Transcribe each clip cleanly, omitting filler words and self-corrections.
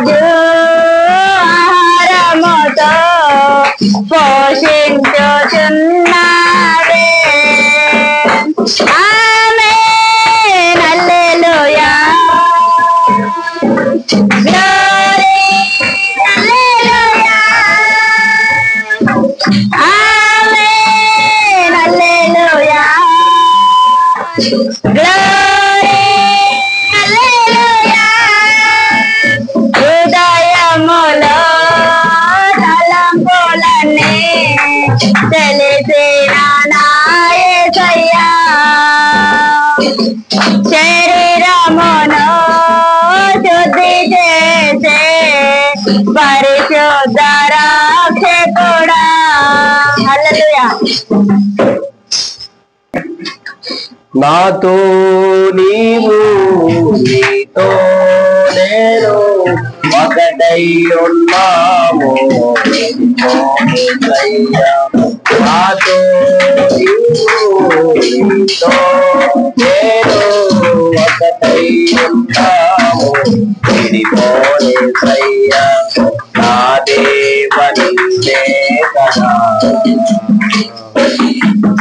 రాజు ఆహారముతో పోషించుచున్నాడే. ఆమేన్ హల్లెలూయా glory హల్లెలూయా ఆమేన్ హల్లెలూయా glory హల్లెలూయా. హృదయములో తలంపులన్నీ తెలిసిన నా యేసయ్యా, శరీరమును శుద్ధి చేసే పరిశుద్ధ రక్షకుడా. హల్లెలూయా. నాతో నీవు నీతో నేను ఒకటై ఉన్నాము. నాతో నీవు నీతో నేను ఒకటై ఉన్నాము. విడిపోలే సయ్యా నా దేవనిన్నే కదా,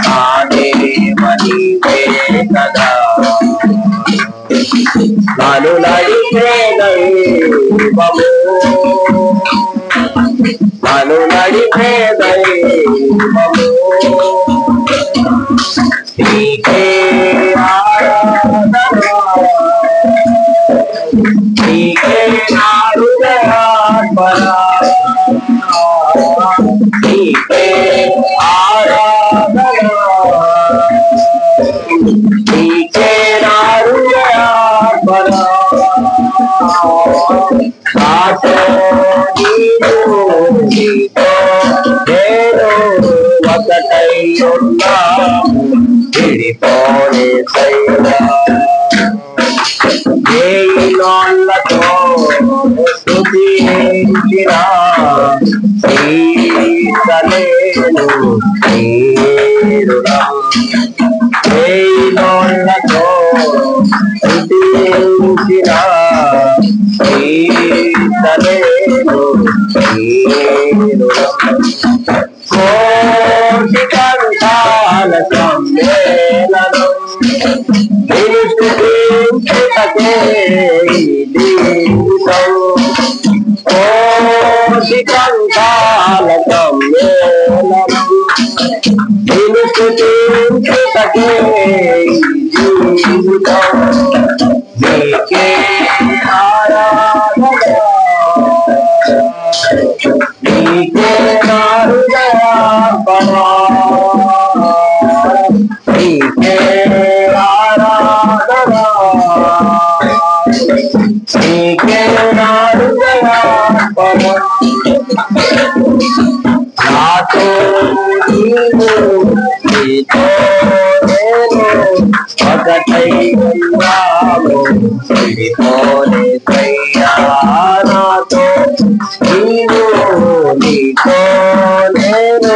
నా దేవనిన్నే కదా. నన్ను నడిపే దైవము, నన్ను నడిపే దైవము, నీకే ఆరాధన, నీకే నా హృదయార్పణ, నీకే ఆరాధన, నీకే నా హృదయార్పణ. నాతో నీవు నీతో నేను ఒకటై ఉన్నాము. విడిపోలే సయ్యా ఏళ్ళతో స్తుతించిన సీతలేను నీరుడా. ఏళ్ళతో స్తుతించిన సీతలేను నీరుడా. కోటి కంఠాల సమ్మేళనం స్తుతించుటకే దీవితం. కోటి కంఠాల సమ్మేళనం స్తుతించుటకే దీవితం. నీకే ఆరాధన, నీకే నా హృదయార్పణ, నీకే ఆరాధన, నీకే నా హృదయార్పణ. నాతో నీవు నీతో నేను ఒకటై ఉన్నాము. విడిపోలే సయ్యా నాతో నీవు నీతో నేను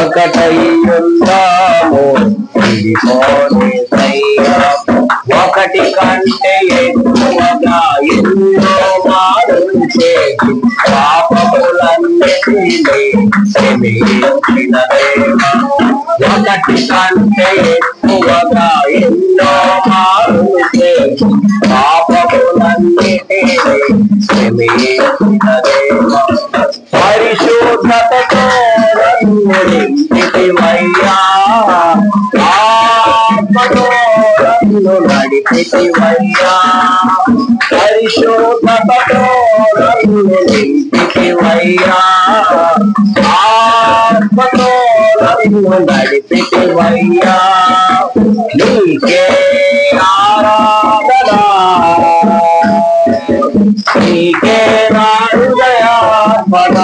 ఒకటై ఉన్నాము. విడిపోలే సయ్యా ఒకటి కంటే ఎక్కువగా ఎన్నో మారులు చేసి పాపములన్నిటినీ క్షమించిన దేవా. ఒకటి కంటే ఎక్కువగా ఎన్నో మారులు చేసి పాపములన్నిటినీ క్షమించిన దేవా. పరిశుద్ధతతో నన్ను నింపితివయ్యా, ఆత్మతో నన్ను నడిపితివయ్యా. పరిశుద్ధతతో నన్ను నింపితివయ్యా, ఆత్మతో నన్ను నడిపితివయ్యా. నీకే ఆరాధన, నీకే నా హృదయార్పణ,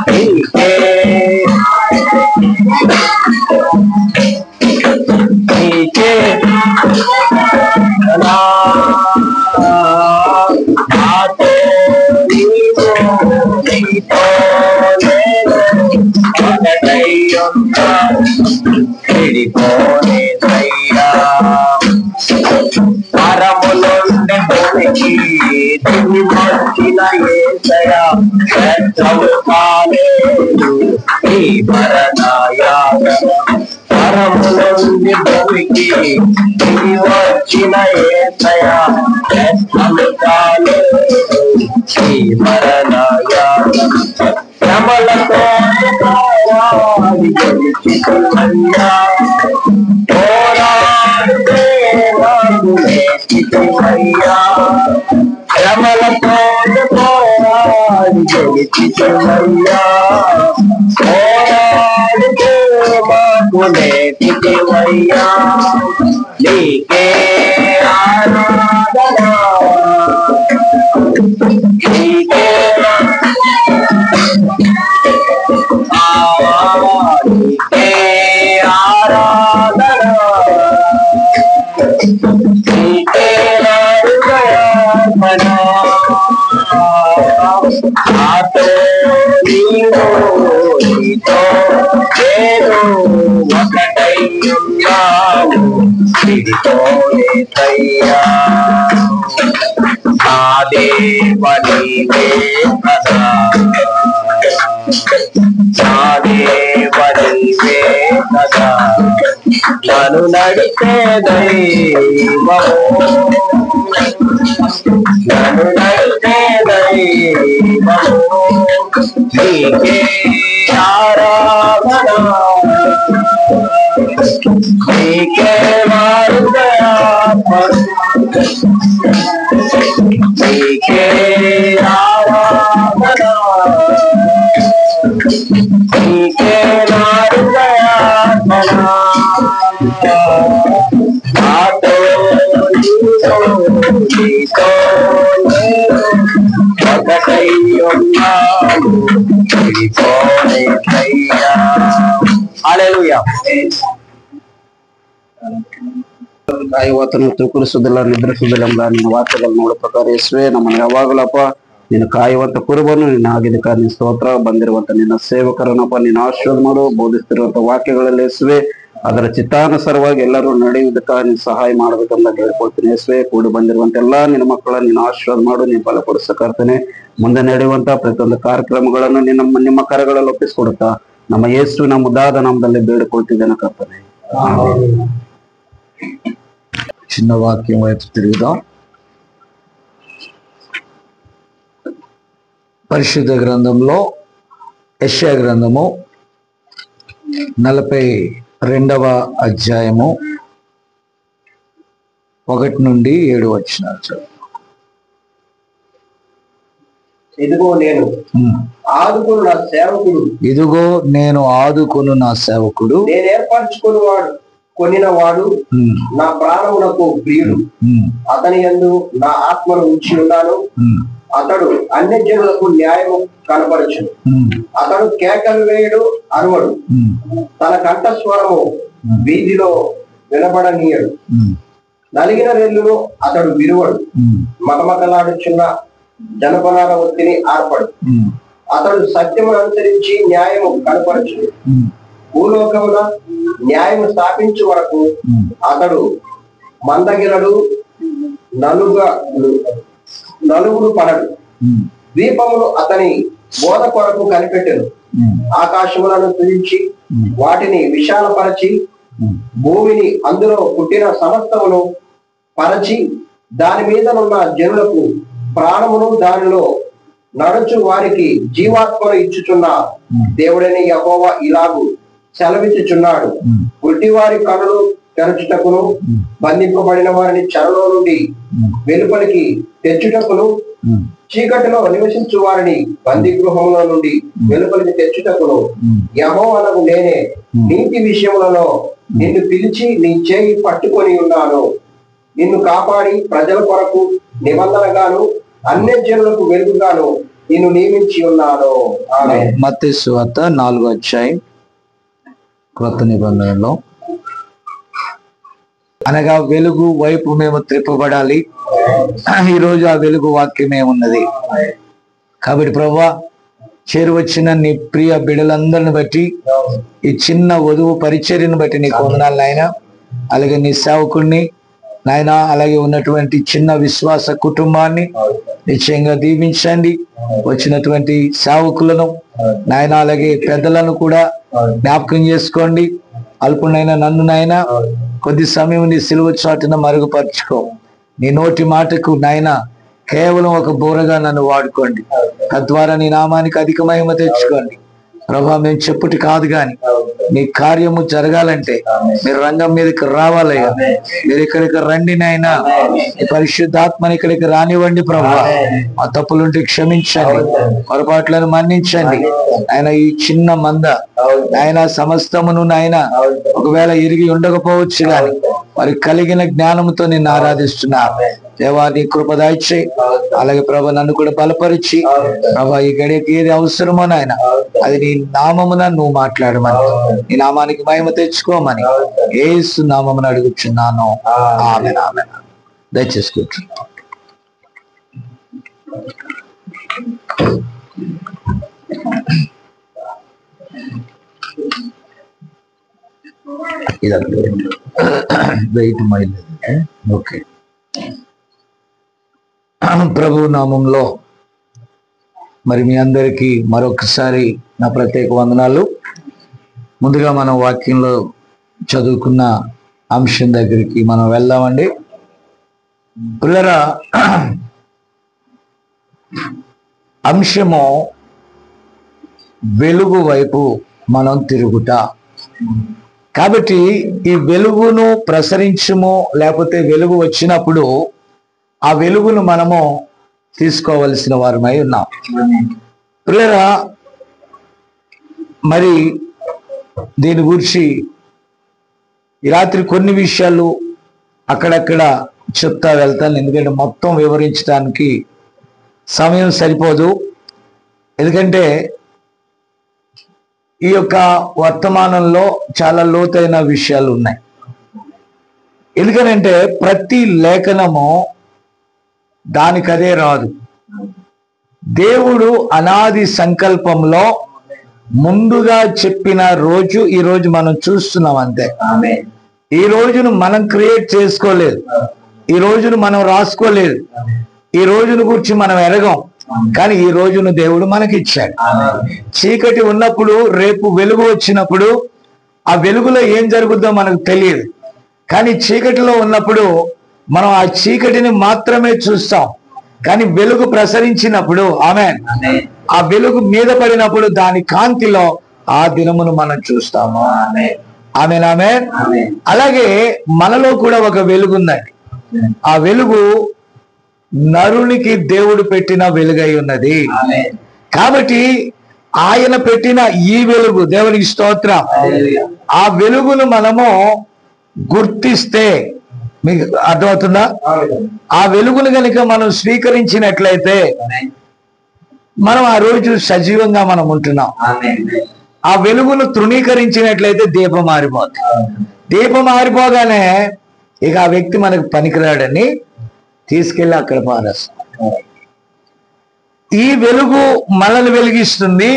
నీకే నీకే నాతో నీవు నీతో నేను ఒకటై ఉన్నాము. విడిపోలే సయ్యా భూమికి దిగి వచ్చిన యేసయ్యా వ్యర్థము కాలేదు నీ మరణయాతన పరము నుండి భూమికి దిగి వచ్చిన యేసయ్యా వ్యర్థము కాలేదు నీ మరణయాతన శ్రమలతో పోరాడి గెలిచితివయ్యా పోరాడితే నాకు నేర్చితివయ్యా శ్రమలతో పోరాడి గెలిచితివయ్యా పోరాడితే మాకు నేర్చితివయ్యా నీకే ఆరాధన నీకే నీకే ఆరాధన నీకే హృదయార్పణ నాతో నీవు నీతో నేను ఒకటై ఉన్నాము నీతో యేసయ్యా నా దేవ నీవే కదా నా దేవ నీవే కదా నన్ను నడిపే దైవము నన్ను నడిపే దైవము నీకే ఆరాధన నీకే హృదయార్పణ నీకే ఆరాధన నీకే హృదయార్పణ నాతో నీతో నేను ఒకటై ఉన్నాము నీతో యేసయ్యా హల్లెలూయా ಕಾಯುವತನು ತುಕುರು ಸುದಲ ನಿದ್ರ ಸುದಲಂಬ ನಿನ್ನ ವಾಕ್ಯಗಳು ನೋಡ ಪ್ರಕಾರ ಯೇಸುವೆ ನಮ್ಮನ್ನು ಯಾವಾಗಲಪ್ಪ ನೀನು ಕಾಯುವಂತ ಕುರುಬನು ನಿನ್ನ ಆಗಿದ್ದಕ್ಕ ನಿನ್ನ ಸ್ತೋತ್ರ ಬಂದಿರುವಂತ ನಿನ್ನ ಸೇವಕರನ್ನಪ್ಪ ನೀನು ಆಶೀರ್ವಾದ ಮಾಡು ಬೋಧಿಸ್ತಿರುವಂತ ವಾಕ್ಯಗಳಲ್ಲಿ ಯೇಸುವೆ ಅದರ ಚಿತ್ತಾನುಸಾರವಾಗಿ ಎಲ್ಲರೂ ನಡೆಯುವುದಕ್ಕ ನೀನು ಸಹಾಯ ಮಾಡ್ಬೇಕಂತ ಹೇಳ್ಕೊಳ್ತೀನಿ ಯೇಸುವೆ ಕೂಡಿ ಬಂದಿರುವಂತ ಎಲ್ಲಾ ನಿನ್ನ ಮಕ್ಕಳ ನೀನು ಆಶೀರ್ವಾದ ಮಾಡು ನೀನು ಬಲಪಡಿಸಕರ್ತೇನೆ ಮುಂದೆ ನಡೆಯುವಂತ ಪ್ರತಿಯೊಂದು ಕಾರ್ಯಕ್ರಮಗಳನ್ನು ನಿಮ್ಮ ಕರಗಳಲ್ಲಿ ಒಪ್ಪಿಸಿಕೊಡುತ್ತಾ ನಮ್ಮ ಯೇಸುವಿನ ಮುದ್ದಾದ ನಾಮದಲ್ಲಿ ಬೇಡಿಕೊಳ್ತಿದ್ದೇನೆ ಕರ್ತನೆ చిన్న వాక్యం వైపు తిరుగుదాం. పరిశుద్ధ గ్రంథంలో యెషయా గ్రంథము 42వ అధ్యాయము 1 నుండి 7 వచనాలు. ఇదిగో నేను ఆదుకును నా సేవకుడు ఇదిగో నేను ఆదుకును నా సేవకుడు నేను ఏర్పరచుకున్నవాడు కొనినవాడు నా ప్రాణమునకు ప్రియుడు అతని యందు నా ఆత్మను ఉంచి ఉన్నాను అతడు అన్ని జనులకు న్యాయము కనపరచును అతడు కేకలు వేయుడు అరువడు తన కంఠస్వరము వీధిలో వినబడనీయడు నలిగిన రెల్లును అతడు విరువడు మగమగలాడుచున్న జనపనాల ఒత్తిని ఆర్పడు అతడు సత్యమును అనుసరించి న్యాయము కనపరచును భూలోకమున న్యాయము స్థాపించు వరకు అతడు మందగిరడు నలుగురు పడడు దీపములు అతని బోధ కొరకు కనిపెట్టెను ఆకాశములను సృజించి వాటిని విశాలపరచి భూమిని అందులో పుట్టిన సమస్తమును పరచి దాని మీదనున్న జనులకు ప్రాణమును దానిలో నడుచు వారికి జీవాత్మను ఇచ్చుచున్న దేవుడని యెహోవా ఇలాగు సెలవిచ్చుచున్నాడు గుడ్డివారి కనులు తెరచుటకును బంధింపబడిన వారిని చెరలో నుండి వెలుపలికి తెచ్చుటకును చీకటిలో నివసించు వారిని బందీ గృహంలో నుండి వెలుపలికి తెచ్చుటకును యెహోవానగు నేనే నీతి విషయములలో నిన్ను పిలిచి నీ చేయి పట్టుకొని ఉన్నాను నిన్ను కాపాడి ప్రజల కొరకు నిబంధనగాను అన్యజనులకు వెలుగుగాను నిన్ను నియమించి ఉన్నాను. ఆమేన్. మత్తయి సువార్త 4వ అధ్యాయం క్రొత్త నిబంధనలో అనగా వెలుగు వైపు మేము త్రిప్పబడాలి. ఈ రోజు ఆ వెలుగు వాక్యమే ఉన్నది. కాబట్టి ప్రభువా చేరువచ్చిన నీ ప్రియ బిడ్డలందరిని బట్టి ఈ చిన్న వధువు పరిచర్యను బట్టి నీకు వందనాలు నాయనా. అలాగే నీ సేవకుడిని నాయన అలాగే ఉన్నటువంటి చిన్న విశ్వాస కుటుంబాన్ని నిశ్చయంగా దీవించండి. వచ్చినటువంటి సేవకులను నాయన అలాగే పెద్దలను కూడా జ్ఞాపకం చేసుకోండి. అల్పునైనా నన్ను నాయన కొద్ది సమయం నీ సిలువ చాటున మరుగుపరుచుకో. నీ నోటి మాటకు నాయన కేవలం ఒక బోరగా నన్ను వాడుకోండి. తద్వారా నీ నామానికి అధిక మహిమ తెచ్చుకోండి. ప్రభా, మేము చెప్పుటి కాదు గాని నీ కార్యము జరగాలంటే మీరు రంగం మీదకి రావాలయ్యా. మీరు ఇక్కడికి రండి నాయన. పరిశుద్ధాత్మని ఇక్కడికి రానివ్వండి ప్రభా. మా తప్పులుంటే క్షమించండి, పొరపాట్లను మన్నించండి. ఆయన ఈ చిన్న మంద ఆయన సమస్తమును నాయన ఒకవేళ ఇరిగి ఉండకపోవచ్చు గాని మరి కలిగిన జ్ఞానంతో నిన్ను ఆరాధిస్తున్నా. దేవా, నీ కృప దయచేయి. అలాగే ప్రభా, నన్ను కూడా బలపరిచి ప్రభా ఈ గడియకి ఏది అవసరమో నాయన అది నీ నామమున నువ్వు మాట్లాడమని, నీ నామానికి మహిమ తెచ్చుకోమని యేసు నామమున అడుగుచున్నాను. ఆమేన్, ఆమేన్. దయచేసి కూర్చోండి. ఇదంతా వెయిట్ మైల్. ఓకే. ప్రభు నామంలో మరి మీ అందరికీ మరొకసారి నా ప్రత్యేక వందనాలు. ముందుగా మనం వాక్యంలో చదువుకున్న అంశం దగ్గరికి మనం వెళ్దామండి. పిల్లరా, అంశము వెలుగు వైపు మనం తిరుగుట. కాబట్టి ఈ వెలుగును ప్రసరించము, లేకపోతే వెలుగు వచ్చినప్పుడు ఆ వెలుగును మనము తీసుకోవలసిన వారమై ఉన్నాం. పిల్లరా, మరి దీని గురించి ఈ రాత్రి కొన్ని విషయాలు అక్కడక్కడ చెప్తా వెళ్తాను. ఎందుకంటే మొత్తం వివరించడానికి సమయం సరిపోదు. ఎందుకంటే ఈ యొక్క వర్తమానంలో చాలా లోతైన విషయాలు ఉన్నాయి. ఎందుకనంటే ప్రతి లేఖనము దానికదే రాదు. దేవుడు అనాది సంకల్పంలో ముందుగా చెప్పిన రోజు ఈ రోజు మనం చూస్తున్నాం, అంతే. ఈ రోజును మనం క్రియేట్ చేసుకోలేదు, ఈ రోజును మనం రాసుకోలేదు, ఈ రోజును గురించి మనం ఎరగం. కానీ ఈ రోజును దేవుడు మనకిచ్చాడు. చీకటి ఉన్నప్పుడు రేపు వెలుగు వచ్చినప్పుడు ఆ వెలుగులో ఏం జరుగుద్దో మనకు తెలియదు. కానీ చీకటిలో ఉన్నప్పుడు మనం ఆ చీకటిని మాత్రమే చూస్తాం. కానీ వెలుగు ప్రసరించినప్పుడు ఆమేన్, ఆ వెలుగు మీద పడినప్పుడు దాని కాంతిలో ఆ దినమును మనం చూస్తాము. ఆమేన్, ఆమేన్. అలాగే మనలో కూడా ఒక వెలుగు ఉందండి. ఆ వెలుగు నరునికి దేవుడు పెట్టిన వెలుగై ఉన్నది. కాబట్టి ఆయన పెట్టిన ఈ వెలుగు, దేవునికి స్తోత్రం, ఆ వెలుగును మనము గుర్తిస్తే, మీకు అర్థమవుతుందా? ఆ వెలుగును కనుక మనం స్వీకరించినట్లయితే మనం ఆ రోజు సజీవంగా మనం ఉంటున్నాం. ఆ వెలుగును తృణీకరించినట్లయితే దీపం మారిపోతుంది. దీపం మారిపోగానే ఇక ఆ వ్యక్తి మనకు పనికిరాడని తీసుకెళ్ళి అక్కడ పారేస్తాం. ఈ వెలుగు మనల్ని వెలిగిస్తుంది.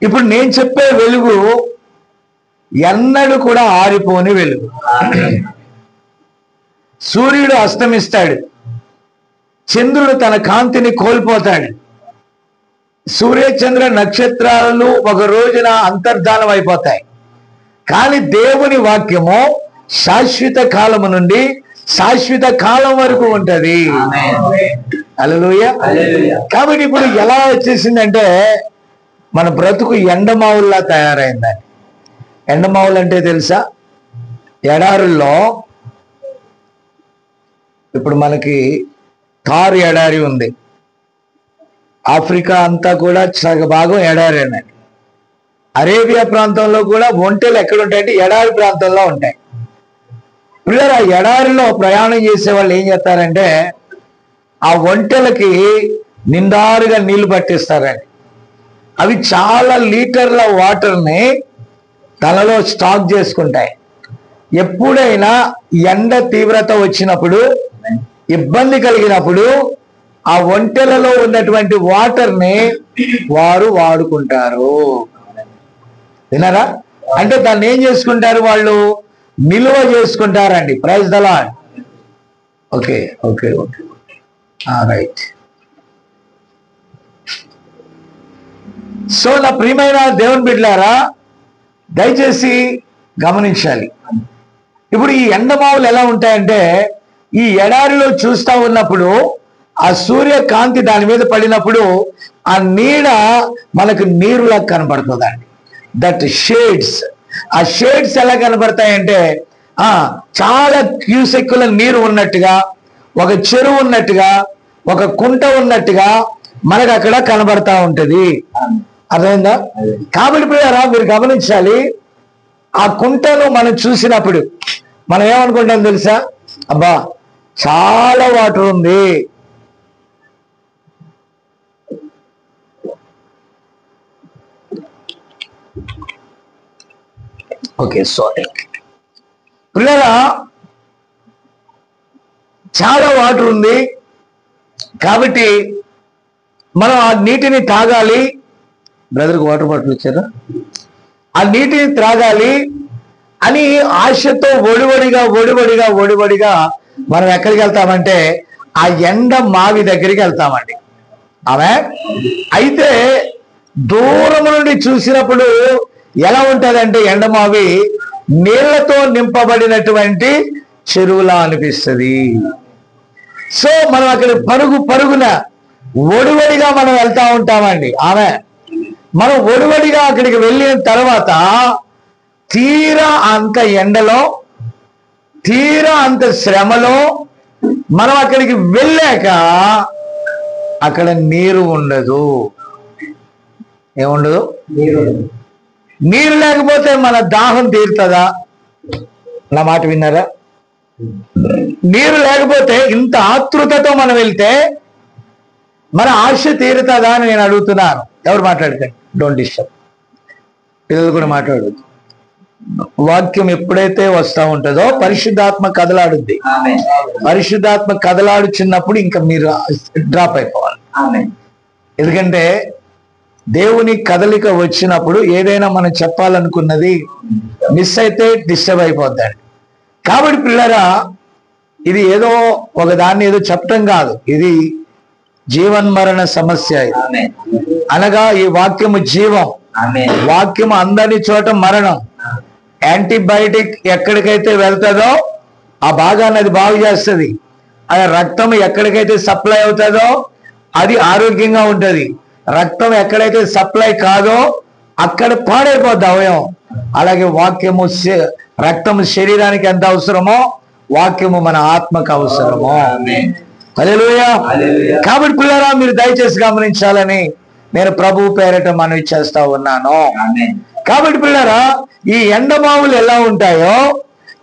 ఇప్పుడు నేను చెప్పే వెలుగు ఎన్నడూ కూడా ఆరిపోని వెలుగు. సూర్యుడు అస్తమిస్తాడు, చంద్రుడు తన కాంతిని కోల్పోతాడు, సూర్యచంద్ర నక్షత్రాలు ఒక రోజున అంతర్ధానం అయిపోతాయి. కానీ దేవుని వాక్యము శాశ్వత కాలము నుండి శాశ్వత కాలం వరకు ఉంటది. హల్లెలూయా. కాబట్టి ఇప్పుడు ఎలా వచ్చేసిందంటే మన బ్రతుకు ఎండమావుల్లా తయారైందని. ఎండమావులు అంటే తెలుసా? ఎడారుల్లో ఇప్పుడు మనకి థార్ ఎడారి ఉంది. ఆఫ్రికా అంతా కూడా సగభాగం ఎడారేనండి. అరేబియా ప్రాంతంలో కూడా ఒంటెలు ఎక్కడ ఉంటాయంటే ఎడారి ప్రాంతంలో ఉంటాయి. పిల్లలు ఆ ఎడారిలో ప్రయాణం చేసే వాళ్ళు ఏం చేస్తారంటే ఆ ఒంటెలకి నిండారుగా నీళ్లు పట్టిస్తారండి. అవి చాలా లీటర్ల వాటర్ని తనలో స్టాక్ చేసుకుంటాయి. ఎప్పుడైనా ఎండ తీవ్రత వచ్చినప్పుడు, ఇబ్బంది కలిగినప్పుడు ఆ ఒంటెలలో ఉన్నటువంటి వాటర్ని వారు వాడుకుంటారు. విన్నారా? అంటే దాన్ని ఏం చేసుకుంటారు వాళ్ళు? నిలువ చేసుకుంటారండి. Praise the Lord. Okay okay okay right. So నా ప్రియమైన దేవుని బిడ్డలారా, దయచేసి గమనించాలి. ఇప్పుడు ఈ ఎండమావులు ఎలా ఉంటాయంటే, ఈ ఎడారిలో చూస్తా ఉన్నప్పుడు ఆ సూర్యకాంతి దాని మీద పడినప్పుడు ఆ నీడ మనకు నీరులా కనబడుతుందండి. దట్ షేడ్స్, ఆ షేడ్స్ ఎలా కనబడతాయంటే చాలా క్యూసెక్కుల నీరు ఉన్నట్టుగా, ఒక చెరువు ఉన్నట్టుగా, ఒక కుంట ఉన్నట్టుగా మనకు అక్కడ కనబడతా ఉంటది. అర్థమైందా? కాబట్టి మీరు గమనించాలి, ఆ కుంటను మనం చూసినప్పుడు మనం ఏమనుకుంటాం తెలుసా? అబ్బా చాలా వాటర్ ఉంది, ఓకే సారీ పిల్లరా, చాలా వాటర్ ఉంది కాబట్టి మనం ఆ నీటిని తాగాలి. బ్రదర్కి వాటర్ బాటిల్ ఇచ్చారా? ఆ నీటిని త్రాగాలి అని ఆశతో ఒడివడిగా మనం ఎక్కడికి వెళ్తామంటే ఆ ఎండ మావి దగ్గరికి వెళ్తామండి. ఆమె అయితే దూరం నుండి చూసినప్పుడు ఎలా ఉంటుందంటే ఎండమావి నీళ్లతో నింపబడినటువంటి చెరువులా అనిపిస్తుంది. సో మనం అక్కడ పరుగున ఒడివడిగా మనం వెళ్తా ఉంటామండి. ఆమె మనం ఒడివడిగా అక్కడికి వెళ్ళిన తర్వాత తీరా అంత ఎండలో, తీరా అంత శ్రమలో మనం అక్కడికి వెళ్ళాక అక్కడ నీరు ఉండదు. ఏముండదు? నీరు లేకపోతే మన దాహం తీరుతుందా? నా మాట విన్నారా? నీరు లేకపోతే ఇంత ఆతృతతో మనం వెళ్తే మన ఆశ తీరుతుందా అని నేను అడుగుతున్నాను. ఎవరు మాట్లాడకండి, డోంట్ డిస్టర్బ్. పిల్లలు కూడా మాట్లాడదు. వాక్యం ఎప్పుడైతే వస్తా ఉంటుందో పరిశుద్ధాత్మ కదలాడుద్ది. పరిశుద్ధాత్మ కదలాడుచున్నప్పుడు ఇంకా మీరు డ్రాప్ అయిపోవాలి. ఎందుకంటే దేవుని కదలిక వచ్చినప్పుడు ఏదైనా మనం చెప్పాలనుకున్నది మిస్ అయితే డిస్టర్బ్ అయిపోద్దండి. కాబట్టి పిల్లరా, ఇది ఏదో ఒక దాన్ని ఏదో చెప్పటం కాదు, ఇది జీవన్మరణ సమస్య. అనగా ఈ వాక్యము జీవం, వాక్యము అందని చోట మరణం. యాంటీబయాటిక్ ఎక్కడికైతే వెళ్తుందో ఆ భాగాన్ని అది బాగు చేస్తుంది. ఆ రక్తం ఎక్కడికైతే సప్లై అవుతుందో అది ఆరోగ్యంగా ఉంటుంది. రక్తం ఎక్కడైతే సప్లై కాదో అక్కడ పాడైపోద్ది అవయవం. అలాగే వాక్యము, రక్తము శరీరానికి ఎంత అవసరమో వాక్యము మన ఆత్మకు అవసరమో. హల్లెలూయా. కాబట్టి పిల్లరా, మీరు దయచేసి గమనించాలని నేను ప్రభువు పేరట మనవి చేస్తా ఉన్నాను. కాబట్టి పిల్లరా, ఈ ఎండమావులు ఎలా ఉంటాయో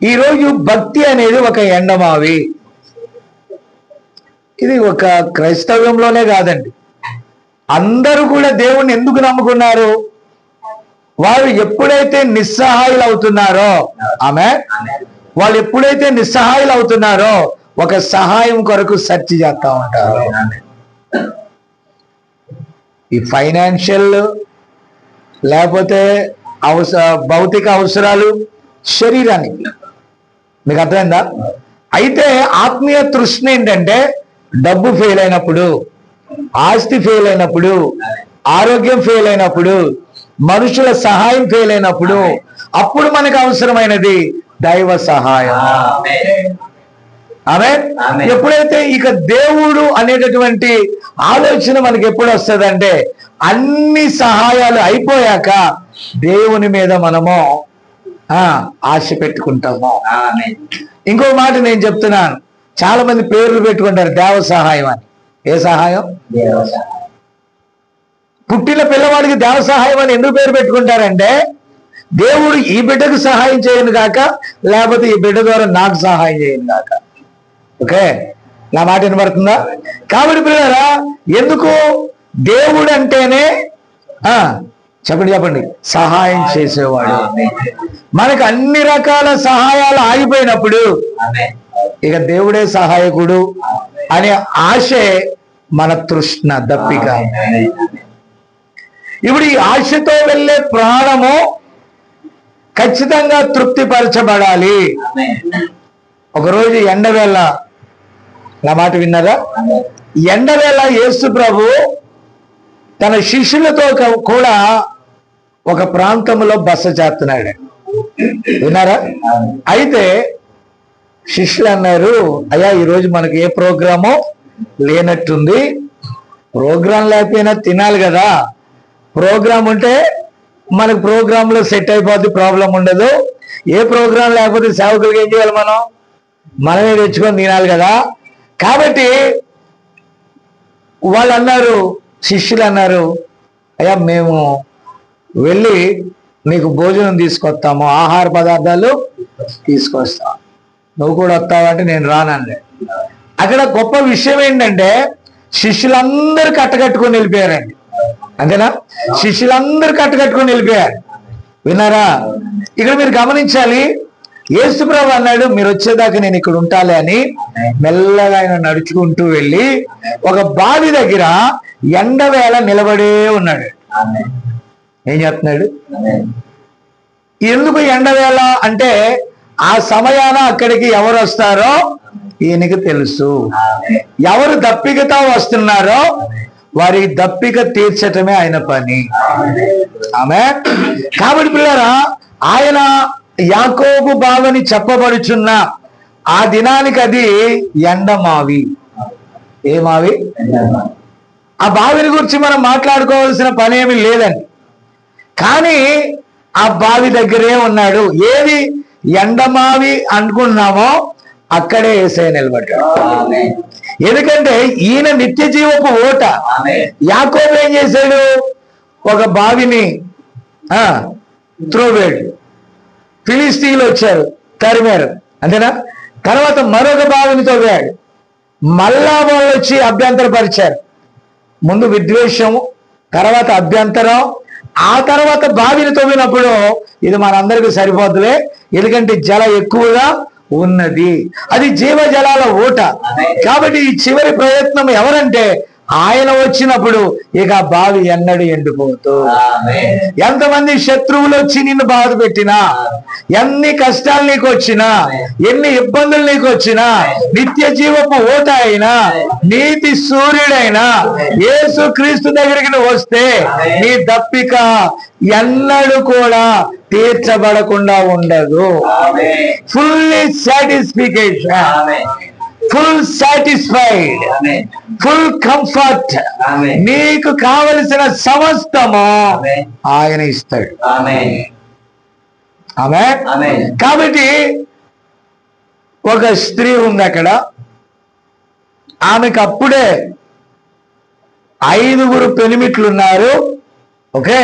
ఈరోజు భక్తి అనేది ఒక ఎండమావి. ఇది ఒక క్రైస్తవ్యంలోనే కాదండి, అందరూ కూడా దేవుణ్ణి ఎందుకు నమ్ముకున్నారు? వారు ఎప్పుడైతే నిస్సహాయులు అవుతున్నారో, వాళ్ళు ఎప్పుడైతే నిస్సహాయులు అవుతున్నారో ఒక సహాయం కొరకు సెర్చ్ చేస్తా ఉంటారు. ఈ ఫైనాన్షియల్ లేకపోతే భౌతిక అవసరాలు శరీరానికి, మీకు అర్థమైందా? అయితే ఆత్మీయ తృష్ణ ఏంటంటే డబ్బు ఫెయిల్ అయినప్పుడు, ఆస్తి ఫెయిల్ అయినప్పుడు, ఆరోగ్యం ఫెయిల్ అయినప్పుడు, మనుషుల సహాయం ఫెయిల్ అయినప్పుడు అప్పుడు మనకు అవసరమైనది దైవ సహాయం. ఎప్పుడైతే ఇక దేవుడు అనేటటువంటి ఆలోచన మనకి ఎప్పుడు వస్తుందంటే అన్ని సహాయాలు అయిపోయాక దేవుని మీద మనము ఆశ పెట్టుకుంటాము. ఇంకో మాట నేను చెప్తున్నాను, చాలా మంది పేర్లు పెట్టుకుంటారు దేవ సహాయం అని. ఏ సహాయం? పుట్టిన పిల్లవాడికి దేవ సహాయం అని ఎందుకు పేరు పెట్టుకుంటారంటే దేవుడు ఈ బిడ్డకు సహాయం చేయను కాక, లేకపోతే ఈ బిడ్డ ద్వారా నాకు సహాయం చేయను కాక. ఓకే, నా మాట వినబడుతుందా? కాబట్టి పిల్లరా, ఎందుకు దేవుడు అంటేనే చెప్పండి సహాయం చేసేవాడు. మనకు అన్ని రకాల సహాయాలు ఆగిపోయినప్పుడు ఇక దేవుడే సహాయకుడు అనే ఆశే మన తృష్ణ, దప్పిక. ఇప్పుడు ఈ ఆశతో వెళ్ళే ప్రాణము ఖచ్చితంగా తృప్తిపరచబడాలి. ఒకరోజు ఎండవేళ, నా మాట విన్నారా? ఎండవేళ యేసు ప్రభు తన శిష్యులతో కూడా ఒక ప్రాంతంలో బస చేస్తున్నాడు. విన్నారా? అయితే శిష్యులు అన్నారు, అయ్యా ఈరోజు మనకి ఏ ప్రోగ్రాము లేనట్టుంది. ప్రోగ్రాం లేకపోయినా తినాలి కదా. ప్రోగ్రాం ఉంటే మనకు ప్రోగ్రామ్ లో సెట్ అయిపోద్ది, ప్రాబ్లం ఉండదు. ఏ ప్రోగ్రాం లేకపోతే సేవకులకి ఏం చేయాలి? మనమే తెచ్చుకొని తినాలి కదా. కాబట్టి వాళ్ళు అన్నారు, శిష్యులు అన్నారు, అయ్యా మేము వెళ్ళి నీకు భోజనం తీసుకొస్తాము, ఆహార పదార్థాలు తీసుకొస్తాం, నువ్వు కూడా వస్తావంటే నేను రానండి. అక్కడ గొప్ప విషయం ఏంటంటే శిష్యులందరూ కట్టకట్టుకొని వెళ్ళిపోయారండి. అంతేనా? శిష్యులందరూ కట్టకట్టుకొని వెళ్ళిపోయారు. విన్నారా? ఇక్కడ మీరు గమనించాలి, యేసు ప్రభు అన్నాడు మీరు వచ్చేదాకా నేను ఇక్కడ ఉంటాలే అని. మెల్లగా ఆయన నడుచుకుంటూ వెళ్ళి ఒక బావి దగ్గర ఎండవేళ నిలబడే ఉన్నాడు. ఏం చేస్తున్నాడు? ఎందుకు ఎండవేళ అంటే ఆ సమయాన అక్కడికి ఎవరు వస్తారో ఈయనకి తెలుసు. ఎవరు దప్పికతో వస్తున్నారో వారి దప్పిక తీర్చటమే ఆయన పని. ఆమె కాబట్టి పిల్లరా, ఆయన యాకోబు బావని చెప్పబడుచున్న ఆ దినానికి అది ఎండమావి. ఏ మావి? ఆ బావిని గురించి మనం మాట్లాడుకోవాల్సిన పని ఏమి లేదండి. కానీ ఆ బావి దగ్గరే ఉన్నాడు. ఏది ఎండమావి అనుకున్నామో అక్కడే యేసయ్య నిలబడ్డాడు. ఎందుకంటే ఈయన నిత్య జీవపు ఓట. యాకోబు ఏం చేశాడు? ఒక బావిని త్రోవేడు, ఫిలిస్తీన్లు వచ్చారు, తరిమారు. అంతేనా? తర్వాత మరొక బావిని తవ్వాడు, మళ్ళా వాళ్ళు వచ్చి అభ్యంతరపరిచారు. ముందు విద్వేషము, తర్వాత అభ్యంతరం, ఆ తర్వాత బావిని తవ్వినప్పుడు ఇది మనందరికీ సరిపోతులే, ఎందుకంటే జల ఎక్కువగా ఉన్నది, అది జీవజలాల ఊట. కాబట్టి ఈ చివరి ప్రయత్నం ఎవరంటే ఆయన వచ్చినప్పుడు ఇక బావి ఎన్నడూ ఎండిపోతూ. ఎంతమంది శత్రువులు వచ్చి నిన్ను బాధ పెట్టినా, ఎన్ని కష్టాలు నీకు వచ్చినా, ఎన్ని ఇబ్బందులు నీకు వచ్చినా, నిత్య జీవపు ఓట అయినా, నీతి సూర్యుడైనా యేసు క్రీస్తు దగ్గరికి నువ్వు వస్తే నీ దప్పిక ఎన్నడూ కూడా తీర్చబడకుండా ఉండదు. Fully satisfaction, full satisfied, full comfort, నీకు కావలసిన సమస్తము ఆయన ఇస్తాడు. ఆమె కాబట్టి ఒక స్త్రీ ఉంది అక్కడ, ఆమెకు అప్పుడే 5 పెనిమిట్లు ఉన్నారు. ఓకే,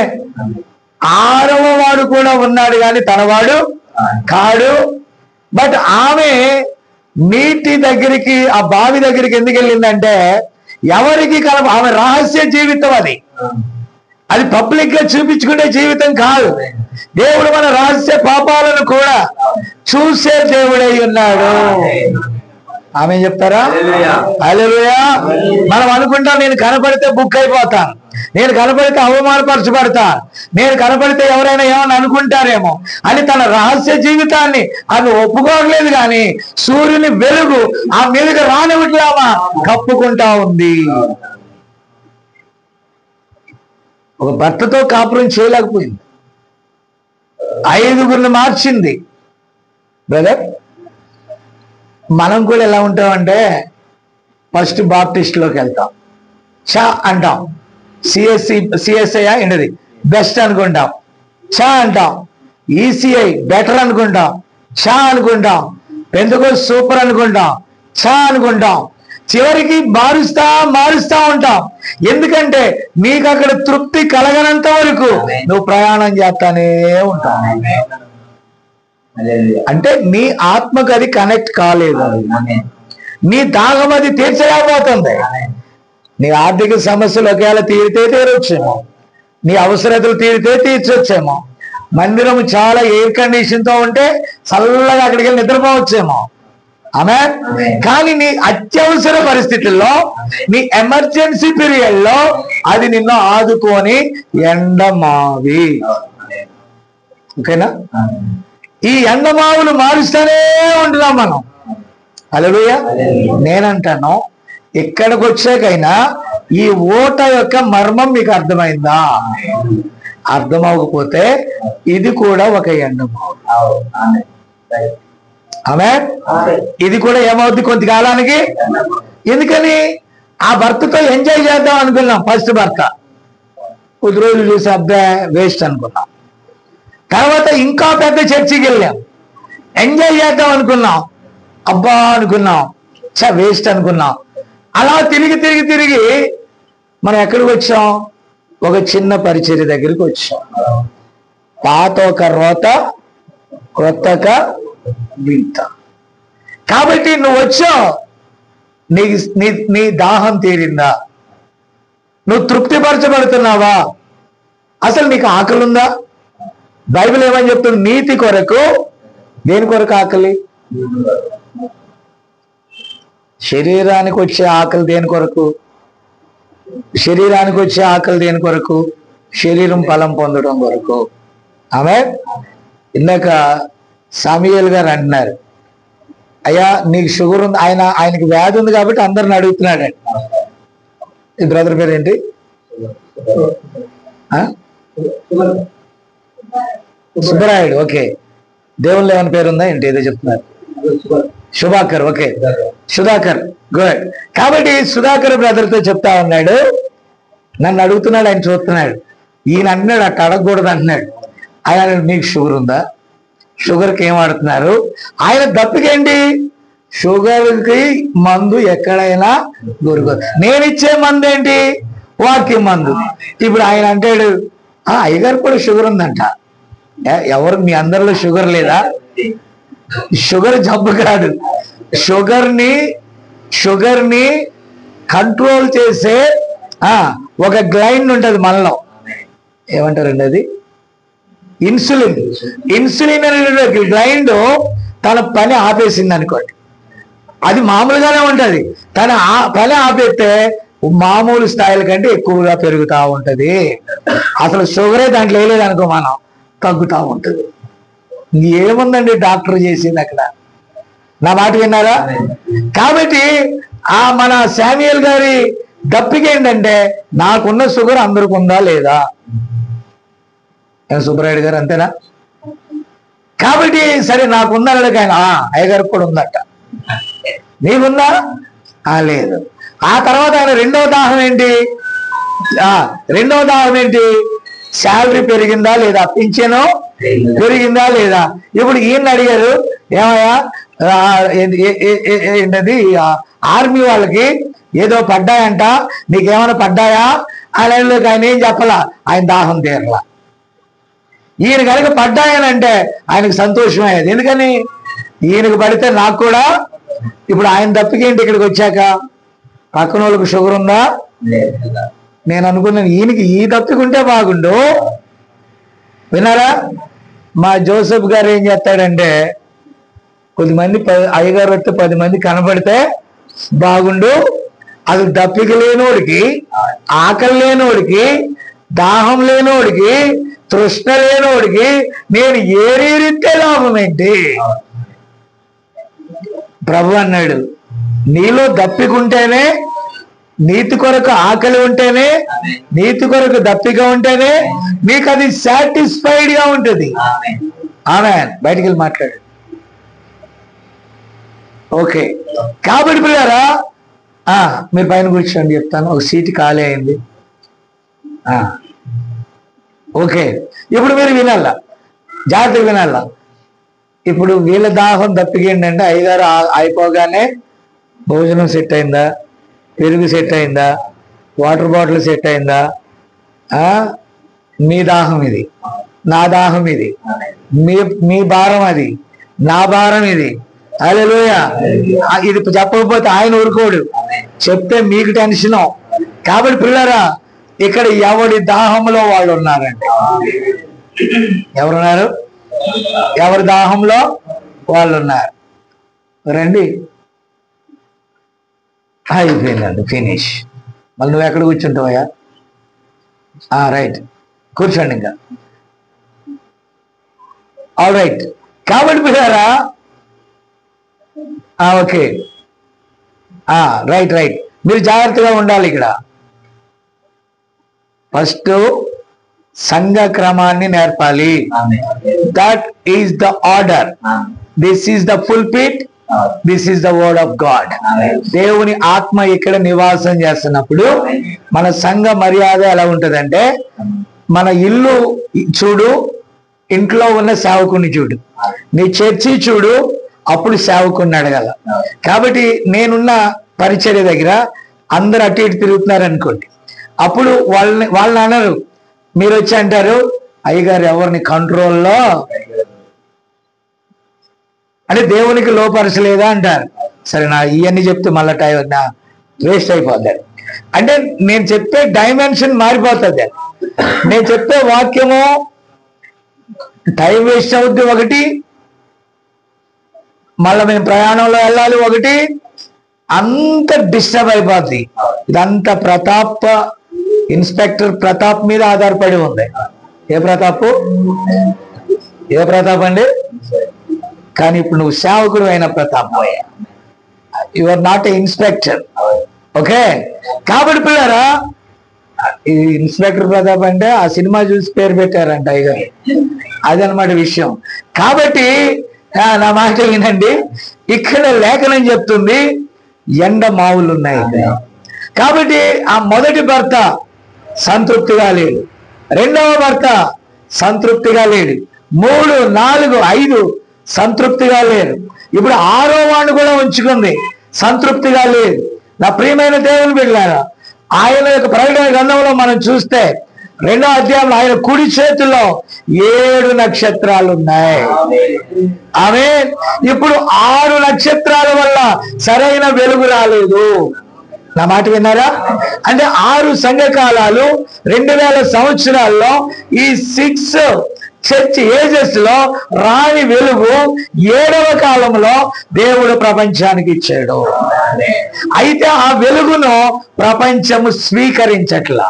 6వ వాడు కూడా ఉన్నాడు కానీ తనవాడు కాడు. బట్ ఆమె నీటి దగ్గరికి, ఆ బావి దగ్గరికి ఎందుకు వెళ్ళిందంటే ఎవరికి ఆమె రహస్య జీవితం. అది పబ్లిక్ గా చూపించుకునే జీవితం కాదు. దేవుడు మన రహస్య పాపాలను కూడా చూసే దేవుడై ఉన్నాడు. ఆమె చెప్తారా? హల్లెలూయా. మనం అనుకుంటాం నేను కనపడితే బుక్ అయిపోతాను, నేను కనపడితే అవమానపరచబడతాను, నేను కనపడితే ఎవరైనా ఏమని అనుకుంటారేమో అని తన రహస్య జీవితాన్ని ఆమె ఒప్పుకోవట్లేదు. కానీ సూర్యుని వెలుగు ఆ మీదకి రానివ్వట్లేమా కప్పుకుంటా ఉంది. ఒక భర్తతో కాపురం చేయలేకపోయింది, 5 మార్చింది. బ్రదర్, మనం కూడా ఎలా ఉంటామంటే ఫస్ట్ బాప్టిస్ట్లోకి వెళ్తాం, చా అంటాం, సిఎస్ఐ ఏంటది బెస్ట్ అనుకుంటాం, చా అంటాం, ఈసీఐ బెటర్ అనుకుంటాం, చా అనుకుంటాం, పెంతెకోస్తు సూపర్ అనుకుంటాం, చా అనుకుంటాం, చివరికి మారుస్తా ఉంటాం. ఎందుకంటే నీకు అక్కడ తృప్తి కలగనంత వరకు నువ్వు ప్రయాణం చేస్తానే ఉంటావు. అంటే నీ ఆత్మకు అది కనెక్ట్ కాలేదు, నీ దాహం అది తీర్చలేకపోతుంది. నీ ఆర్థిక సమస్యలు ఒకవేళ తీరితే తీరొచ్చేమో, నీ అవసరతలు తీరితే తీర్చొచ్చేమో, మందిరం చాలా ఎయిర్ కండిషన్ తో ఉంటే చల్లగా అక్కడికి వెళ్ళి నిద్రపోవచ్చేమో. ఆమె కానీ నీ అత్యవసర పరిస్థితుల్లో, నీ ఎమర్జెన్సీ పీరియడ్ లో అది నిన్ను ఆదుకొని ఎండమావి. ఓకేనా? ఈ ఎండమావులు మారుస్తూనే ఉంటున్నాం మనం. హల్లెలూయా. నేనంటాను, ఇక్కడికి వచ్చాకైనా ఈ ఓట యొక్క మర్మం మీకు అర్థమైందా? అర్థం అవ్వకపోతే ఇది కూడా ఒక ఎండమావు. ఆమె ఇది కూడా ఏమవుద్ది కొంతకాలానికి. ఎందుకని? ఆ భర్తతో ఎంజాయ్ చేద్దాం అనుకున్నాం. ఫస్ట్ భర్త కొద్ది రోజులు చూసి అబ్బాయి వేస్ట్ అనుకున్నాం. తర్వాత ఇంకా పెద్ద చర్చికి వెళ్ళాం, ఎంజాయ్ చేద్దాం అనుకున్నాం, అబ్బా అనుకున్నాం, వేస్ట్ అనుకున్నాం. అలా తిరిగి తిరిగి తిరిగి మనం ఎక్కడికి వచ్చాం? ఒక చిన్న పరిచర్య దగ్గరికి వచ్చాం. పాత ఒక రోత, క్రొత్తక వింత. కాబట్టి నువ్వు వచ్చావు, నీ దాహం తీరిందా? నువ్వు తృప్తిపరచబడుతున్నావా? అసలు నీకు ఆకలి ఉందా? బైబిల్ ఏమని చెప్తుంది? నీతి కొరకు. దేని కొరకు ఆకలి? శరీరానికి వచ్చే ఆకలి దేని కొరకు? శరీరానికి వచ్చే ఆకలి దేని కొరకు? శరీరం ఫలం పొందడం కొరకు. ఆమె ఇందాక సామ్యూయల్ గారు అంటున్నారు, అయ్యా నీకు షుగర్ ఉంది. ఆయనకి వ్యాధి ఉంది కాబట్టి అందరిని అడుగుతున్నాడండి. ఈ బ్రదర్ పేరు ఏంటి? సుబ్బరాయుడు. ఓకే. దేవుళ్ళు ఏమైనా పేరు ఉందా ఏంటి? ఏదో చెప్తున్నారు. సుధాకర్. ఓకే, సుధాకర్. గుడ్. కాబట్టి సుధాకర్ బ్రదర్తో చెప్తా ఉన్నాడు, నన్ను అడుగుతున్నాడు, ఆయన చూస్తున్నాడు. ఈయన అంటున్నాడు అట్ట అడగకూడదు అంటున్నాడు. ఆయన నీకు షుగర్ ఉందా? షుగర్కి ఏం వాడుతున్నారు? ఆయన దప్పికేంటి? షుగర్కి మందు ఎక్కడైనా దొరకదు. నేను ఇచ్చే మందు ఏంటి? వాక్యం మందు. ఇప్పుడు ఆయన అంటాడు, అయ్యగారు కూడా షుగర్ ఉందంట. ఎవరు మీ అందరిలో షుగర్ లేదా? షుగర్ జబ్బు కాదు. షుగర్ని కంట్రోల్ చేసే ఒక గ్లైండ్ ఉంటుంది మనలో. ఏమంటారండి అది? ఇన్సులిన్. ఇన్సులిన్ అనే గ్లైండ్ తన పని ఆపేసింది అనుకోండి, అది మామూలుగానే ఉంటుంది. తన పని ఆపేస్తే మామూలు స్థాయిల కంటే ఎక్కువగా పెరుగుతూ ఉంటది. అసలు షుగరే దాంట్లో వేయలేదు అనుకో, మనం తగ్గుతూ ఉంటుంది. ఏముందండి డాక్టర్ చేసింది అక్కడ? నా మాట విన్నారా? కాబట్టి మన శామ్యూయల్ గారి దప్పిక ఏంటంటే, నాకున్న షుగర్ అందరికి ఉందా లేదా? సుబ్బరాయుడు గారు అంతేనా? కాబట్టి సరే నాకుందని ఆయన అయ్యగారికి కూడా ఉందట. నీకుందా? లేదు. ఆ తర్వాత ఆయన రెండవ దాహం ఏంటి? శాలరీ పెరిగిందా లేదా? పింఛను పెరిగిందా లేదా? ఇప్పుడు ఈయన అడిగారు, ఏమయ్యా ఏంటది ఆర్మీ వాళ్ళకి ఏదో పడ్డాయంట, నీకేమైనా పడ్డాయా అని ఆయన ఏం చెప్పాలా? ఆయన దాహం తీరలా. ఈయన కనుక పడ్డాయనంటే ఆయనకు సంతోషం అయ్యేది. ఎందుకని? ఈయనకు పడితే నాకు కూడా. ఇప్పుడు ఆయన తప్పికేంటి? ఇక్కడికి వచ్చాక పక్కన వాళ్ళకి షుగర్ ఉందా? నేను అనుకున్నాను ఈయనకి ఈ తప్పికుంటే బాగుండు. విన్నారా? మా జోసెఫ్ గారు ఏం చేస్తాడంటే, కొద్దిమంది అయ్యగారు వస్తే 10 మంది కనబడితే బాగుండు. అది దప్పిక లేనోడికి, ఆకలి లేనోడికి, దాహం లేనోడికి, తృష్ణ లేనోడికి నేను ఏరీరిస్తే లాభం ఏంటి? ప్రభు అన్నాడు, నీలో దప్పికుంటేనే, నీతి కొరకు ఆకలి ఉంటేనే, నీతి కొరకు దప్పిక ఉంటేనే నీకు అది సాటిస్ఫైడ్ గా ఉంటుంది. ఆమేన్. బయటికి వెళ్ళి మాట్లాడు. ఓకే. కాబట్టి పిల్లారా, మీరు పైన కూర్చోండి, చెప్తాను. ఒక సీటు ఖాళీ అయింది. ఓకే. ఇప్పుడు మీరు వినాలా, జాగ్రత్తగా వినాలా. ఇప్పుడు వీళ్ళ దాహం దప్పికేంటంటే, అయ్యగారు అయిపోగానే భోజనం సెట్ అయిందా, పెరుగు సెట్ అయిందా, వాటర్ బాటిల్ సెట్ అయిందా? మీ దాహం ఇది, నా దాహం ఇది, మీ భారం అది, నా భారం ఇది. హల్లెలూయా. ఇది చెప్పకపోతే ఆయన ఊరుకోడు, చెప్తే మీకు టెన్షన్. కాబట్టి పిల్లరా, ఇక్కడ ఎవరి దాహంలో వాళ్ళు ఉన్నారండి. ఎవరున్నారు? ఎవరి దాహంలో వాళ్ళు ఉన్నారు. రండి. అయిపోయిందండి, ఫినిష్. మళ్ళీ నువ్వు ఎక్కడ కూర్చుంటావయ్యా? రైట్, కూర్చోండి. ఇంకా ఆల్ రైట్. కాబట్టి పిల్లారా, ఓకే, రైట్ రైట్, మీరు జాగ్రత్తగా ఉండాలి. ఇక్కడ ఫస్ట్ సంఘ క్రమాన్ని నేర్పాలి. That is the order. This is the pulpit, this is the word of God. దేవుని ఆత్మ ఇక్కడ నివాసం చేస్తున్నప్పుడు మన సంఘ మర్యాద ఎలా ఉంటదంటే, మన ఇల్లు చూడు, ఇంట్లో ఉన్న సేవకుని చూడు, నీ చర్చి చూడు, అప్పుడు సేవకుని అడగాల. కాబట్టి నేనున్న పరిచర్య దగ్గర అందరు అటు ఇటు తిరుగుతున్నారు అనుకోండి, అప్పుడు వాళ్ళని అనరు, మీరు వచ్చి అంటారు, అయ్యగారు ఎవరిని కంట్రోల్లో అంటే దేవునికి లోపరచలేదా అంటారు. సరే, నా ఇవన్నీ చెప్తే మళ్ళీ టైం వేస్ట్ అయిపోతాడు. అంటే నేను చెప్పే డైమెన్షన్ మారిపోతుంది. నేను చెప్పే వాక్యము టైం వేస్ట్ అవుద్ది ఒకటి, మళ్ళీ మేము ప్రయాణంలో వెళ్ళాలి ఒకటి, అంత డిస్టర్బ్ అయిపోద్ది. ఇదంతా ఇన్స్పెక్టర్ ప్రతాప్ మీద ఆధారపడి ఉంది. ఏ ప్రతాప్ అండి? కానీ ఇప్పుడు నువ్వు సేవకుడు అయిన Pratap, you are not a inspector. Okay, కాబట్టి పిల్లరా, ఈ ఇన్స్పెక్టర్ ప్రతాప్ అంటే ఆ సినిమా చూసి పేరు పెట్టారంట అయ్యగారు, అదనమాట విషయం. కాబట్టి నా మాట వినండి, ఇక్కడ లేఖనం చెప్తుంది ఎండ మావులు ఉన్నాయి. కాబట్టి ఆ మొదటి భర్త సంతృప్తిగా లేడు, రెండవ భర్త సంతృప్తిగా లేడు, 3, 4, 5 సంతృప్తిగా లేరు. ఇప్పుడు 6వ వాడిని కూడా ఉంచుకుంది, సంతృప్తిగా లేదు. నా ప్రియమైన దేవుని బిడ్డలారా, ఆయన యొక్క ప్రకటన గ్రంథంలో మనం చూస్తే 2వ అధ్యాయంలో ఆయన కుడి చేతిలో 7 నక్షత్రాలు ఉన్నాయి. ఆమె ఇప్పుడు 6 నక్షత్రాల వల్ల సరైన వెలుగు రాలేదు. నా మాట విన్నారా? అంటే 6 సంఘకాలాలు 2000 సంవత్సరాల్లో ఈ 6 చర్చ్ ఏజెస్ లో రాని వెలుగు 7వ కాలంలో దేవుడు ప్రపంచానికి ఇచ్చాడు. అయితే ఆ వెలుగును ప్రపంచము స్వీకరించట్లా.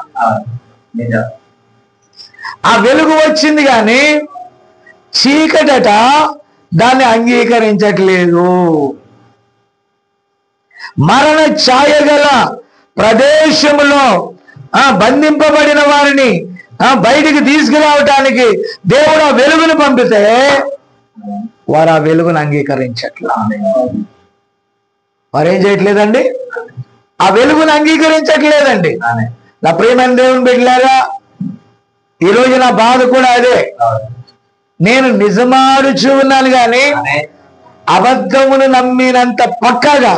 ఆ వెలుగు వచ్చింది కానీ చీకటట దాన్ని అంగీకరించట్లేదు. మరణ ఛాయ గల ప్రదేశములో బంధింపబడిన వారిని బయటికి తీసుకురావటానికి దేవుడు ఆ వెలుగును పంపితే వారు ఆ వెలుగును అంగీకరించట్లా. వారేం చేయట్లేదండి? ఆ వెలుగును అంగీకరించట్లేదండి. నా ప్రియమైన దేవుని బిడ్డలారా, ఈరోజు నా బాధ కూడా అదే. నేను నిజమాడుచూ ఉన్నాను కానీ అబద్ధమును నమ్మినంత పక్కగా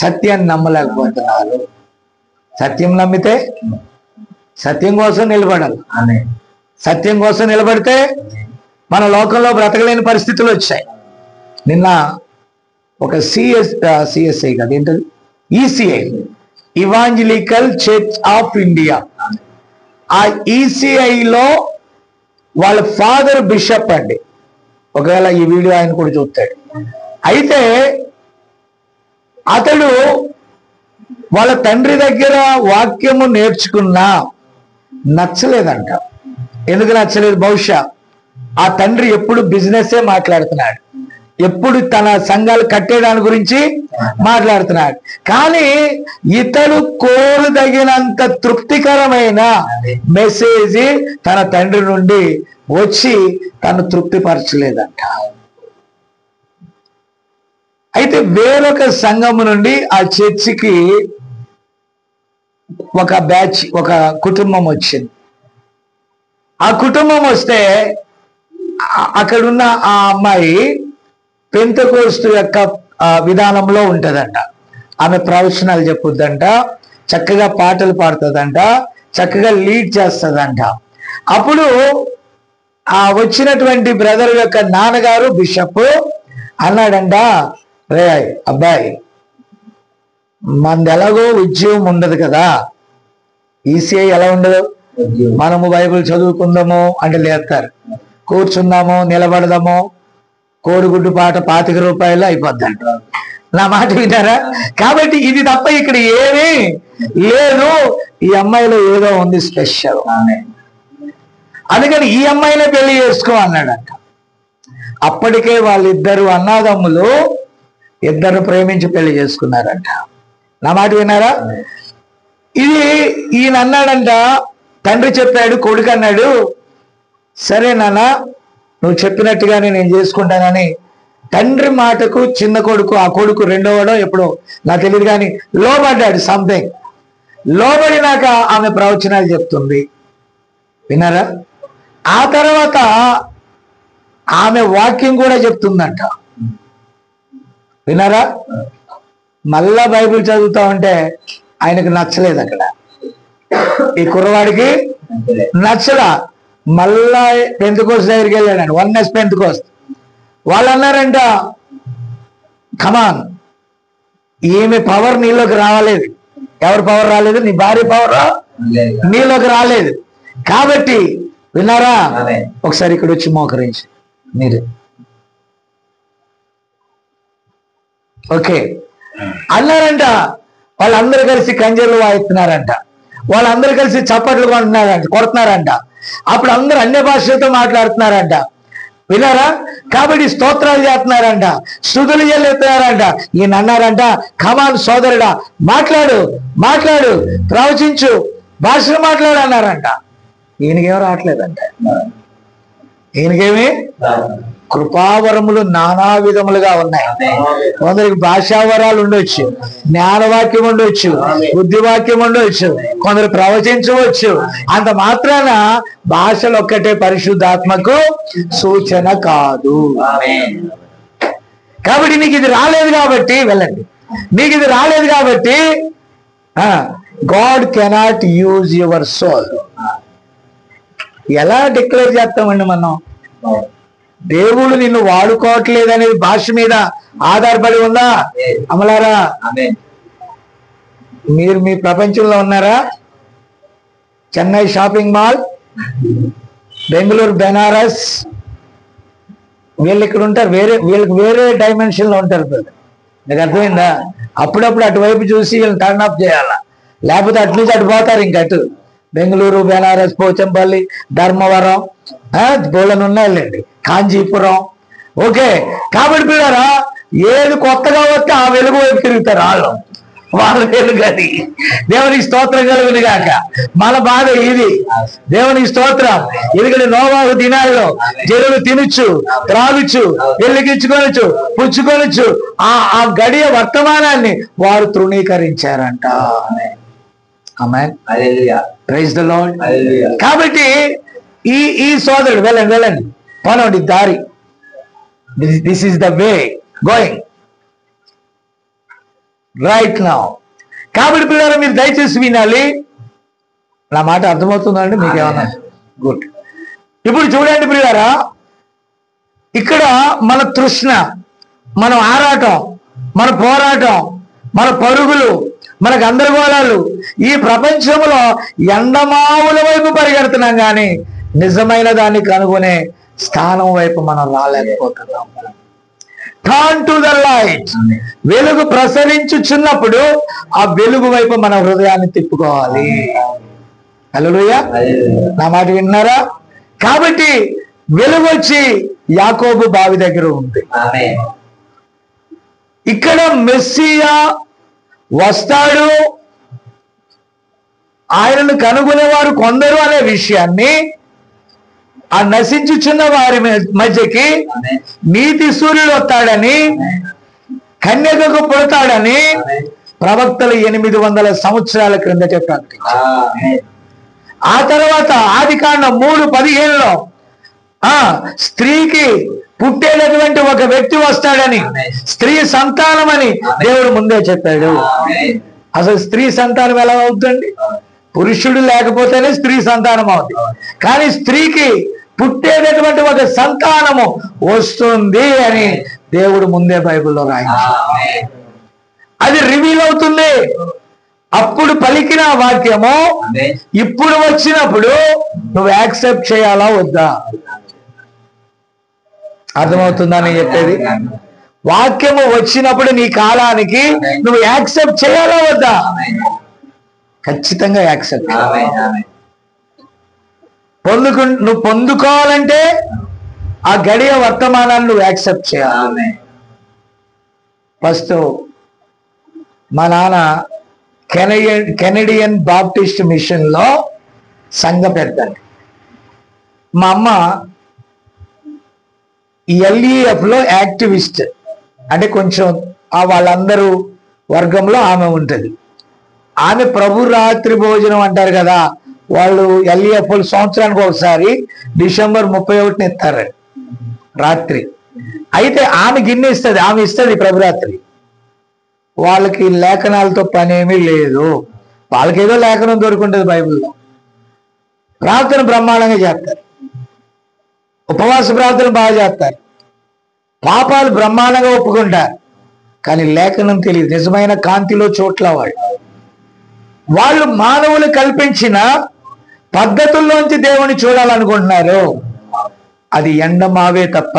సత్యాన్ని నమ్మలేకపోతున్నారు. సత్యం నమ్మితే సత్యం కోసం నిలబడాలి. సత్యం కోసం నిలబడితే మన లోకంలో బ్రతకలేని పరిస్థితులు వచ్చాయి. నిన్న ఒక సిఎస్ఐ కదా, ఏంటది, ECI, evangelical church of India, ఆ ఈసీఐలో వాళ్ళ ఫాదర్ బిషప్ అండి. ఒకవేళ ఈ వీడియో ఆయన కూడా చూస్తాడు. అయితే అతడు వాళ్ళ తండ్రి దగ్గర వాక్యము నేర్చుకున్నా నచ్చలేదంట. ఎందుకు నచ్చలేదు? బహుశా ఆ తండ్రి ఎప్పుడు బిజినెస్సే మాట్లాడుతున్నాడు, ఎప్పుడు తన సంఘాలు కట్టేదాని గురించి మాట్లాడుతున్నాడు. కానీ ఇతడు కోరదగినంత తృప్తికరమైన మెసేజ్ తన తండ్రి నుండి వచ్చి తను తృప్తిపరచలేదంట. అయితే వేరొక సంఘము నుండి ఆ చర్చికి ఒక బ్యాచ్, ఒక కుటుంబం వచ్చింది. ఆ కుటుంబం వస్తే అక్కడున్న ఆ అమ్మాయి పెంతెకోస్తు యొక్క విధానంలో ఉంటదంట. ఆమె ప్రవచనాలు చెప్పుద్దంట, చక్కగా పాటలు పాడుతుందంట, చక్కగా లీడ్ చేస్తుందంట. అప్పుడు ఆ వచ్చినటువంటి బ్రదర్ యొక్క నాన్నగారు బిషప్ అన్నాడంట, రే అబ్బాయి, మనది ఎలాగో ఉద్యోగం ఉండదు కదా, ఈసీఐ ఎలా ఉండదు, మనము బైబిల్ చదువుకుందాము అంటే లేస్తారు, కూర్చుందాము, నిలబడదాము, కోడిగుడ్డు పాట 25 రూపాయలు అయిపోద్దంట. నా మాట విన్నారా? కాబట్టి ఇది తప్ప ఇక్కడ ఏమీ లేదు. ఈ అమ్మాయిలో ఏదో ఉంది స్పెషల్, అందుకని ఈ అమ్మాయినే పెళ్లి చేసుకో అన్నాడంట. అప్పటికే వాళ్ళిద్దరు అన్నదమ్ములు ఇద్దరు ప్రేమించి పెళ్లి చేసుకున్నారంట. నా మాట విన్నారా? ఇది ఈయన అన్నాడంట, తండ్రి చెప్పాడు, కొడుకు అన్నాడు, సరే నాన్న నువ్వు చెప్పినట్టుగానే నేను చేసుకుంటానని తండ్రి మాటకు చిన్న కొడుకు, ఆ కొడుకు రెండోవాడో ఎప్పుడో నాకు తెలియదు కానీ లోబడ్డాడు. సంథింగ్ లోబడినాక ఆమె ప్రవచనాలు చెప్తుంది. విన్నారా? ఆ తర్వాత ఆమె వాక్యం కూడా చెప్తుందంట. విన్నారా? మళ్ళా బైబిల్ చదువుతా ఉంటే ఆయనకు నచ్చలేదు. అక్కడ ఈ కుర్రవాడికి నచ్చలా. మళ్ళా పెంతెకోస్తు దగ్గరికి వెళ్ళాడు, వన్నెస్ పెంతెకోస్తు. వాళ్ళు అన్నారంట, కమాన్, ఈమె పవర్ నీలోకి రాలేదు. ఎవరి పవర్ రాలేదు? నీ భార్య పవర్ నీలోకి రాలేదు. కాబట్టి విన్నారా, ఒకసారి ఇక్కడ వచ్చి మోకరించి మీరు ఓకే అన్నారంట. వాళ్ళందరూ కలిసి కంజర్లు వాయిస్తున్నారంట, వాళ్ళందరూ కలిసి చప్పట్లు కొడుతున్నారంట. అప్పుడు అందరూ అన్య భాషలతో మాట్లాడుతున్నారంట. విన్నారా? కాబట్టి స్తోత్రాలు చేస్తున్నారంట, స్తుతులు చెల్లిస్తున్నారంట. ఈయన అన్నారంట, కమాన్ సోదరుడా, మాట్లాడు మాట్లాడు, ప్రవచించు, భాషలు మాట్లాడు అన్నారంట. ఈయనకేమో రావట్లేదంట. ఈయనకేమి కృపావరములు నానా విధములుగా ఉన్నాయి. కొందరికి భాషావరాలు ఉండొచ్చు, జ్ఞానవాక్యం ఉండొచ్చు, బుద్ధివాక్యం ఉండొచ్చు, కొందరు ప్రవచించవచ్చు. అంత మాత్రాన భాషలు ఒక్కటే పరిశుద్ధాత్మకు సూచన కాదు. కాబట్టి నీకు ఇది రాలేదు కాబట్టి వెళ్ళండి. నీకు ఇది రాలేదు కాబట్టి God cannot use your soul. ఎలా డిక్లేర్ చేస్తామండి మనం? దేవుడు నిన్ను వాడుకోవట్లేదు అనేది భాష మీద ఆధారపడి ఉందా? అమలారా, మీరు మీ ప్రపంచంలో ఉన్నారా? చెన్నై షాపింగ్ మాల్, బెంగళూరు బెనారస్, వీళ్ళు ఇక్కడ ఉంటారు, వీళ్ళకి వేరే డైమెన్షన్ లో ఉంటారు. మీకు అర్థమైందా? అప్పుడప్పుడు అటువైపు చూసి వీళ్ళని టర్న్ అప్ చేయాలా, లేకపోతే అటు నుంచి అటు పోతారు. ఇంకటు బెంగళూరు, బెనారస్, పోచంపల్లి, ధర్మవరం, బోళ్ళను ఉన్నాయండి, కాంచీపురం. ఓకే, కాబట్టి పిల్లరా, ఏది కొత్తగా వస్తే ఆ వెలుగు వైపు తిరుగుతారు వాళ్ళు. వాళ్ళ వెలుగు అది. దేవునికి స్తోత్రం కలుగును గాక. మన బాధ ఇది. దేవునికి స్తోత్రం. ఎందుకంటే నోవాహు దినాల్లో జనులు తినొచ్చు, త్రాగొచ్చు, వెలిగించుకోవచ్చు, పుచ్చుకోవచ్చు. ఆ గడియ వర్తమానాన్ని వారు తృణీకరించారంట. ఆమేన్, ప్రైజ్ ది లార్డ్. కాబట్టి ఈ సోదరుడు వెళ్ళండి పోనండి దారి. This is the way going right now. కాబట్టి పిల్లలు మీరు దయచేసి వినాలి. నా మాట అర్థమవుతుందండి మీకేమన్నా? గుడ్. ఇప్పుడు చూడండి పిల్లరా, ఇక్కడ మన తృష్ణ, మన ఆరాటం, మన పోరాటం, మన పరుగులు, మన గందరగోళాలు, ఈ ప్రపంచంలో ఎండమావుల వైపు పరిగెడుతున్నాం కానీ నిజమైన దాన్ని కనుగొనే స్థానం వైపు మనం రాలేకపోతున్నాం. Turn to the light. వెలుగు ప్రసరించుచున్నప్పుడు ఆ వెలుగు వైపు మన హృదయాన్ని తిప్పుకోవాలి. హల్లెలూయా, నా మాట విన్నారా? కాబట్టి వెలుగు వచ్చి యాకోబు బావి దగ్గర ఉంది. ఇక్కడ మెస్సియా వస్తాడు, ఆయనను కనుగొనేవారు కొందరు అనే విషయాన్ని ఆ నశించుచున్న వారి మధ్యకి నీతి సూర్యుడు వస్తాడని, కన్యకకు పుడతాడని ప్రవక్తలు 800 సంవత్సరాల క్రిందటే ప్రకటించారు. ఆ తర్వాత ఆదికాండం 3:15లో స్త్రీకి పుట్టేటటువంటి ఒక వ్యక్తి వస్తాడని, స్త్రీ సంతానం అని దేవుడు ముందే చెప్పాడు. అసలు స్త్రీ సంతానం ఎలా అవుతుందండి? పురుషుడు లేకపోతేనే స్త్రీ సంతానం అవుతుంది. కానీ స్త్రీకి పుట్టేటటువంటి ఒక సంతానము వస్తుంది అని దేవుడు ముందే బైబిల్లో రాయించాడు. అది రివీల్ అవుతుంది. అప్పుడు పలికిన వాక్యము ఇప్పుడు వచ్చినప్పుడు నువ్వు యాక్సెప్ట్ చేయాలా వద్దా? అర్థమవుతుందా నేను చెప్పేది? వాక్యము వచ్చినప్పుడు నీ కాలానికి నువ్వు యాక్సెప్ట్ చేయాలా వద్దా? ఖచ్చితంగా యాక్సెప్ట్. నువ్వు పొందుకోవాలంటే ఆ గడియ వర్తమానాన్ని నువ్వు యాక్సెప్ట్ చేయాలి. ఫస్ట్ మా నాన్న కెనడియన్ బాప్టిస్ట్ మిషన్ లో సంఘ పెద్దండి. మా అమ్మ LEF లో యాక్టివిస్ట్, అంటే కొంచెం వాళ్ళందరూ వర్గంలో ఆమె ఉంటుంది. ఆమె ప్రభు రాత్రి భోజనం అంటారు కదా, వాళ్ళు LEF సంవత్సరానికి ఒకసారి డిసెంబర్ 31 ఇస్తారు రాత్రి. అయితే ఆమె గిన్నె ఇస్తుంది, ఆమె ఇస్తుంది ప్రభురాత్రి. వాళ్ళకి లేఖనాలతో పనేమీ లేదు, వాళ్ళకి ఏదో లేఖనం దొరుకుంటుంది బైబిల్లో. ప్రార్థన బ్రహ్మాండంగా చేస్తారు, ఉపవాస ప్రార్థన బాగా చేస్తారు, పాపాలు బ్రహ్మాండంగా ఒప్పుకుంటారు. కానీ లేఖనం తెలియదు, నిజమైన కాంతిలో చోట్ల వాళ్ళు మానవులు కల్పించిన పద్ధతుల్లోంచి దేవుని చూడాలనుకుంటున్నారు. అది ఎండమావే తప్ప.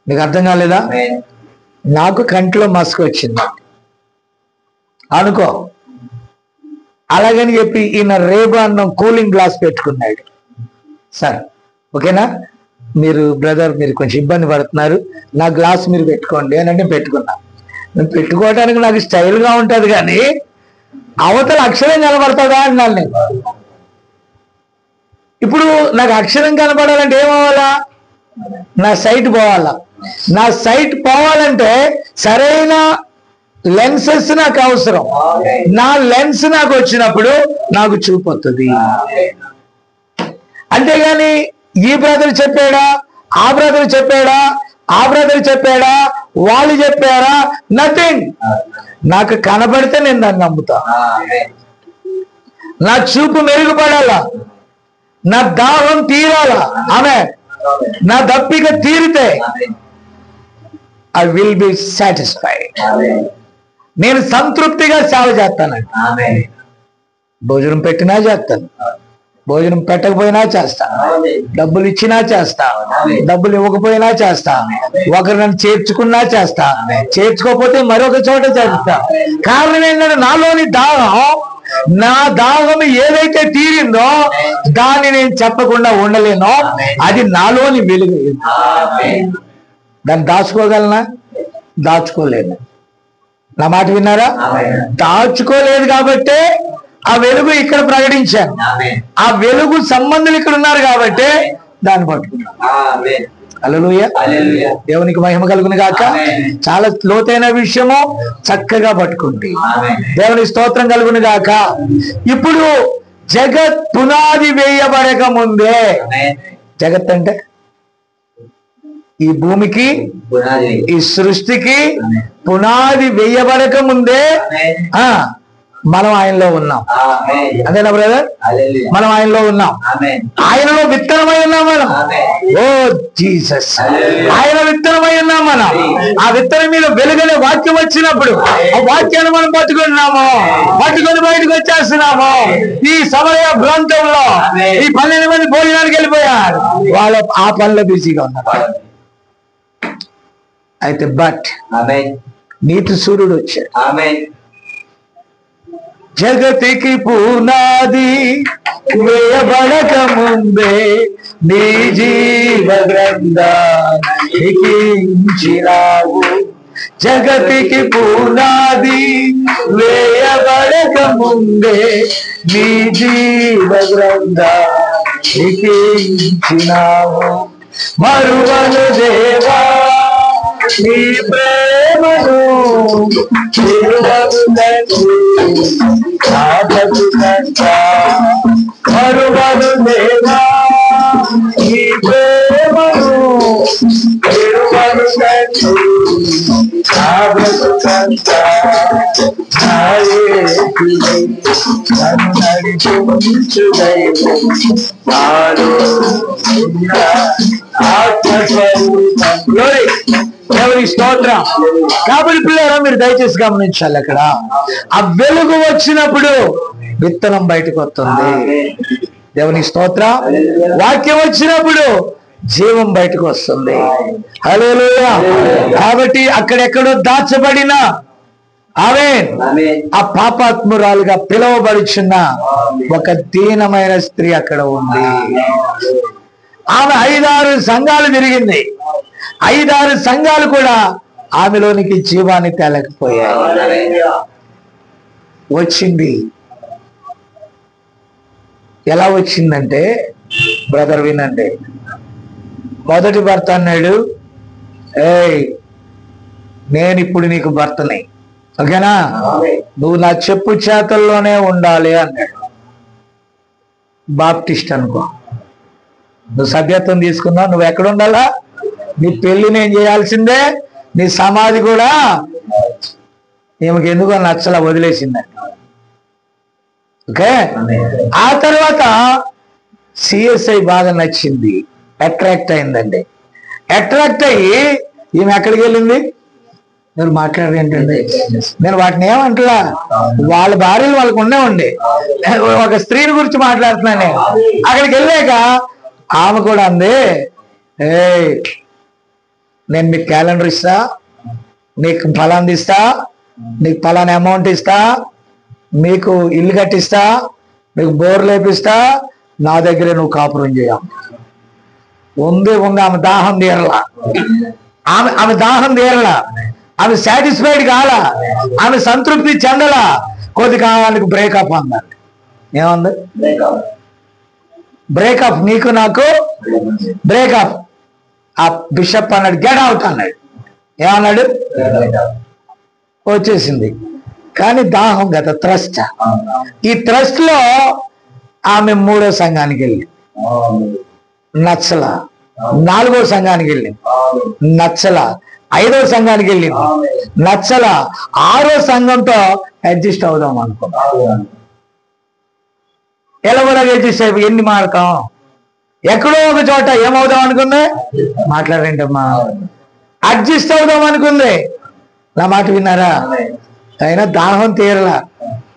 మీకు అర్థం కాలేదా? నాకు కంటిలో మస్క్ వచ్చింది అనుకో, అలాగని చెప్పి ఈయన రేపు అన్నం కూలింగ్ గ్లాస్ పెట్టుకున్నాడు. సార్ ఓకేనా, మీరు బ్రదర్ మీరు కొంచెం ఇబ్బంది పడుతున్నారు, నా గ్లాస్ మీరు పెట్టుకోండి అని అంటే పెట్టుకున్నా. నేను పెట్టుకోవడానికి నాకు స్టైల్గా ఉంటుంది, కానీ అవతల అక్షరం కనబడుతుందా అన్నాను నేను. ఇప్పుడు నాకు అక్షరం కనపడాలంటే ఏమవ్వాలా? నా సైట్ పోవాలా. నా సైట్ పోవాలంటే సరైన లెన్సెస్ నాకు అవసరం. నా లెన్స్ నాకు వచ్చినప్పుడు నాకు చూపొస్తుంది. అంతేగాని ఈ బ్రదర్ చెప్పాడా, ఆ బ్రదర్ చెప్పాడా, ఆ బ్రదర్ చెప్పాడా, వాళ్ళు చెప్పారా, నథింగ్. నాకు కనబడితే నేను దాన్ని నమ్ముతా. నా చూపు మెరుగుపడాలా, నా దాహం తీరాలా, ఆమె నా దప్పిక తీరితే ఐ విల్ బి సాటిస్ఫైడ్. నేను సంతృప్తిగా సేవ చేస్తానండి. భోజనం పెట్టినా చేస్తాను, భోజనం పెట్టకపోయినా చేస్తా, డబ్బులు ఇచ్చినా చేస్తా, డబ్బులు ఇవ్వకపోయినా చేస్తా, ఒకరు నన్ను చేర్చుకున్నా చేస్తా, చేర్చుకోకపోతే మరొక చోట చేస్తా. కారణం ఏంటంటే నాలోని దాహం, నా దాహం ఏదైతే తీరిందో దాన్ని నేను చెప్పకుండా ఉండలేను. అది నాలోని వెలుగు. దాన్ని దాచుకోగలనా? దాచుకోలేను. నా మాట విన్నారా? దాచుకోలేదు కాబట్టే ఆ వెలుగు ఇక్కడ ప్రకటించాను. ఆ వెలుగు సంబంధులు ఇక్కడ ఉన్నారు కాబట్టి దాన్ని పట్టుకున్నాను. హల్లెలూయా, దేవునికి మహిమ కలుగును గాక. చాలా లోతైన విషయము, చక్కగా పట్టుకుంది. దేవునికి స్తోత్రం కలుగును గాక. ఇప్పుడు జగత్ పునాది వేయబడక ముందే, జగత్ అంటే ఈ భూమికి, ఈ సృష్టికి పునాది వేయబడక ముందే మనం ఆయనలో ఉన్నాం. అంతేనా బ్రదర్? మనం ఆయనలో ఉన్నాం, ఆయనలో విత్తనమై ఉన్నాం మనం. ఓ జీసస్, ఆయన విత్తనమై ఉన్నాం మనం. ఆ విత్తనం మీద వెలుగనే వాక్యం వచ్చినప్పుడు ఆ వాక్యాన్ని మనం పట్టుకుంటున్నాము, పట్టుకొని బయటకు వచ్చేస్తున్నాము. ఈ సమయ ప్రాంతంలో ఈ 12 మంది భోజనానికి వెళ్ళిపోయారు, వాళ్ళు ఆ పనిలో బిజీగా ఉన్నారు. అయితే బట్ నీతి సూర్యుడు వచ్చాడు. జగతికి పునాది వేయబడక ముందే నీ జీవ గ్రంథాన్ని లిఖించినావు. జగతికి పునాది వేయబడక ముందే నీ జీవ గ్రంథాన్ని లిఖించినావు. మరువను దేవా నీ ప్రేమను, మరువను దేవా నీ ప్రేమను, దేవుని స్తోత్రం. కాబట్టి పిల్లరా మీరు దయచేసి గమనించాలి, అక్కడ ఆ వెలుగు వచ్చినప్పుడు విత్తనం బయటకు వస్తుంది. దేవుని స్తోత్రం. వాక్యం వచ్చినప్పుడు జీవం బయటకు వస్తుంది. హల్లెలూయా. కాబట్టి అక్కడెక్కడో దాచబడిన ఆమేన్ ఆ పాపాత్మురాలుగా పిలువబడుచున్న ఒక దీనమైన స్త్రీ అక్కడ ఉంది. ఆమె 5-6 సంఘాలు తిరిగింది. 5-6 సంఘాలు కూడా ఆమెలోనికి జీవాన్ని తేలేకపోయాయి. వచ్చింది. ఎలా వచ్చిందంటే బ్రదర్ వినండి. మొదటి భర్త అన్నాడు, ఏయ్ నేను ఇప్పుడు నీకు భర్తని, ఓకేనా, నువ్వు నా చెప్పు చేతల్లోనే ఉండాలి అన్నాడు. బాప్టిస్ట్ అనుకో, నువ్వు సభ్యత్వం తీసుకున్నావు, నువ్వు ఎక్కడ ఉండాలా, నీ పెళ్లి నేను చేయాల్సిందే, నీ సమాధి కూడా ఈమెకి ఎందుకో నచ్చలా, వదిలేసిందండి. ఓకే. ఆ తర్వాత సిఎస్ఐ బాగా నచ్చింది, అట్రాక్ట్ అయిందండి. అట్రాక్ట్ అయ్యి ఈమె ఎక్కడికి వెళ్ళింది? మీరు మాట్లాడరు ఏంటండి, నేను వాటిని ఏమంటలా, వాళ్ళ భార్యలు వాళ్ళకు ఉండే ఒక స్త్రీని గురించి మాట్లాడుతున్నాను నేను. అక్కడికి వెళ్ళాక ఆమె కూడా అంది, ఏ నేను మీకు క్యాలెండర్ ఇస్తా, నీకు ఫలాంది ఇస్తా, నీకు ఫలానా అమౌంట్ ఇస్తా, మీకు ఇల్లు కట్టిస్తా, మీకు బోర్ లేపిస్తా, నా దగ్గరే నువ్వు కాపురం చేయ. ఉంది ఆమె దాహం తీరలా, ఆమె దాహం తీరలా, ఆమె సాటిస్ఫైడ్ కాలా, ఆమె సంతృప్తి చెందలా. కొద్ది కాలానికి బ్రేకప్ అన్నారు. ఏముంది? బ్రేకప్, నీకు నాకు బ్రేకప్. ఆ బిషప్ అన్నాడు, గెట్ అవుట్ అన్నాడు. ఏమన్నాడు? వచ్చేసింది. కానీ దాహం కదా, త్రస్ట్. ఈ త్రస్ట్ లో ఆమె 3వ సంఘానికి వెళ్ళి నచ్చల, 4వ సంఘానికి వెళ్ళి నచ్చల, 5వ సంఘానికి వెళ్ళింది నచ్చల, 6వ సంఘంతో అడ్జస్ట్ అవుదాం అనుకో. ఎలా కూడా అడ్జస్ట్ అయిపోయి ఎన్ని మారతాం, ఎక్కడో ఒక చోట ఏమవుదాం అనుకుంది, మాట్లాడంటమ్మా, అడ్జస్ట్ అవుదాం అనుకుంది. నా మాట విన్నారా? అయినా దాహం తీరలా.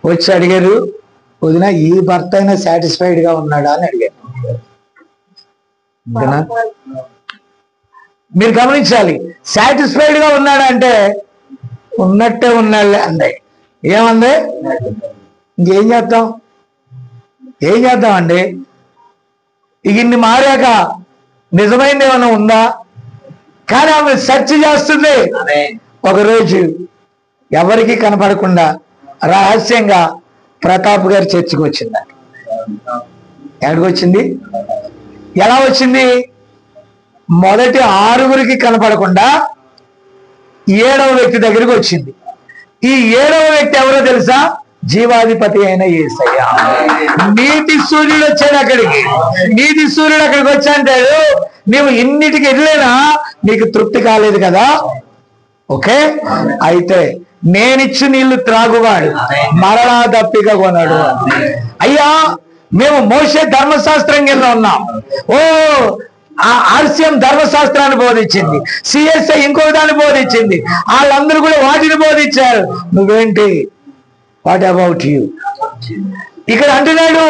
వచ్చి అడిగారు, వదిన ఈ భర్త అయినా సాటిస్ఫైడ్ గా ఉన్నాడా అని అడిగారు. మీరు గమనించాలి, సాటిస్ఫైడ్ గా ఉన్నాడా అంటే ఉన్నట్టే ఉన్నాడులే అంది. ఏమంది? ఇంకేం చేద్దాం, ఏం చేద్దామండి, ఇక ఇన్ని మారాక నిజమైంది ఏమైనా ఉందా? కానీ ఆమె సెర్చ్ చేస్తుంది. ఒకరోజు ఎవరికి కనపడకుండా రహస్యంగా ప్రతాప్ గారి చర్చికి వచ్చింది. ఎక్కడికి వచ్చింది? ఎలా వచ్చింది? మొదటి 6గురికి కనపడకుండా 7వ వ్యక్తి దగ్గరికి వచ్చింది. ఈ 7వ వ్యక్తి ఎవరో తెలుసా? జీవాధిపతి అయిన యేసయ్య. నీతి సూర్యుడు వచ్చాడు అక్కడికి. నీతి సూర్యుడు అక్కడికి వచ్చి అంటాడు, నీవు ఇన్నిటికి వెళ్ళినా నీకు తృప్తి కాలేదు కదా, ఓకే, అయితే నేనిచ్చు నీళ్లు త్రాగువాడు మరలా దప్పిక కొనడు. అయ్యా మేము మోషే ధర్మశాస్త్రం కింద ఉన్నాం. ఓ ఆర్సిఎం ధర్మశాస్త్రాన్ని బోధించింది, సిఎస్ఐ ఇంకో దాన్ని బోధించింది, వాళ్ళందరూ కూడా వాటిని బోధించారు. నువ్వేంటి? What about you? ఇక్కడ అంటున్నాడు,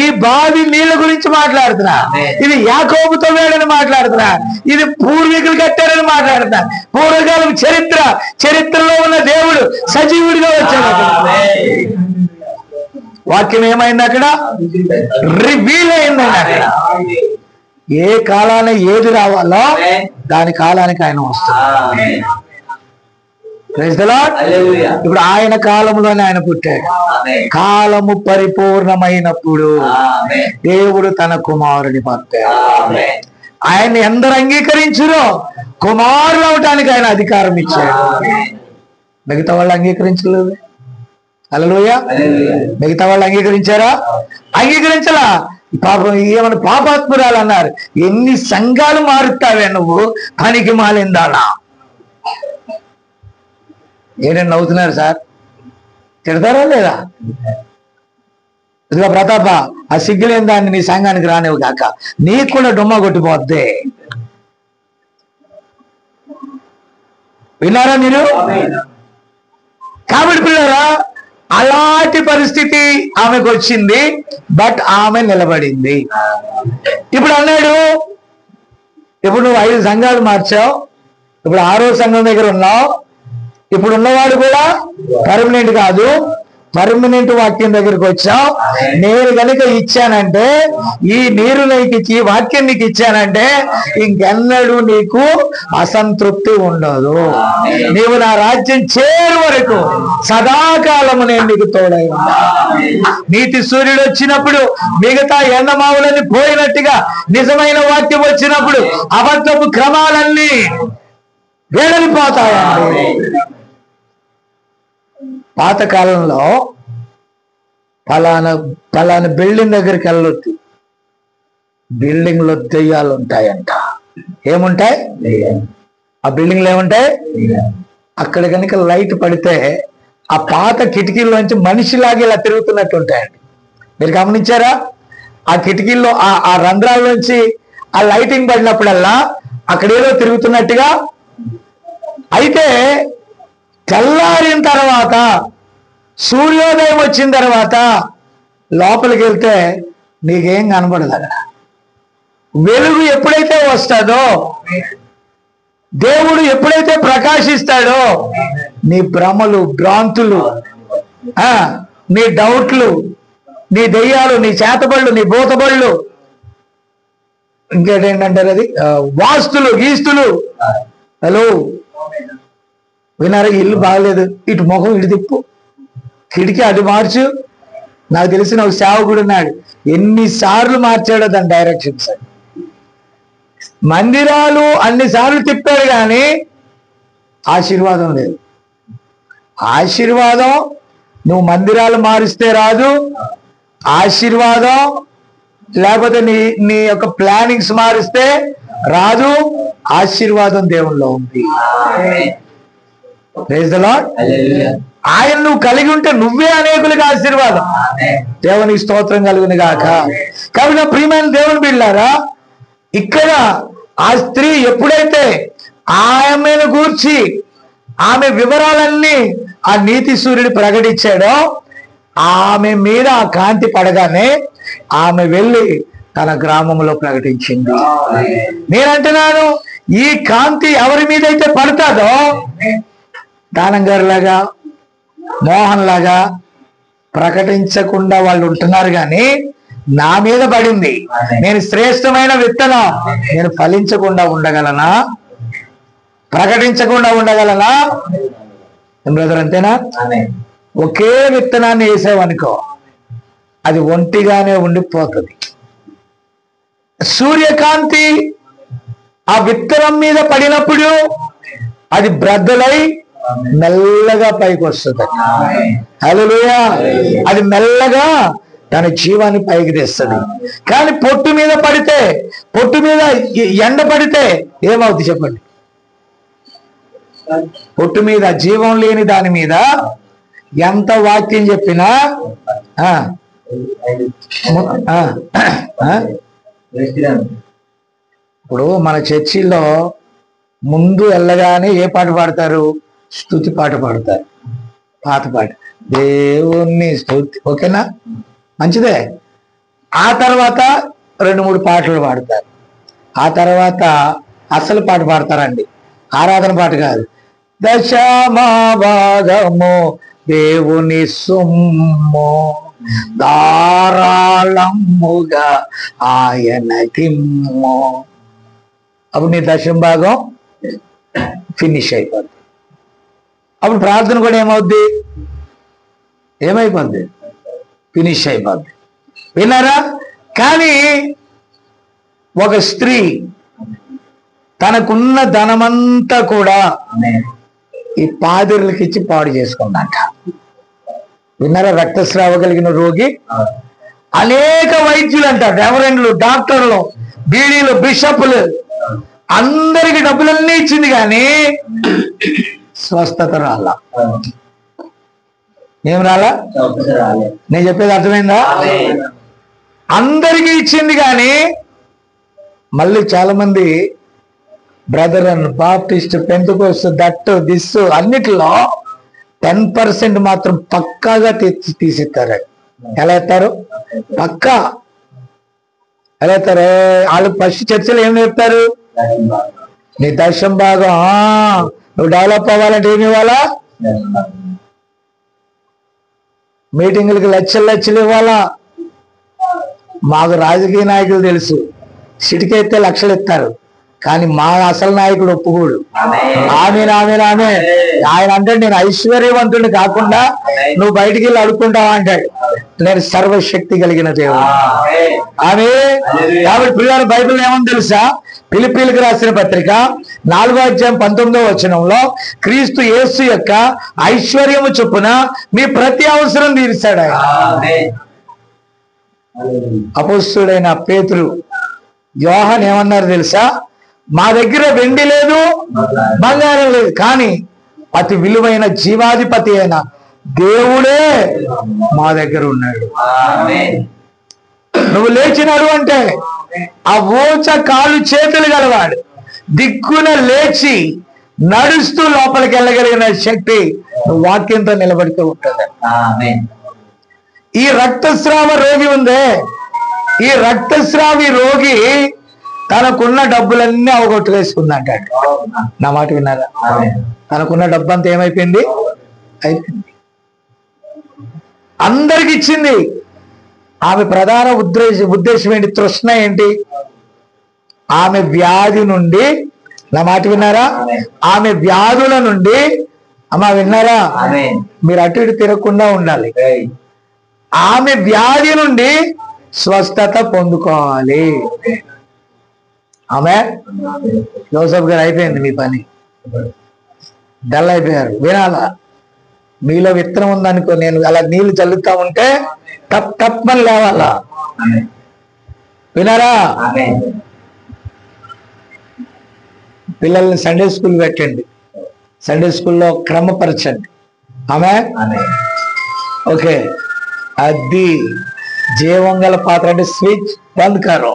ఈ బావి నీళ్ళ గురించి మాట్లాడుతున్నా, ఇది యాకోబుతో వేడని మాట్లాడుతున్నా, ఇది పూర్వీకులు కట్టారని మాట్లాడుతున్నా. పూర్వకాలం చరిత్రలో ఉన్న దేవుడు సజీవుడిగా వచ్చాడు. వాక్యం ఏమైంది అక్కడ? రివీల్ అయిందండి అక్కడ. ఏ కాలాన ఏది రావాలో దాని కాలానికి ఆయన వస్తాడు. ఇప్పుడు ఆయన కాలంలోనే ఆయన పుట్టాడు. కాలము పరిపూర్ణమైనప్పుడు దేవుడు తన కుమారుని పంపాడు. ఆయన్ని ఎందరు అంగీకరించురో కుమారులు అవటానికి ఆయన అధికారం ఇచ్చాడు. మిగతా వాళ్ళు అంగీకరించలేదు. హల్లెలూయా. మిగతా వాళ్ళు అంగీకరించారా? అంగీకరించలా. పాపం ఏమన్నా పాపాత్మురాలు అన్నారు. ఎన్ని సంఘాలు మారుతావే నువ్వు, పనికి మాలిందాలా. ఏంటంటే నవ్వుతున్నారు సార్, తిడతారా లేదా? ఇదిగో ప్రతాప, ఆ సిగ్గులేని దాన్ని నీ సంఘానికి రానివ్వు కాక, నీకు కూడా డుమ్మ కొట్టిపోద్ది. విన్నారా మీరు? కాబట్టి పిల్లరా, అలాంటి పరిస్థితి ఆమెకు వచ్చింది. బట్ ఆమె నిలబడింది. ఇప్పుడు అన్నాడు, ఇప్పుడు నువ్వు 5 సంఘాలు మార్చావు, ఇప్పుడు 6వ సంఘం దగ్గర ఉన్నావు. ఇప్పుడు ఉన్నవాడు కూడా పర్మనెంట్ కాదు, పర్మనెంట్ వాక్యం దగ్గరికి వచ్చావు. నేను కనుక ఇచ్చానంటే, ఈ నీరు నీకు ఇచ్చి, ఈ వాక్యం నీకు ఇచ్చానంటే ఇంకెన్నడూ నీకు అసంతృప్తి ఉండదు. నీవు నా రాజ్యం చేరు వరకు సదాకాలము నేను నీకు తోడై ఉన్నా. నీతి సూర్యుడు వచ్చినప్పుడు మిగతా ఎండమావులన్నీ పోయినట్టుగా నిజమైన వాక్యం వచ్చినప్పుడు అబద్ధపు క్రమాలన్నీ వేడలిపోతాయండి. పాతకాలంలో పలానా బిల్డింగ్ దగ్గరికి వెళ్ళొద్దు, బిల్డింగ్ లో దెయ్యాలు ఉంటాయంట. ఏముంటాయి? ఆ బిల్డింగ్ లో ఏముంటాయి? అక్కడ కనుక లైట్ పడితే ఆ పాత కిటికీల్లోంచి మనిషిలాగా ఇలా తిరుగుతున్నట్టు ఉంటాయండి. మీరు గమనించారా? ఆ కిటికీల్లో ఆ రంధ్రాల్లోంచి ఆ లైటింగ్ పడినప్పుడల్లా అక్కడ ఏదో తిరుగుతున్నట్టుగా. అయితే తెల్లారిన తర్వాత, సూర్యోదయం వచ్చిన తర్వాత లోపలికి వెళ్తే నీకేం కనబడదు. అక్కడ వెలుగు ఎప్పుడైతే వస్తుందో, దేవుడు ఎప్పుడైతే ప్రకాశిస్తాడో, నీ భ్రమలు, భ్రాంతులు, నీ డౌట్లు, నీ దెయ్యాలు, నీ చేతబళ్ళు, నీ భూతబళ్ళు, ఇంకేంటంటారు అది, వాస్తులు, గీస్తులు. హలో, వినారా? ఇల్లు బాగలేదు, ఇటు ముఖం ఇటు తిప్పు, కిటికీ అటు మార్చు. నాకు తెలిసిన ఒక సేవకుడు ఉన్నాడు, ఎన్నిసార్లు మార్చాడో దాని డైరెక్షన్స్. మందిరాలు అన్నిసార్లు తిప్పాడు కానీ ఆశీర్వాదం లేదు. ఆశీర్వాదం నువ్వు మందిరాలు మారిస్తే రాదు. ఆశీర్వాదం లేకపోతే నీ యొక్క ప్లానింగ్స్ మారిస్తే రాదు. ఆశీర్వాదం దేవుల్లో ఉంది. Praise the Lord. ఆయన నువ్వు కలిగి ఉంటే నువ్వే అనేకులకి ఆశీర్వాదం. దేవునికి స్తోత్రం కలుగును గాక. కాబట్టి నా ప్రియమైన దేవుని బిడ్డలారా, ఇక్కడ ఆ స్త్రీ ఎప్పుడైతే ఆమెను గూర్చి ఆమె వివరాలన్నీ ఆ నీతి సూర్యుడు ప్రకటించాడో, ఆమె మీద ఆ కాంతి పడగానే ఆమె వెళ్ళి తన గ్రామంలో ప్రకటించింది. నేనంటున్నాను, ఈ కాంతి ఎవరి మీద అయితే పడతాదో, దానం గారి లాగా, మోహన్ లాగా ప్రకటించకుండా వాళ్ళు ఉంటున్నారు. కానీ నా మీద పడింది, నేను శ్రేష్టమైన విత్తనం, నేను ఫలించకుండా ఉండగలనా? ప్రకటించకుండా ఉండగలనా? బ్రదర్, అంతేనా? ఒకే విత్తనాన్ని వేసావనుకో, అది ఒంటిగానే ఉండిపోతుంది. సూర్యకాంతి ఆ విత్తనం మీద పడినప్పుడు అది బ్రద్దలై మెల్లగా పైకి వస్తుంది. హల్లెలూయా. అది మెల్లగా తన జీవాన్ని పైకి తెస్తుంది. కానీ పొట్టు మీద పడితే, పొట్టు మీద ఎండ పడితే ఏమవుతుంది చెప్పండి? పొట్టు మీద, జీవం లేని దాని మీద ఎంత వాక్యం చెప్పినా ఇప్పుడు మన చర్చిలో ముందు వెళ్ళగానే ఏ పాట పాడతారు? స్తుతి పాట పాడతారు, పాత పాట, దేవుణ్ణి స్తుతి. ఓకేనా? మంచిదే. ఆ తర్వాత 2-3 పాటలు పాడతారు. ఆ తర్వాత అసలు పాట పాడతారండి, ఆరాధన పాట కాదు. దశమా భాగము దేవుని సొమ్ము ధారాళముగా ఆయనకిమ్ము. అప్పుడు నీ దశమ భాగం ఫినిష్ అయిపోద్ది. అప్పుడు ప్రార్థన కూడా ఏమవుద్ది? ఏమైపోద్ది? ఫినిష్ అయిపోద్ది. విన్నారా? కానీ ఒక స్త్రీ తనకున్న ధనమంతా కూడా ఈ పాదిరులకి ఇచ్చి పాడు చేసుకుందంట. విన్నారా? రక్తస్రావ కలిగిన రోగి, అనేక వైద్యులు అంట, రెవరెండ్లు, డాక్టర్లు, బీడీలు, బిషప్లు, అందరికి డబ్బులన్నీ ఇచ్చింది కానీ స్వస్థత రాలా. ఏం రాలా? నేను చెప్పేది అర్థమైందా? అందరికీ ఇచ్చింది కానీ మళ్ళీ చాలా మంది brethren, Baptist, Pentecost, that, this అన్నిటిలో 10% మాత్రం పక్కాగా తీసిస్తారు. ఎలా ఎత్తారు? పక్కా ఎలా ఎత్తారు? వాళ్ళు ఫస్ట్ చర్చలు ఏం చెప్తారు? నీ దశమ భాగం. నువ్వు డెవలప్ అవ్వాలంటే ఏమి ఇవ్వాలా? మీటింగులకి లక్షలు లక్షలు ఇవ్వాలా. మాకు రాజకీయ నాయకులు తెలుసు, సిటికెత్తే లక్షలు ఇస్తారు, కానీ మా అసలు నాయకుడు ఒప్పుకోడు. ఆమె ఆయన అంటే నేను ఐశ్వర్యవంతుడిని కాకుండా నువ్వు బయటికి వెళ్ళి అడుక్కుంటావా అంటాడు. నేను సర్వశక్తి కలిగిన దేవుడు. ఆమె కాబట్టి పిల్లలు బైబిల్ ఏమని తెలుసా? ఫిలిప్పీలకు రాసిన పత్రిక 4:19 క్రీస్తు యేసు యొక్క ఐశ్వర్యము చొప్పున మీ ప్రతి అవసరం తీర్చాడు ఆయన. అపోస్తుడైన పేతురు, యోహాను ఏమన్నారు తెలుసా? మా దగ్గర వెండి లేదు, బంగారం లేదు, కానీ అతి విలువైన జీవాధిపతి అయిన దేవుడే మా దగ్గర ఉన్నాడు. నువ్వు లేచినాడు అంటే ఆ ఊచ కాళ్ళు చేతులు గలవాడు దిక్కున లేచి నడుస్తూ లోపలికి వెళ్ళగలిగిన శక్తి నువ్వు వాక్యంతో నిలబడితే ఉంటుంది. ఈ రక్తస్రావ రోగి ఉందే, ఈ రక్తస్రావి రోగి తనకున్న డబ్బులన్నీ అవగొట్టువేసుకుందంటాడు. నా మాట విన్నారా? తనకున్న డబ్బు అంతా ఏమైపోయింది? అయిపోయింది. అందరికి ఇచ్చింది. ఆమె ప్రధాన ఉద్దేశం ఏంటి? తృష్ణ ఏంటి? ఆమె వ్యాధి నుండి, నా మాట విన్నారా? ఆమె వ్యాధుల నుండి, అమ్మా విన్నారా? మీరు అటు ఇటు తిరగకుండా ఉండాలి. ఆమె వ్యాధి నుండి స్వస్థత పొందుకోవాలి. ఆమె జోసఫ్ గారు అయిపోయింది మీ పని, డల్ అయిపోయారు. వినాలా? మీలో విత్తనం ఉందనుకో, నేను అలా నీళ్లు చల్లుతా ఉంటే టప్ టప్ అని లేవాలా. వినారా? పిల్లల్ని సండే స్కూల్ పెట్టండి, సండే స్కూల్లో క్రమపరచండి. ఆమె ఓకే, అది జీవం గల పాత్ర అంటే స్విచ్ బంద్ కారు.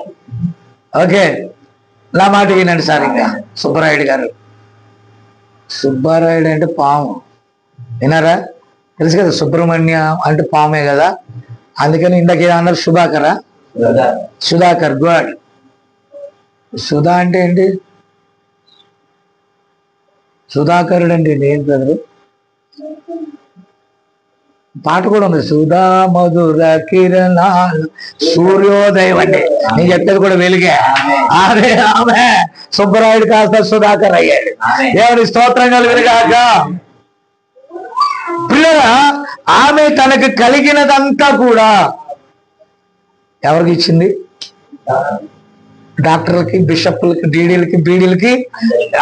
ఓకే, నా మాట వినండి సార్. ఇంకా సుబ్బరాయుడు గారు, సుబ్బారాయుడు అంటే పాము, వినారా? తెలుసు కదా, సుబ్రహ్మణ్య అంటే పామే కదా, అందుకని ఇందాక ఏమన్నారు? సుధాకరా? సుధాకర్, గుడ్. సుధా అంటే ఏంటి? సుధాకరుడు అంటే ఏం బ్రదరు? పాట కూడా ఉంది, సుధా మధుర కిరణాలు సూర్యోదయం అంటే. నేను చెప్పేది కూడా వెలుగే. అదే ఆమె సుబ్బరాయుడు కాస్త సుధాకర్ అయ్యాడు. దేవుని స్తోత్రం కలుగునుగాక. పిల్లరా, ఆమె తనకు కలిగినదంతా కూడా ఎవరికి ఇచ్చింది? డాక్టర్లకి, బిషప్లకి, డీడీలకి, బీడీలకి.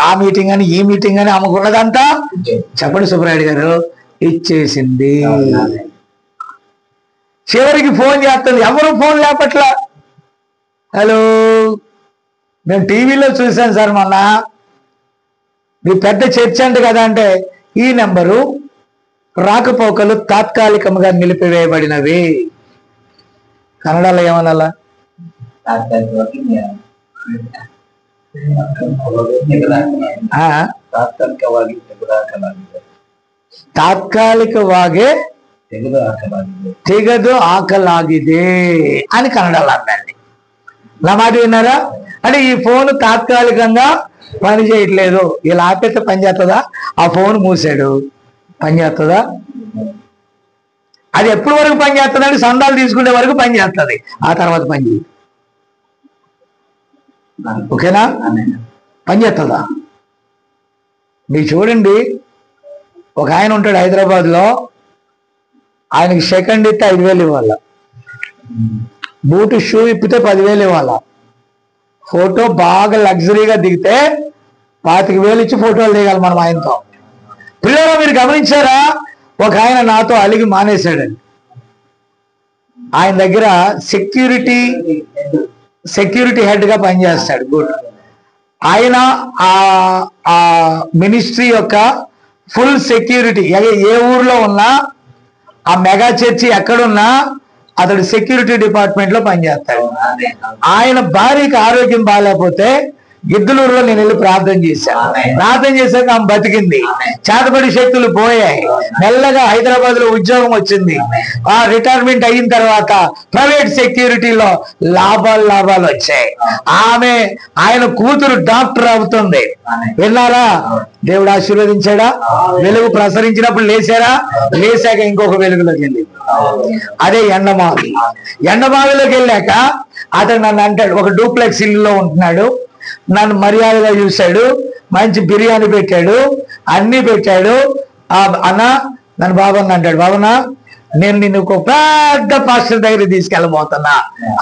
ఆ మీటింగ్ అని ఈ మీటింగ్ అని ఆమెకున్నదంతా చెప్పండి సుబ్బరాయుడు గారు ఇచ్చేసింది. చివరికి ఫోన్ చేస్తుంది, ఎవరు ఫోన్ లేపట్లా. హలో, నేను టీవీలో చూశాను సార్ మొన్న, మీ పెద్ద చర్చ అంట కదా అంటే, ఈ నెంబరు రాకపోకలు తాత్కాలికంగా నిలిపివేయబడినవి. కన్నడలో ఏమనాలా? తాత్కాలికವಾಗಿ తెగదు ఆకలాగిదే అని కన్నడలో అర్థండి. నా మాట విన్నారా? అంటే ఈ ఫోన్ తాత్కాలికంగా పని చేయట్లేదు, ఇలా ఆపేస్తే పని చేస్తుందా? ఆ ఫోన్ మూసాడు, పని చేస్తుందా? అది ఎప్పటి వరకు పని చేస్తుంది అంటే సందాలు తీసుకునే వరకు పని చేస్తుంది, ఆ తర్వాత పని చేయదు. ఓకేనా? పని చేస్తుందా? మీరు చూడండి, ఒక ఆయన ఉంటాడు హైదరాబాద్లో, ఆయనకి సెకండ్ ఇస్తే 5,000 ఇవ్వాల, బూటు షూ ఇప్పితే 10,000 ఇవ్వాల, ఫోటో బాగా లగ్జరీగా దిగితే 25,000 ఇచ్చి ఫోటోలు దిగాలి మనం ఆయనతో. పిల్లలు మీరు గమనించారా? ఒక ఆయన నాతో అలిగి మానేశాడండి. ఆయన దగ్గర సెక్యూరిటీ హెడ్ గా పనిచేస్తాడు. గుడ్. ఆయన ఆ మినిస్ట్రీ యొక్క ఫుల్ సెక్యూరిటీ, ఏ ఊర్లో ఉన్నా, ఆ మెగా చర్చి ఎక్కడున్నా అతడు సెక్యూరిటీ డిపార్ట్మెంట్ లో పనిచేస్తాడు. ఆయన భార్యకి ఆరోగ్యం బాగాలేకపోతే గిద్దలూరులో నేను వెళ్ళి ప్రార్థన చేశాను. ప్రార్థన చేశాక ఆమె బతికింది. చేతబడి శక్తులు పోయాయి. మెల్లగా హైదరాబాద్ లో ఉద్యోగం వచ్చింది. ఆ రిటైర్మెంట్ అయిన తర్వాత ప్రైవేట్ సెక్యూరిటీలో లాభాలు వచ్చాయి. ఆయన కూతురు డాక్టర్ అవుతుంది. విన్నారా? దేవుడు ఆశీర్వదించాడా? వెలుగు ప్రసరించినప్పుడు లేచారా? లేచాక ఇంకొక వెలుగులోకి వెళ్ళి అదే ఎండమావిలోకి వెళ్ళాక అతను నన్ను అంటాడు, ఒక డూప్లెక్స్ ఇల్లులో ఉంటున్నాడు, నన్ను మర్యాదగా చూశాడు, మంచి బిర్యానీ పెట్టాడు, అన్ని పెట్టాడు. అన్న నన్ను బాబన్న అంటాడు, బాబన్నా నేను నిన్ను ఒక పెద్ద పాస్టర్ దగ్గర తీసుకెళ్ళబోతున్నా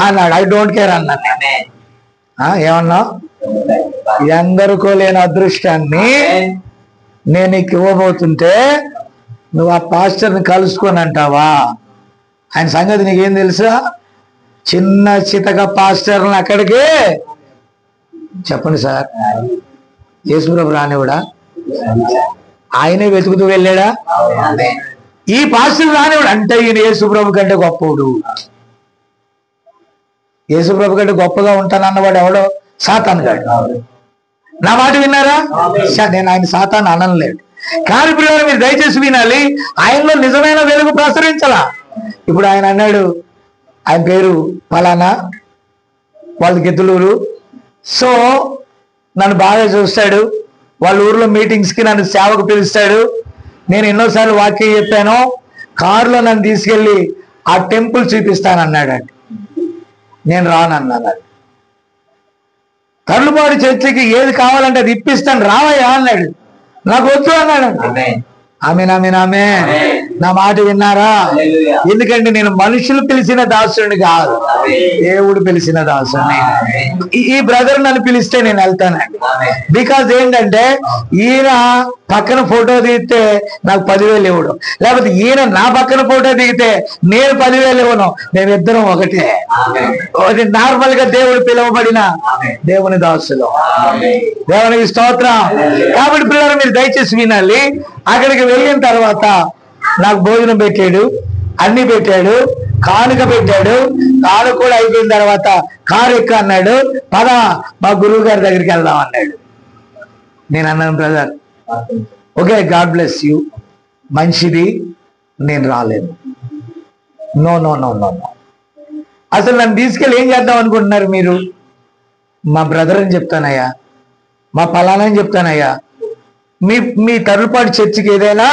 అన్నాడు. ఐ డోంట్ కేర్ అన్నా. ఏమన్నా? ఎందరికో లేని అదృష్టాన్ని నేను నీకు ఇవ్వబోతుంటే నువ్వు ఆ పాస్టర్ని కలుసుకొని అంటావా? ఆయన సంగతి నీకేం తెలుసా? చిన్న చితక పాస్టర్ని అక్కడికి చెప్పండి సార్. యేసుప్రభు రానివాడా? ఆయనే వెతుకుతూ వెళ్ళాడా? ఈ పాస్టర్ రానివాడు అంటే ఈయన యేసుప్రభు కంటే గొప్పవాడు. యేసుప్రభు కంటే గొప్పగా ఉంటానన్నవాడు ఎవడో? సాతాను గాడు. నా మాట విన్నారా? నేను ఆయన సాతాను అనలేదు. కానీ పిల్లలు మీరు దయచేసి వినాలి, ఆయనలో నిజమైన వెలుగు ప్రసరించాలా. ఇప్పుడు ఆయన అన్నాడు, ఆయన పేరు పలానా, వాళ్ళ గిద్దలూరు. సో నన్ను బాగా చూస్తాడు, వాళ్ళ ఊర్లో మీటింగ్స్కి నన్ను సేవకు పిలుస్తాడు. నేను ఎన్నోసార్లు వాక్యం చెప్పాను, కారులో నన్ను తీసుకెళ్ళి ఆ టెంపుల్ చూపిస్తానన్నాడండి. నేను రానన్నాను. తర్లుపాడు చర్చికి ఏది కావాలంటే అది ఇప్పిస్తాను రావయ్యా అన్నాడు. నాకు వద్దు అన్నాడు. ఆమె నా మాట విన్నారా? ఎందుకంటే నేను మనుషులు పిలిచిన దాసుని కాదు, దేవుడు పిలిచిన దాసుని. ఈ బ్రదర్ నన్ను పిలిస్తే నేను వెళ్తానండి. బికాజ్ ఏంటంటే ఈయన పక్కన ఫోటో దిగితే నాకు 10,000 ఇవ్వడం, లేకపోతే ఈయన నా పక్కన ఫోటో దిగితే నేను 10,000 ఇవ్వను. మేమిద్దరం ఒకటే. నార్మల్ గా దేవుడు పిలువబడిన దేవుని దాసులు. దేవునికి స్తోత్రం. కాబట్టి పిల్లలు మీరు దయచేసి వినాలి. అక్కడికి వెళ్ళిన తర్వాత నాకు భోజనం పెట్టాడు, అన్ని పెట్టాడు, కానుక పెట్టాడు. కానుక కూడా అయిపోయిన తర్వాత కారు ఎక్క అన్నాడు. పద మా గురువు గారి దగ్గరికి వెళ్దాం అన్నాడు. నేను అన్నాను, brother okay, God bless you, మంచిది, నేను రాలేను. No no no no no. అసలు నన్ను తీసుకెళ్ళి ఏం చేద్దాం అనుకుంటున్నారు మీరు? మా బ్రదర్ అని చెప్తానయ్యా, మా పలానా అని చెప్తానయ్యా. మీ తర్లుపాడు చర్చికి ఏదైనా,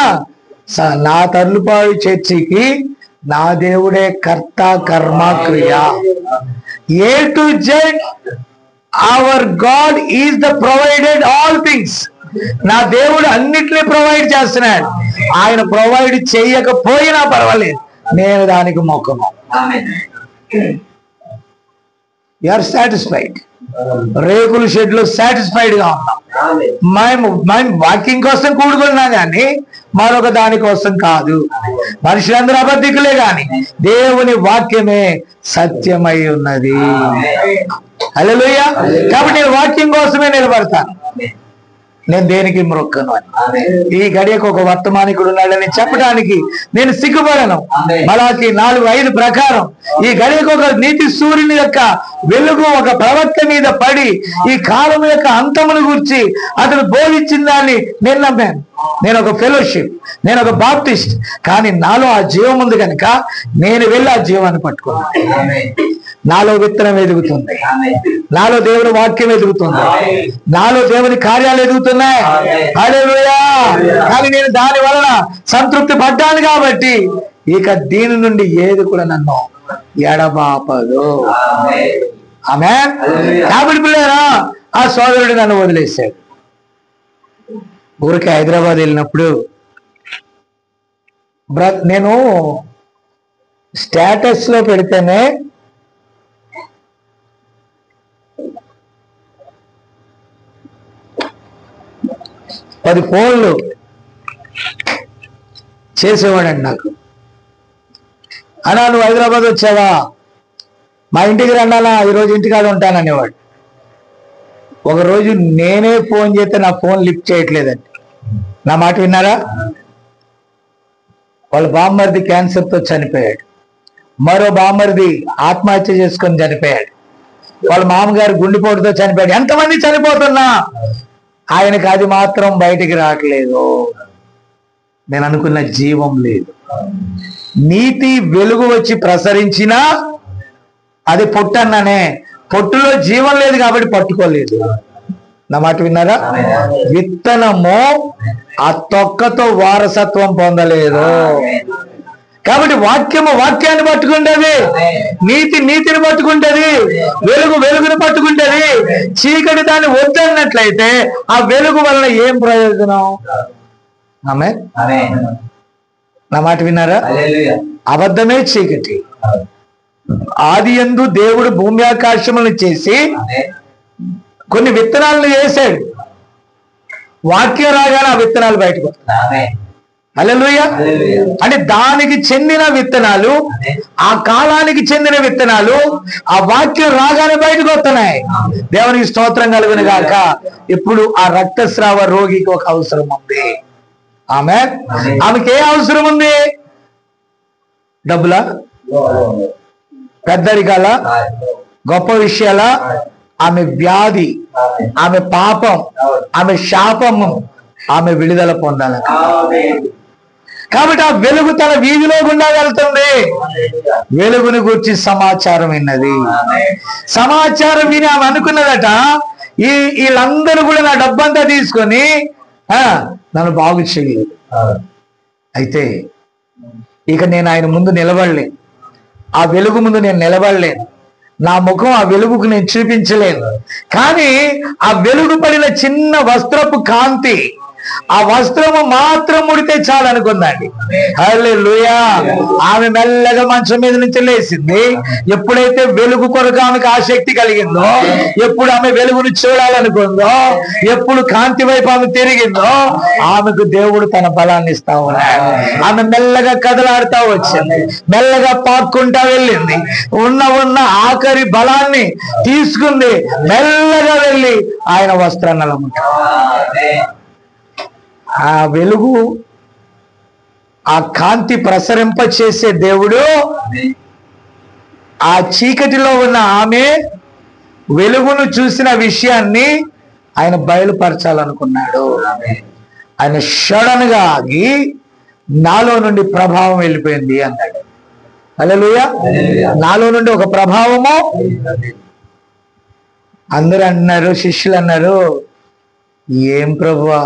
నా తర్లుపాడు చర్చికి నా దేవుడే కర్త కర్మ క్రియ. A to Z our God is the provided all things. నా దేవుడు అన్నిటినీ ప్రొవైడ్ చేస్తున్నాడు. ఆయన ప్రొవైడ్ చేయకపోయినా పర్వాలేదు, నేను దానికి మొక్కను. You are satisfied. రేకుల షెడ్ లో సాటిస్ఫైడ్ గా ఉన్నాం. మేము వాకింగ్ కోసం కూడుకున్నా గాని మరొక దాని కోసం కాదు. మనుషులందరూ అబద్ధికులే గాని దేవుని వాక్యమే సత్యమై ఉన్నది. హల్లెలూయా. కాబట్టి నేను వాక్యం కోసమే నిలబడతాను, నేను దేనికి మొక్కను అని. ఈ గడియకు ఒక వర్తమానికుడు ఉన్నాడని చెప్పడానికి నేను సిగ్గుపడను. మలాకి 4:5 ప్రకారం ఈ గడియకు ఒక నీతి సూర్యుని యొక్క వెలుగు ఒక ప్రవక్త మీద పడి ఈ కాలం యొక్క అంతమును గురించి అతను బోధించిన దాన్ని నేను నమ్మాను. నేను ఒక ఫెలోషిప్, నేను ఒక బాప్టిస్ట్, కానీ నాలో ఆ జీవం ఉంది కనుక నేను వెళ్ళి ఆ జీవాన్ని పట్టుకున్నాను. నాలో విత్తనం ఎదుగుతుంది, నాలో దేవుని వాక్యం ఎదుగుతుంది, నాలో దేవుని కార్యాలు ఎదుగుతున్నాయి. హల్లెలూయా. కానీ నేను దాని వలన సంతృప్తి పడ్డాను కాబట్టి ఇక దీని నుండి ఏది కూడా నన్ను ఎడబాపదు. ఆమేన్. కాబట్టి పిల్లరా, ఆ సోదరుడు నన్ను వదిలేశాడు. ఊరికి హైదరాబాద్ వెళ్ళినప్పుడు నేను స్టేటస్ లో పెడితేనే పది ఫోన్లు చేసేవాడండి నాకు. అన్నా నువ్వు హైదరాబాద్ వచ్చావా, మా ఇంటికి రండాలా, ఈరోజు ఇంటికాడ ఉంటాననేవాడు. ఒకరోజు నేనే ఫోన్ చేస్తే నా ఫోన్ లిఫ్ట్ చేయట్లేదండి. నా మాట విన్నారా? వాళ్ళ బామ్మర్ది క్యాన్సర్తో చనిపోయాడు, మరో బామ్మర్ది ఆత్మహత్య చేసుకొని చనిపోయాడు. వాళ్ళ మామగారు గుండెపోటుతో చనిపోయాడు. ఎంతమంది చనిపోతున్నా ఆయనకి అది మాత్రం బయటికి రావట్లేదు. నేను అనుకున్న జీవం లేదు. నీతి వెలుగు వచ్చి ప్రసరించినా అది పొట్టు అన్నానే, పొట్టులో జీవం లేదు కాబట్టి పట్టుకోలేదు. నా మాట విన్నారా? విత్తనము ఆ తొక్కతో వారసత్వం పొందలేదు. కాబట్టి వాక్యము వాక్యాన్ని పట్టుకుంటది, నీతి నీతిని పట్టుకుంటది, వెలుగు వెలుగుని పట్టుకుంటది. చీకటి దాన్ని వద్దన్నట్లయితే ఆ వెలుగు వలన ఏం ప్రయోజనం? ఆమె నా మాట విన్నారా? అబద్ధమే చీకటి. ఆది యందు దేవుడు భూమి ఆకాశములను చేసి కొన్ని విత్తనాలను వేశాడు. వాక్యం రాగానే ఆ విత్తనాలు బయటకు వస్తాయి. హల్లెలూయా. అంటే దానికి చెందిన విత్తనాలు, ఆ కాలానికి చెందిన విత్తనాలు ఆ వాక్యం రాగానే బయటకు వస్తున్నాయి. దేవునికి స్తోత్రం కలుగును గాక. ఇప్పుడు ఆ రక్తస్రావ రోగికి ఒక అవసరం ఉంది. ఆమెకి ఏ అవసరం ఉంది? డబ్బులా, పెద్దరికాల, గొప్ప విషయాల? ఆమె వ్యాధి, ఆమె పాపం, ఆమె శాపము, ఆమె విడుదల పొందాలి. కాబట్టి ఆ వెలుగు తన వీధిలో గుండా వెళ్తుంది. వెలుగుని గురించి సమాచారం విన్నది. సమాచారం విని ఆమె అనుకున్నదట, వీళ్ళందరూ కూడా నా డబ్బంతా తీసుకొని నన్ను బాగు చేయలేదు. అయితే ఇక నేను ఆయన ముందు నిలబడలేను, ఆ వెలుగు ముందు నేను నిలబడలేను, నా ముఖం ఆ వెలుగుకు నేను చూపించలేను. కానీ ఆ వెలుగు పడిన చిన్న వస్త్రపు కాంతి, ఆ వస్త్రము మాత్రం ముడితే చాలు అనుకుందండి. హల్లెలూయా. ఆమె మెల్లగా మంచం మీద నుంచి లేచింది. ఎప్పుడైతే వెలుగు కొరకు ఆమెకు ఆసక్తి కలిగిందో, ఎప్పుడు ఆమె వెలుగును చూడాలనుకుందో, ఎప్పుడు కాంతి వైపు ఆమె తిరిగిందో, ఆమెకు దేవుడు తన బలాన్ని ఇస్తా ఉన్నాడు. ఆమె మెల్లగా కదలాడుతూ వచ్చింది, మెల్లగా పాక్కుంటా వెళ్ళింది. ఉన్న ఆఖరి బలాన్ని తీసుకుంది, మెల్లగా వెళ్ళి ఆయన వస్త్రాన్ని అలముకుంది. ఆ వెలుగు, ఆ కాంతి ప్రసరింప చేసే దేవుడు ఆ చీకటిలో ఉన్న ఆమె వెలుగును చూసిన విషయాన్ని ఆయన బయలుపరచాలనుకున్నాడు. ఆయన సడన్ గా ఆగి నాలో నుండి ప్రభావం వెళ్ళిపోయింది అన్నాడు. హల్లెలూయా. నాలో నుండి ఒక ప్రభావము. అందరూ అన్నారు, శిష్యులు అన్నారు, ఏం ప్రభువా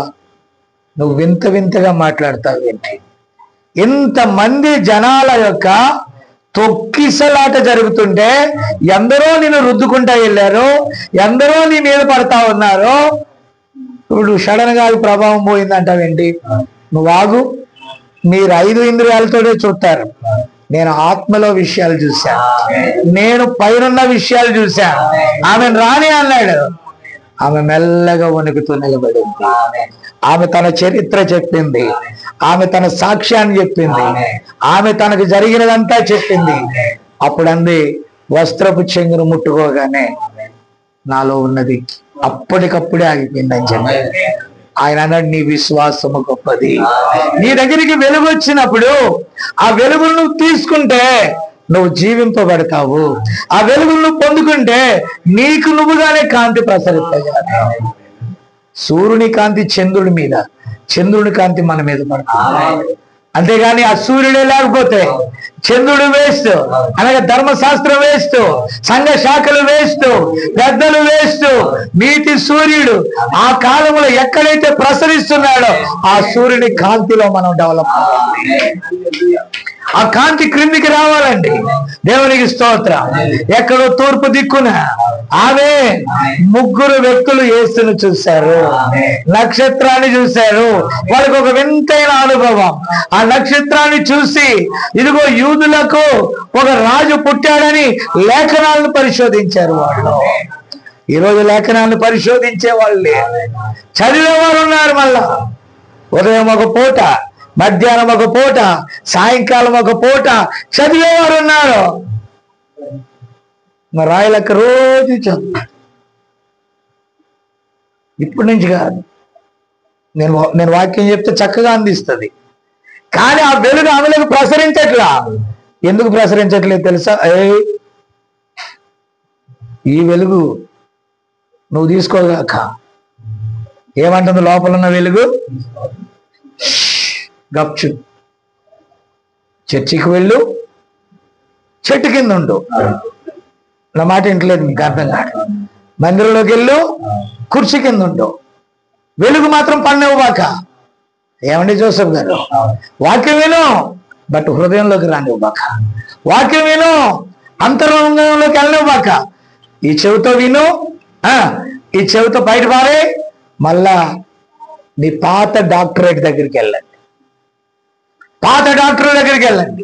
నువ్వు వింత వింతగా మాట్లాడతావు ఏంటి? ఇంతమంది జనాల యొక్క తొక్కిసలాట జరుగుతుంటే ఎందరో నిన్ను రుద్దుకుంటా వెళ్ళారు, ఎందరో నీ మీద పడతా ఉన్నారు, ఇప్పుడు సడన్ గా ప్రభావం పోయిందంటావేంటి? నువ్వు ఆగు. మీరు 5 ఇంద్రియాలతోనే చూస్తారు, నేను ఆత్మలో విషయాలు చూశా, నేను పైనున్న విషయాలు చూశా. ఆమెను రాని అన్నాడు. ఆమె మెల్లగా వణుకుతూ నిలబడింది. ఆమె తన చరిత్ర చెప్పింది, ఆమె తన సాక్ష్యాన్ని చెప్పింది, ఆమె తనకు జరిగినదంతా చెప్పింది. అప్పుడు అంది, వస్త్రపు చెంగును ముట్టుకోగానే నాలో ఉన్నది అప్పటికప్పుడే ఆగిపోయింది అని చెప్పి ఆయన అన్నాడు, నీ విశ్వాసము గొప్పది. నీ దగ్గరికి వెలుగు వచ్చినప్పుడు ఆ వెలుగును నువ్వు తీసుకుంటే నువ్వు జీవింపబడతావు. ఆ వెలుగును నువ్వు పొందుకుంటే నీకు నువ్వుగానే కాంతి ప్రసరిస్తాయి. సూర్యుని కాంతి చంద్రుడి మీద, చంద్రుడి కాంతి మన మీద పడుతుంది. అంతేగాని ఆ సూర్యుడే లేకపోతే చంద్రుడు వేస్ట్, అనగా ధర్మశాస్త్రం వేస్ట్, సంఘ శాఖలు వేస్ట్, పెద్దలు వేస్ట్. నీతి సూర్యుడు ఆ కాలంలో ఎక్కడైతే ప్రసరిస్తున్నాడో ఆ సూర్యుని కాంతిలో మనం డెవలప్ అవ్వాలి. ఆ కాంతి క్రిందికి రావాలండి. దేవునికి స్తోత్రం. ఎక్కడో తూర్పు దిక్కున ఆమె 3 వ్యక్తులు యేసును చూశారు, నక్షత్రాన్ని చూశారు. వాళ్ళకి ఒక వింతైన అనుభవం. ఆ నక్షత్రాన్ని చూసి ఇదిగో యూదులకు ఒక రాజు పుట్టాడని లేఖనాలను పరిశోధించారు వాళ్ళు. ఈరోజు లేఖనాలను పరిశోధించే వాళ్ళే, చదివేవారు ఉన్నారు. మళ్ళా ఉదయం ఒక పూట, మధ్యాహ్నం ఒక పూట, సాయంకాలం ఒక పూట చదివేవారు ఉన్నారు. మరి రాయలక్క రోజు చదువు. ఇప్పటి నుంచి కాదు, నేను వాక్యం చెప్తే చక్కగా అందిస్తుంది. కానీ ఆ వెలుగు ఆమెలకు ప్రసరించట్లా. ఎందుకు ప్రసరించట్లేదు తెలుసా? ఈ వెలుగు నువ్వు తీసుకోగాక. ఏమంటుంది లోపల ఉన్న వెలుగు? గప్చు. చర్చికి వెళ్ళు, చెట్టు కింద ఉండు. నా మాట ఇంటలేదు, మీకు అర్థం కాదు. మందిరంలోకి వెళ్ళు, కుర్చీ కింద ఉండు. వెలుగు మాత్రం పడినివ్వబాక. ఏమండి జోసెఫ్ గారు? వాక్యం విను, బట్ హృదయంలోకి రానివ్వబాక. వాక్యం విను, అంతరంగంలోకి వెళ్ళనివ్వబాక. ఈ చెవితో విను, ఈ చెవితో బయట పారే, మళ్ళా నీ పాత డాక్టరేట్ దగ్గరికి వెళ్ళండి. పాత డాక్టర్ దగ్గరికి వెళ్ళండి.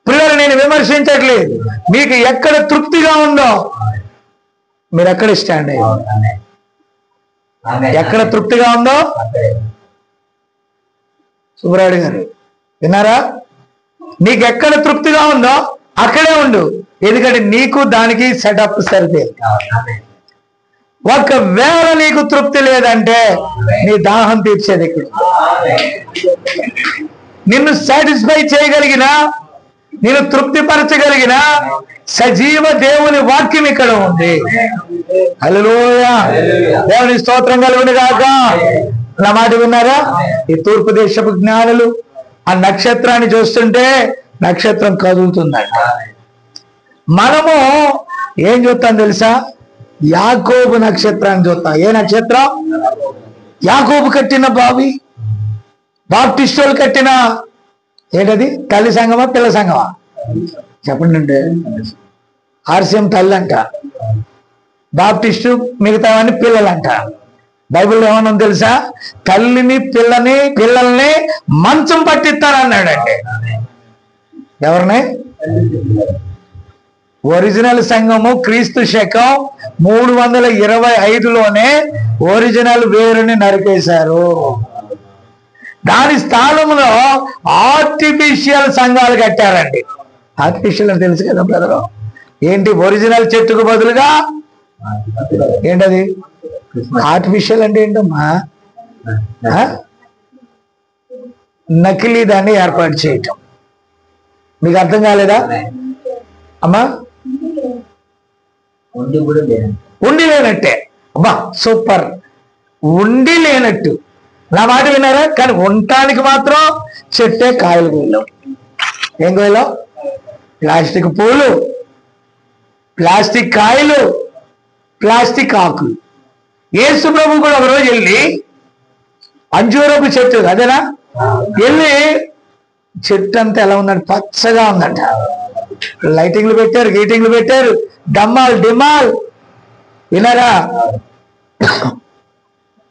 పిల్లలు, నేను విమర్శించట్లేదు. మీకు ఎక్కడ తృప్తిగా ఉందో మీరు ఎక్కడ స్టాండ్ అయ్యి, ఎక్కడ తృప్తిగా ఉందో. సుబ్రాయుడు గారు విన్నారా? నీకు ఎక్కడ తృప్తిగా ఉందో అక్కడే ఉండు. ఎందుకంటే నీకు దానికి సెటప్ సరిపోయింది. ఒకవేళ నీకు తృప్తి లేదంటే నీ దాహం తీర్చేది ఇక్కడ. నిన్ను సాటిస్ఫై చేయగలిగిన, నిన్ను తృప్తిపరచగలిగిన సజీవ దేవుని వాక్యం ఇక్కడ ఉంది. హల్లెలూయా, దేవుని స్తోత్రం కలుగును గాక. నా మాట విన్నారా? ఈ తూర్పు దేశపు జ్ఞానులు ఆ నక్షత్రాన్ని చూస్తుంటే నక్షత్రం కదులుతుందంట. మనము ఏం చూస్తాం తెలుసా? యాకోబు నక్షత్రాన్ని చూస్తాం. ఏ నక్షత్రం? యాకోబు కట్టిన బావి, బాప్టిస్టులు కట్టిన ఏంటది? తల్లి సంఘమా పిల్ల సంఘమా? చెప్పండి అంటే ఆర్సిఎం తల్లి అంట, బాప్టిస్టు మిగతావన్నీ పిల్లలంట. బైబిల్లో ఏమన్నా తెలుసా? తల్లిని పిల్లల్ని మంచం పట్టిస్తానన్నాడండి. ఎవరిని? ఒరిజినల్ సంఘము క్రీస్తు శకం 325లోనే ఒరిజినల్ వేరుని నరికేశారు. దాని స్థానంలో ఆర్టిఫిషియల్ సంఘాలు కట్టారండి. ఆర్టిఫిషియల్ అని తెలుసు కదా బ్రదరు? ఏంటి? ఒరిజినల్ చెట్టుకు బదులుగా ఏంటది? ఆర్టిఫిషియల్ అంటే ఏంటమ్మా? నకిలీ దాన్ని ఏర్పాటు చేయటం. మీకు అర్థం కాలేదా అమ్మా? ఉండి లేనట్టే. అమ్మా సూపర్, ఉండి లేనట్టు. నా మాట విన్నారా? కానీ ఉండటానికి మాత్రం చెట్టే కాయలు కోయలేవు. ఏం కోయలేవు? ప్లాస్టిక్ పూలు, ప్లాస్టిక్ కాయలు, ప్లాస్టిక్ ఆకులు. యేసు ప్రభు కూడా ఒకరోజు వెళ్ళి అంజూరపు చెట్టు, అదేనా, వెళ్ళి చెట్టు అంతా ఎలా ఉందంటే పచ్చగా ఉందంట. లైటింగ్లు పెట్టారు, గీటింగ్లు పెట్టారు, డమ్మాల్ డిమాల్. విన్నారా?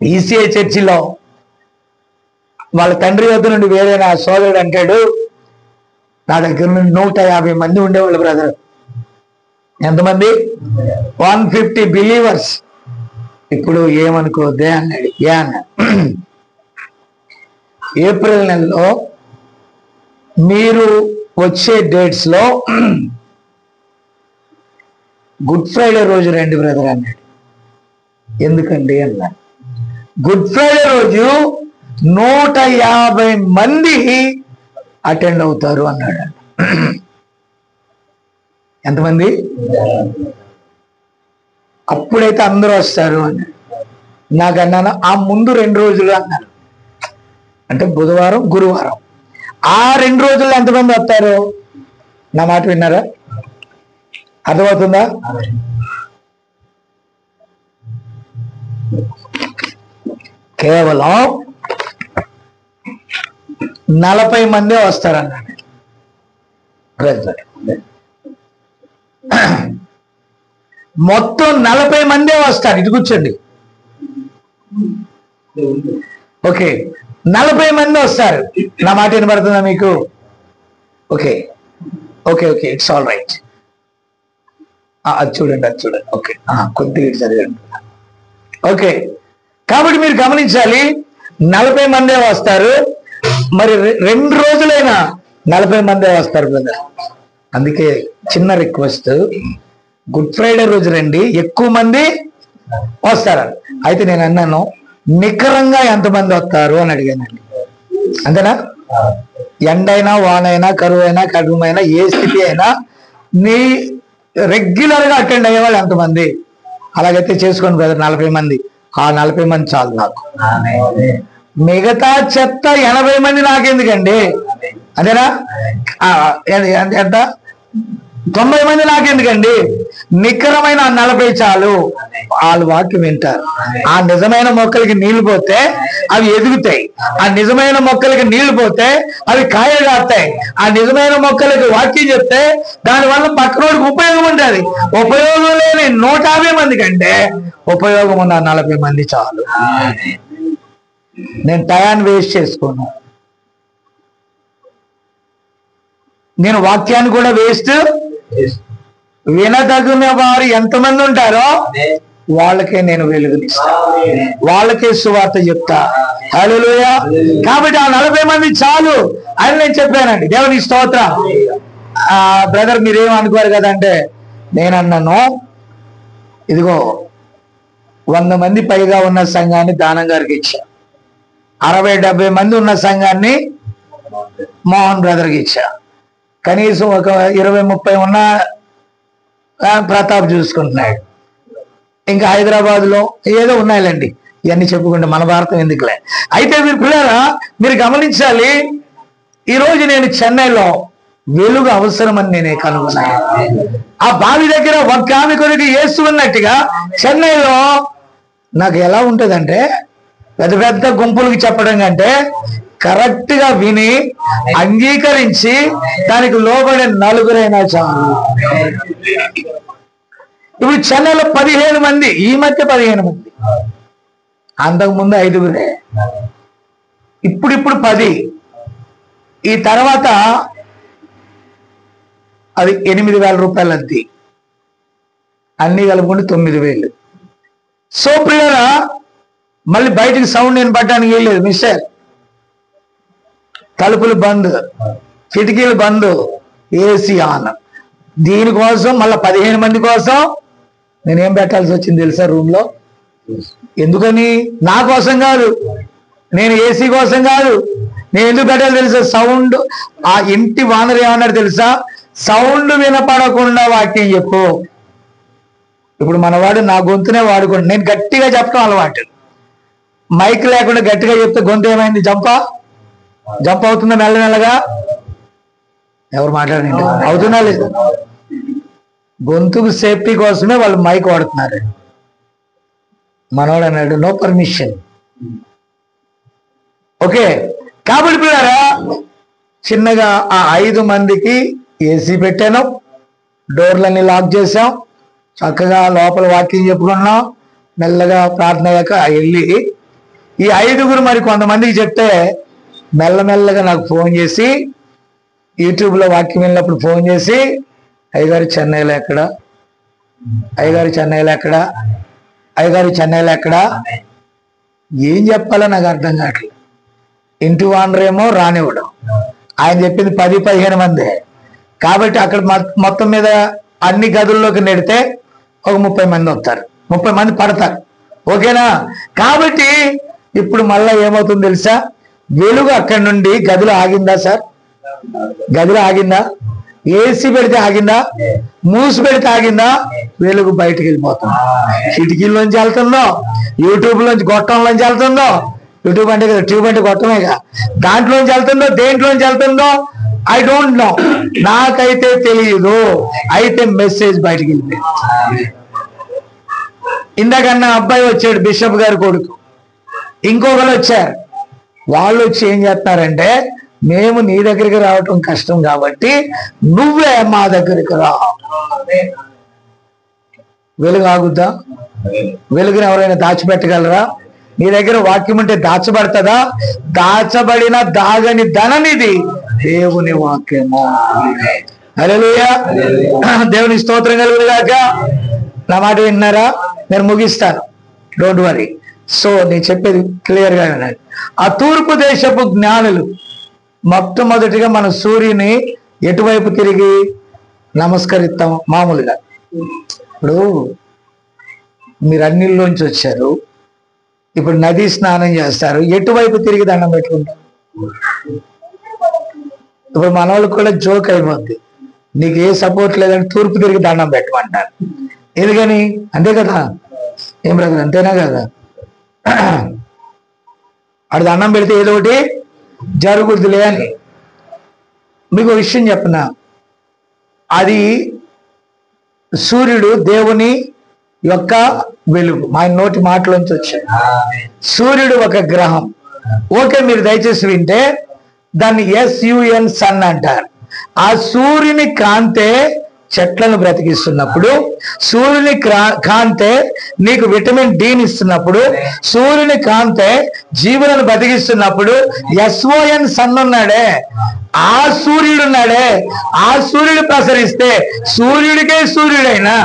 ఈసీఐ చర్చిలో వాళ్ళ తండ్రి వద్ద నుండి వేరే నా సోదరుడు అంటాడు, నా దగ్గర నుండి 150 మంది ఉండేవాళ్ళు బ్రదర్. ఎంతమంది? 150 బిలీవర్స్. ఇప్పుడు ఏమనుకోద్దే అన్నాడు. ఏ అన్నాడు? ఏప్రిల్ నెలలో మీరు వచ్చే డేట్స్ లో గుడ్ ఫ్రైడే రోజు రండి బ్రదర్ అన్నాడు. ఎందుకండి అన్నాడు. గుడ్ ఫ్రైడే రోజు 150 మంది అటెండ్ అవుతారు అన్నాడు. ఎంతమంది? అప్పుడైతే అందరూ వస్తారు అన్నాడు. నాకన్నాను ఆ ముందు 2 రోజులు అన్నాను. అంటే బుధవారం గురువారం, ఆ 2 రోజుల్లో ఎంతమంది వస్తారు? నా మాట విన్నారా? అర్థమవుతుందా? కేవలం 40 మందే వస్తారన్నాడు. మొత్తం 40 మందే వస్తారు. ఇది కూర్చోండి. ఓకే, 40 మంది వస్తారు. నా మాట వినబడుతుందా మీకు? Okay okay okay, it's all right. అది చూడండి, అది చూడండి. ఓకే, కొద్దిగా ఇటు చదివండి. ఓకే, కాబట్టి మీరు గమనించాలి, 40 మందే వస్తారు. మరి 2 రోజులైనా 40 మందే వస్తారు బ్రదర్. అందుకే చిన్న రిక్వెస్ట్, గుడ్ ఫ్రైడే రోజు రండి, ఎక్కువ మంది వస్తారు. అయితే నేను అన్నాను, నికరంగా ఎంతమంది వస్తారు అని అడిగానండి. అంతేనా? ఎండైనా వానైనా కరువైనా కడుమైనా ఏ స్థితి అయినా నీ రెగ్యులర్ గా అటెండ్ అయ్యేవాళ్ళు ఎంతమంది? అలాగైతే చేసుకోండి బ్రదర్, 40 మంది. ఆ 40 మంది చాలు నాకు. మిగతా చెత్త 80 మంది నాకెందుకండి? అదేనా? ఎంత 90 మంది నాకెందుకండి? నికరమైన ఆ 40 చాలు. వాళ్ళు వాక్యం వింటారు. ఆ నిజమైన మొక్కలకి నీళ్లు పోతే అవి ఎదుగుతాయి. ఆ నిజమైన మొక్కలకి నీళ్లు పోతే అవి కాయలు కాస్తాయి. ఆ నిజమైన మొక్కలకి వాక్యం చెప్తే దానివల్ల పక్కనోడికి ఉపయోగం ఉంటుంది. ఉపయోగం లేని 150 మంది కంటే ఉపయోగం ఉన్న 40 మంది చాలు. నేను టయాన్ని వేస్ట్ చేసుకోను. నేను వాక్యాన్ని కూడా వేస్ట్. వినదగిన వారు ఎంతమంది ఉంటారో వాళ్ళకే నేను వెలుగునిస్తా, వాళ్ళకే సువార్త చెప్తా. హల్లెలూయా. కాబట్టి ఆ 40 మంది చాలు అని నేను చెప్పానండి. దేవుని స్తోత్రం. బ్రదర్ మీరేం అనుకోరు కదంటే నేనన్నాను, ఇదిగో 100 మంది పైగా ఉన్న సంఘాన్ని దానం గారికి ఇచ్చా, 60-70 మంది ఉన్న సంఘాన్ని మోహన్ బ్రదర్కి ఇచ్చా, కనీసం ఒక 20-30 ఉన్న ప్రతాప్ చూసుకుంటున్నాడు, ఇంకా హైదరాబాద్ లో ఏదో ఉన్నాయిలేండి, ఇవన్నీ చెప్పుకుంటే మన భారతం ఎందుకులే. అయితే మీరు పిల్లరా మీరు గమనించాలి, ఈరోజు నేను చెన్నైలో వెలుగు అవసరమని నేనే కనుగొన్నాను. ఆ బావి దగ్గర ఒక్క ఆమె కొరకు యేసు ఉన్నట్టుగా చెన్నైలో నాకు ఎలా ఉంటుందంటే, పెద్ద పెద్ద గుంపులకి చెప్పడం కంటే కరెక్ట్ గా విని అంగీకరించి దానికి లోబడే 4 చాలు. ఇప్పుడు చెన్నైలో 15 మంది, ఈ మధ్య 15 మంది, అంతకుముందు 5. ఇప్పుడు 10. ఈ తర్వాత అది 8,000 రూపాయలు అంతే, అన్ని కలుపుకుంటే 9,000. సో ప్రియులారా మళ్ళీ బయటికి సౌండ్ నేను పట్టడానికి వెళ్ళలేదు. మిస్టర్ తలుపులు బంద్, కిటికీలు బంద్, ఏసీ ఆన్. దీనికోసం మళ్ళీ 15 మంది కోసం నేనేం పెట్టాల్సి వచ్చింది తెలుసా రూమ్ లో? ఎందుకని? నా కోసం కాదు, నేను ఏసీ కోసం కాదు. నేను ఎందుకు పెట్టాలి తెలుసా? సౌండ్. ఆ ఇంటి వానరు ఏమన్నాడు తెలుసా? సౌండ్ వినపడకుండా వాక్యం చెప్పు. ఇప్పుడు మనవాడు నా గొంతునే వాడుకోండి, నేను గట్టిగా చెప్పడం అలవాటు. మైక్ లేకుండా గట్టిగా చెప్తే గొంతు ఏమైంది? జంప్ అవుతుందా మెల్లమెల్లగా? ఎవరు మాట్లాడండి, అవుతుందా లేదు? గొంతుకు సేఫ్టీ కోసమే వాళ్ళు మైక్ వాడుతున్నారు. మనోడు అన్నాడు నో పర్మిషన్. ఓకే, కాబట్టి పిల్లరా చిన్నగా ఆ 5 మందికి ఏసీ పెట్టాను, డోర్లన్నీ లాక్ చేసాం, చక్కగా లోపల వాకింగ్ చెప్పుకున్నాం. మెల్లగా ప్రార్థన అయ్యాక వెళ్ళి ఈ 5 మరి కొంతమందికి చెప్తే మెల్లమెల్లగా నాకు ఫోన్ చేసి, యూట్యూబ్లో వాక్యం వెళ్ళినప్పుడు ఫోన్ చేసి, అయ్యగారు చెన్నైలో ఎక్కడ, అయ్యగారు చెన్నైలో ఎక్కడ, అయ్యగారు చెన్నైలో ఎక్కడ, ఏం చెప్పాలో నాకు అర్థం కావట్లేదు. ఇంటి వానరేమో రానివ్వడం, ఆయన చెప్పింది 10-15 మంది. కాబట్టి అక్కడ మొత్తం మీద అన్ని గదుల్లోకి నెడితే ఒక 30 మంది వస్తారు, 30 మంది పడతారు. ఓకేనా? కాబట్టి ఇప్పుడు మళ్ళా ఏమవుతుంది తెలుసా? వెలుగు అక్కడి నుండి గదిలో ఆగిందా సార్? గదిలో ఆగిందా? ఏసీ పెడితే ఆగిందా? మూసి పెడితే ఆగిందా? వెలుగు బయటకు వెళ్ళిపోతుంది. కిటికీల్లోంచి వెళ్తుందో, యూట్యూబ్ లోంచి గొట్టంలోంచి వెళ్తుందో, యూట్యూబ్ అంటే కదా, ట్యూబ్ అంటే గొట్టమేగా, దాంట్లోంచి వెళ్తుందో దేంట్లోంచి వెళ్తుందో ఐ డోంట్ నో, నాకైతే తెలియదు. అయితే మెసేజ్ బయటకు వెళ్ళిపోయింది. ఇందాకన్నా అబ్బాయి వచ్చాడు, బిషప్ గారి కొడుకు, ఇంకొకరు వచ్చారు. వాళ్ళు వచ్చి ఏం చేస్తారంటే, మేము నీ దగ్గరికి రావటం కష్టం కాబట్టి నువ్వే మా దగ్గరికి రా. వెలుగు ఆగుద్దా? వెలుగుని ఎవరైనా దాచిపెట్టగలరా? నీ దగ్గర వాక్యం ఉంటే దాచబడుతుందా? దాచబడిన దాగని ధననిది దేవుని వాక్యము. హల్లెలూయా. దేవుని స్తోత్రం కలుగుగాక. నా మాట విన్నారా? నేను ముగిస్తాను, డోంట్ వరీ. సో నేను చెప్పేది క్లియర్ గా వినండి. ఆ తూర్పు దేశపు జ్ఞానులు మొట్టమొదటిగా మన సూర్యుని ఎటువైపు తిరిగి నమస్కరిస్తాం మామూలుగా. ఇప్పుడు మీరు అన్నిల్లోంచి వచ్చారు, ఇప్పుడు నది స్నానం చేస్తారు, ఎటువైపు తిరిగి దండం పెట్టుకుంటారు? ఇప్పుడు మన వాళ్ళకి కూడా జోక్ అయిపోద్ది, నీకు ఏ సపోర్ట్ లేదంటే తూర్పు తిరిగి దండం పెట్టమంటారు. ఎందుకని? అంతే కదా ఏం బ్రదర్, అంతేనా కదా? అడు దండం పెడితే ఏదో ఒకటి జరుగుద్దులే అని. మీకు విషయం చెప్పనా, అది సూర్యుడు దేవుని యొక్క వెలుగు. మా నోటి మాటలోంచి వచ్చాయి. సూర్యుడు ఒక గ్రహం. ఓకే, మీరు దయచేసి వింటే దాన్ని SUN సన్ అంటారు. ఆ సూర్యుని కాంతే చెట్లను బ్రతికిస్తున్నప్పుడు, సూర్యుని కాంతే నీకు విటమిన్ డిని ఇస్తున్నప్పుడు, సూర్యుని కాంతే జీవులను బతికిస్తున్నప్పుడు SON సన్ ఉన్నాడే, ఆ సూర్యుడు ఉన్నాడే, ఆ సూర్యుడు ప్రసరిస్తే, సూర్యుడికే సూర్యుడైనా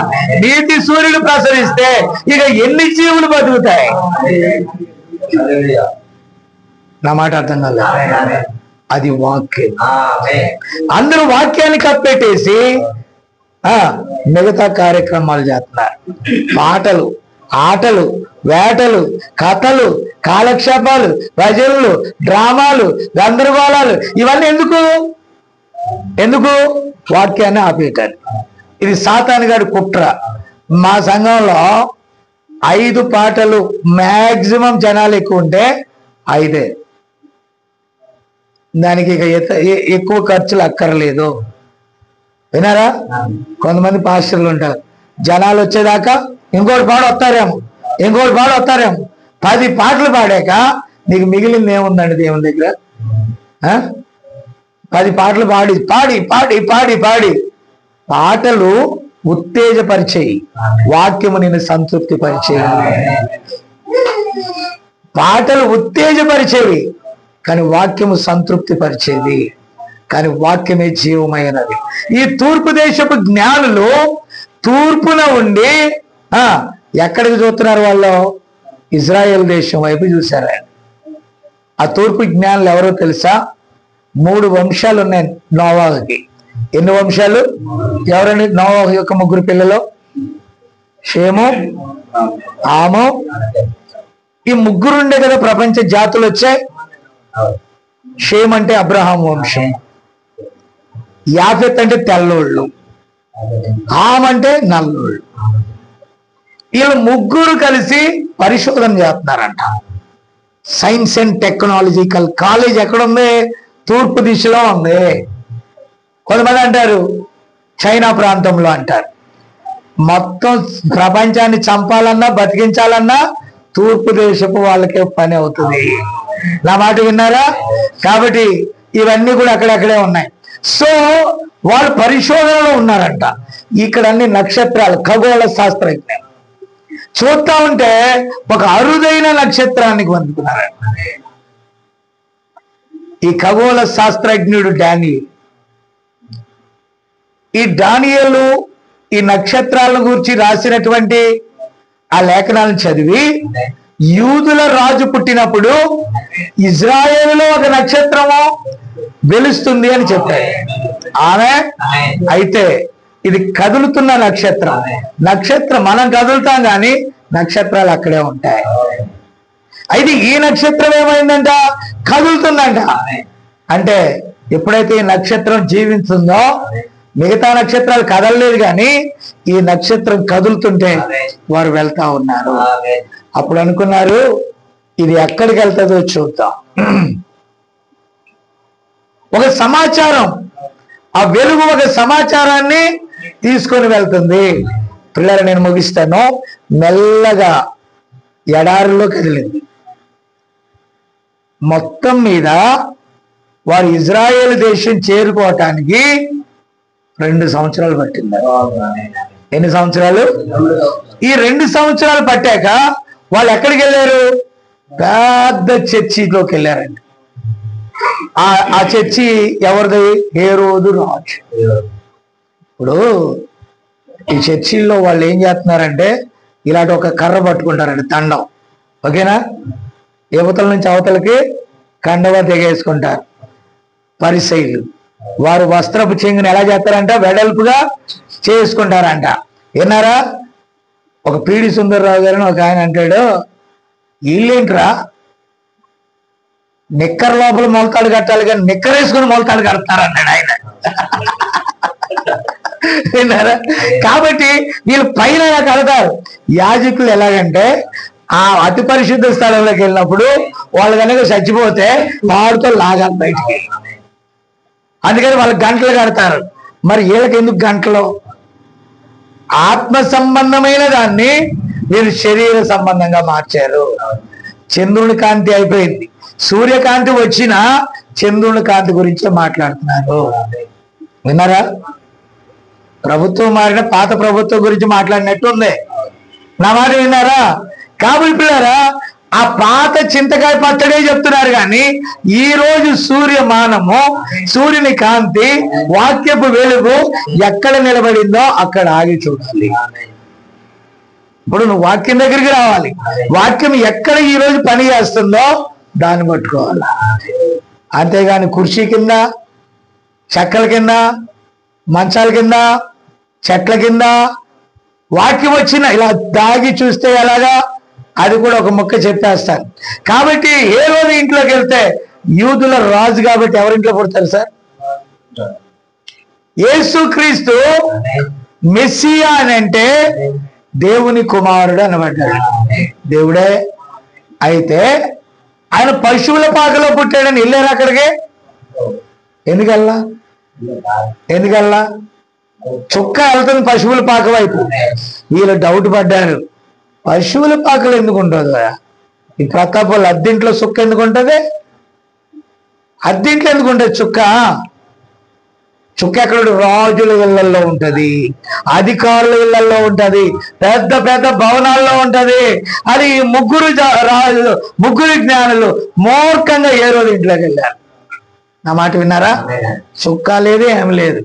నీతి సూర్యుడు ప్రసరిస్తే ఇక ఎన్ని జీవులు బతుకుతాయి? నా మాట అర్థం కాదు. అది వాక్యం. అందరూ వాక్యాన్ని కప్పెట్టేసి మిగతా కార్యక్రమాలు చేస్తున్నారు. పాటలు, ఆటలు, వేటలు, కథలు, కాలక్షేపాలు, భజనలు, డ్రామాలు, గందరగోళాలు, ఇవన్నీ ఎందుకు? వాక్యాన్ని ఆపేయటానికి. ఇది సాతాను గారి కుట్ర. మా సంఘంలో 5 పాటలు, మ్యాక్సిమం జనాలు ఎక్కువ ఉంటే 5. దానికి ఇక ఎక్కువ ఖర్చులు అక్కర్లేదు. వినారా? కొంతమంది పాస్టర్లు ఉంటారు, జనాలు వచ్చేదాకా ఇంకోటి పాడు వస్తారేమో 10 పాటలు పాడాక నీకు మిగిలింది ఏముందండి దేవుని దగ్గర? 10 పాటలు పాడి పాడి పాడి పాడి పాడి పాటలు ఉత్తేజపరిచేయి, వాక్యము నిన్ను సంతృప్తి పరిచేయి. పాటలు ఉత్తేజపరిచేవి కానీ వాక్యము సంతృప్తి పరిచేది, కానీ వాక్యమే జీవమైనది. ఈ తూర్పు దేశపు జ్ఞానులు తూర్పున ఉండి ఎక్కడికి చూస్తున్నారు? వాళ్ళు ఇజ్రాయెల్ దేశం వైపు చూశారు. ఆ తూర్పు జ్ఞానులు ఎవరో తెలుసా? 3 వంశాలు ఉన్నాయి నోవాహుకి. ఎన్ని వంశాలు? ఎవరండి నోవాహు యొక్క 3 పిల్లలు? షేము, ఆము. ఈ 3 ఉండే కదా ప్రపంచ జాతులు వచ్చాయి. షేమ్ అంటే అబ్రహాం వంశం, యాఫెత్ అంటే తెల్లోళ్ళు, ఆమ్ అంటే నల్లోళ్ళు. వీళ్ళు 3 కలిసి పరిశోధన చేస్తున్నారంట. సైన్స్ అండ్ టెక్నాలజికల్ కాలేజ్ ఎక్కడుంది? తూర్పు దిశలో ఉంది. కొంతమంది అంటారు చైనా ప్రాంతంలో అంటారు. మొత్తం ప్రపంచాన్ని చంపాలన్నా బతికించాలన్నా తూర్పు దేశపు వాళ్ళకే పని అవుతుంది. నా మాట విన్నారా? కాబట్టి ఇవన్నీ కూడా అక్కడక్కడే ఉన్నాయి. సో వాళ్ళు పరిశోధనలో ఉన్నారంట. ఇక్కడ అన్ని నక్షత్రాలు, ఖగోళ శాస్త్రజ్ఞులు చూస్తా ఉంటే ఒక అరుదైన నక్షత్రానికి అందుకున్నారంట. ఈ ఖగోళ శాస్త్రజ్ఞుడు డానియేలు. ఈ డానియేలు ఈ నక్షత్రాలను గురించి రాసినటువంటి ఆ లేఖనాలను చదివి యూదుల రాజు పుట్టినప్పుడు ఇజ్రాయేలులో ఒక నక్షత్రము వెలుస్తుంది అని చెప్పారు ఆమె. అయితే ఇది కదులుతున్న నక్షత్రం మనం కదులుతాం కానీ నక్షత్రాలు అక్కడే ఉంటాయి. అయితే ఈ నక్షత్రం ఏమైందంట? కదులుతుందంట. అంటే ఎప్పుడైతే ఈ నక్షత్రం జీవించిందో మిగతా నక్షత్రాలు కదలలేదు, కానీ ఈ నక్షత్రం కదులుతుంటే వారు వెళ్తా ఉన్నారు. అప్పుడు అనుకున్నారు ఇది ఎక్కడికి వెళ్తుందో చూద్దాం. ఒక సమాచారం, ఆ వెలుగు ఒక సమాచారాన్ని తీసుకొని వెళ్తుంది. పిల్లలు నేను ముగిస్తాను. మెల్లగా ఎడారిలో కదిలింది. మొత్తం మీద వారు ఇజ్రాయేల్ దేశం చేరుకోవటానికి 2 సంవత్సరాలు పట్టింది. ఎన్ని సంవత్సరాలు? ఈ 2 సంవత్సరాలు పట్టాక వాళ్ళు ఎక్కడికి వెళ్ళారు? పెద్ద చర్చిలోకి వెళ్ళారండి. ఆ చర్చి ఎవరిది? హేరోదు రాజు. ఇప్పుడు ఈ చర్చిల్లో వాళ్ళు ఏం చేస్తున్నారంటే ఇలాంటి ఒక కర్ర పట్టుకుంటారండి, దండం. ఓకేనా? యువతల నుంచి అవతలకి కండవ తెగేసుకుంటారు. పరిసయ్యులు వారు వస్త్రపు చెంగుని ఎలా చేస్తారంట? వెడల్పుగా చేసుకుంటారంట. విన్నారా? ఒక పీడి సుందరరావు గారిని ఒక ఆయన అంటాడు, వీళ్ళేంట్రా నిక్కర లోపల మొలతాడు కట్టాలి కానీ నిక్కర వేసుకుని మొలతాడు కడతారన్నాడు ఆయన. విన్నారా? కాబట్టి వీళ్ళు పైన కడతారు. యాజకులు ఎలాగంటే ఆ అతి పరిశుద్ధ స్థలంలోకి వెళ్ళినప్పుడు వాళ్ళు కనుక చచ్చిపోతే వాడితో లాగాలి బయటికి. అందుకని వాళ్ళు గంటలు కడతారు. మరి వీళ్ళకి ఎందుకు గంటలు? ఆత్మ సంబంధమైన దాన్ని వీళ్ళు శరీర సంబంధంగా మార్చారు. చంద్రుని కాంతి అయిపోయింది, సూర్యకాంతి వచ్చినా చంద్రుని కాంతి గురించే మాట్లాడుతున్నారు. విన్నారా? ప్రభుత్వం మారిన పాత ప్రభుత్వం గురించి మాట్లాడినట్టు ఉంది. నా మాట విన్నారా? కాబట్టి పిల్లరా, ఆ పాత చింతకాయ పచ్చడే చెప్తున్నారు కానీ ఈ రోజు సూర్యమానము, సూర్యుని కాంతి, వాక్యపు వెలుగు ఎక్కడ నిలబడిందో అక్కడ ఆగి చూడాలి. ఇప్పుడు నువ్వు వాక్యం దగ్గరికి రావాలి. వాక్యం ఎక్కడ ఈ రోజు పని చేస్తుందో దాన్ని పట్టుకోవాలి. అంతేగాని కుర్చీ కింద, చెక్కల కింద, మంచాల కింద, చెట్ల కింద వాక్యం వచ్చిన ఇలా దాగి చూస్తే ఎలాగా? అది కూడా ఒక ముక్క చెప్పేస్తాను. కాబట్టి ఏ రోజు ఇంట్లోకి వెళ్తే యూదుల రాజు కాబట్టి ఎవరింట్లో పుడతారు సార్? యేసుక్రీస్తు మెస్సియా అని అంటే దేవుని కుమారుడు అనబడ్డాడు. దేవుడే. అయితే ఆయన పశువుల పాకలో పుట్టాడని వెళ్ళారు అక్కడికి. ఎందుకల్లా చుక్క వెళ్తుంది పశువుల పాక వైపు. వీళ్ళు డౌట్ పడ్డారు, పశువుల పాకలు ఎందుకు ఉంటుంది? ఈ ప్రతాపాలు అద్దింట్లో చుక్క ఎందుకు ఉంటుంది? అద్దింట్లో ఎందుకు ఉంటుంది చుక్క? చుక్క ఎక్కడ? రాజుల ఇళ్లలో ఉంటది, అధికారుల ఇళ్లలో ఉంటది, పెద్ద పెద్ద భవనాల్లో ఉంటది. అది ముగ్గురు జ్ఞానులు మూర్ఖంగా ఏ రోజు ఇంట్లోకి వెళ్ళారు. నా మాట విన్నారా? చుక్క లేదు, ఏం లేదు.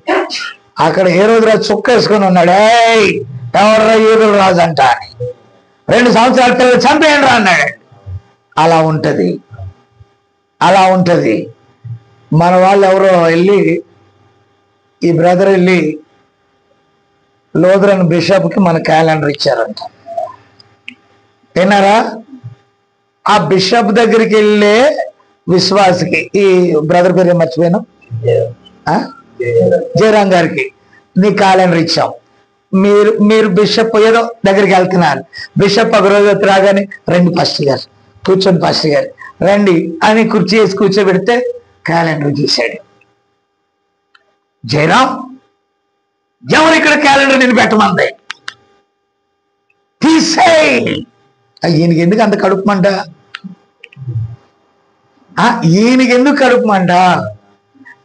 అక్కడ ఏ రోజు రాజు చుక్క వేసుకొని ఉన్నాడు. ఎవర్రా యూదుల రాజు అంట అని 2 సంవత్సరాల పిల్లలు చంపేయండి రా అన్నాడు. అలా ఉంటది. మన వాళ్ళు ఎవరో వెళ్ళి, ఈ బ్రదర్ వెళ్ళి లోదరన్ బిషప్కి మన క్యాలెండర్ ఇచ్చారంట. విన్నారా? ఆ బిషప్ దగ్గరికి వెళ్ళే విశ్వాసకి, ఈ బ్రదర్ పేరు మర్చిపోయాను, జయరాం గారికి నీ క్యాలెండర్ ఇచ్చాం. మీరు బిషప్ ఏదో దగ్గరికి వెళ్తున్నారు. బిషప్ ఒక రోజు రాగానే రండి పాస్టర్ గారు, కూర్చొని పాస్టర్ గారు రండి అని కుర్చీ వేసి కూర్చోబెడితే క్యాలెండర్ గీశాడు. జయరాం, ఎవరు ఇక్కడ క్యాలెండర్ నేను పెట్టమంది? తీసేయ్. ఈయనకి ఎందుకు అంత కడుపుమంట? ఈయనకి ఎందుకు కడుపుమంట?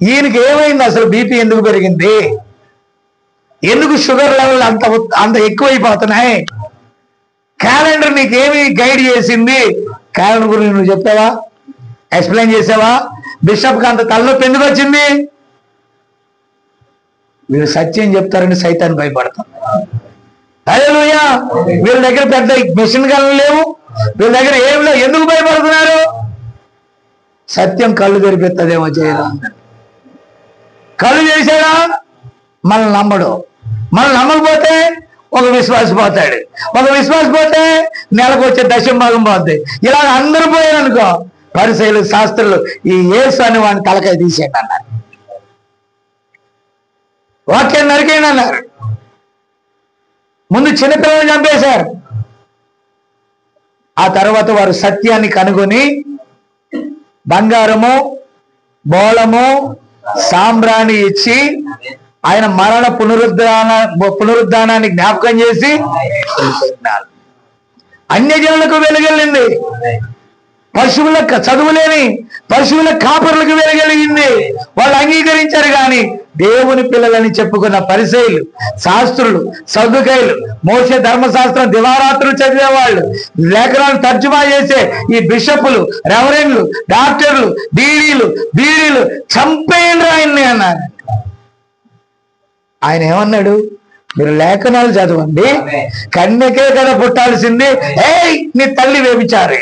ఈయనకి ఏమైంది అసలు? బీపీ ఎందుకు పెరిగింది? ఎందుకు షుగర్ లెవెల్ అంత ఎక్కువైపోతున్నాయి? క్యాలెండర్ నీకేమి గైడ్ చేసింది? క్యాలెండర్ గురించి నువ్వు చెప్పావా? ఎక్స్ప్లెయిన్ చేసావా? బిషప్కి అంత తలనొప్పి ఎందుకు వచ్చింది? వీళ్ళు సత్యం చెప్తారని సైతాన్ని భయపడతాం. హల్లెలూయా. వీళ్ళ దగ్గర పెద్ద మిషన్ గన్లు లేవు, వీళ్ళ దగ్గర ఏం లేవు. ఎందుకు భయపడుతున్నారు? సత్యం కళ్ళు తెరిపిస్తుందేమో. చేయరా, కళ్ళు చేశాడా మనల్ని నమ్మడు. మనం నమ్మకపోతే ఒక విశ్వాసి పోతాడు, ఒక విశ్వాసి పోతే నెలకు వచ్చే దశంభాగం పోద్ది. ఇలా అందరూ పోయారనుకో, పరిసయ్యులు, శాస్త్రులు ఈ యేసు అని వాడిని తలకాయ తీసేయండి అన్నారు, వాక్యాన్ని నరికేయండి అన్నారు. ముందు చిన్నపిల్లలను చంపేశారు. ఆ తర్వాత వారు సత్యాన్ని కనుగొని బంగారము, బోళము, సాంబ్రాణి ఇచ్చి ఆయన మరణ పునరుద్ధానాన్ని జ్ఞాపకం చేసి అన్యజనులకు వెలుగెళ్ళింది. పశువుల చదువులేని పశువుల కాపరులకు వెలుగెలిగింది. వాళ్ళు అంగీకరించారు. కానీ దేవుని పిల్లలని చెప్పుకున్న పరిసయ్యులు, శాస్త్రులు, సద్దుకైలు, మోషే ధర్మశాస్త్రం దివారాత్రులు చదివేవాళ్ళు, లేఖనాలను తర్జుమా చేసే ఈ బిషపులు, రెవరెండ్లు, డాక్టర్లు, బీడీలు చంపేయండి ఆయన్ని అన్నారు. ఆయన ఏమన్నాడు? మీరు లేఖనాలు చదవండి, కన్యకే కదా పుట్టాల్సింది, నీ తల్లి వేపించారు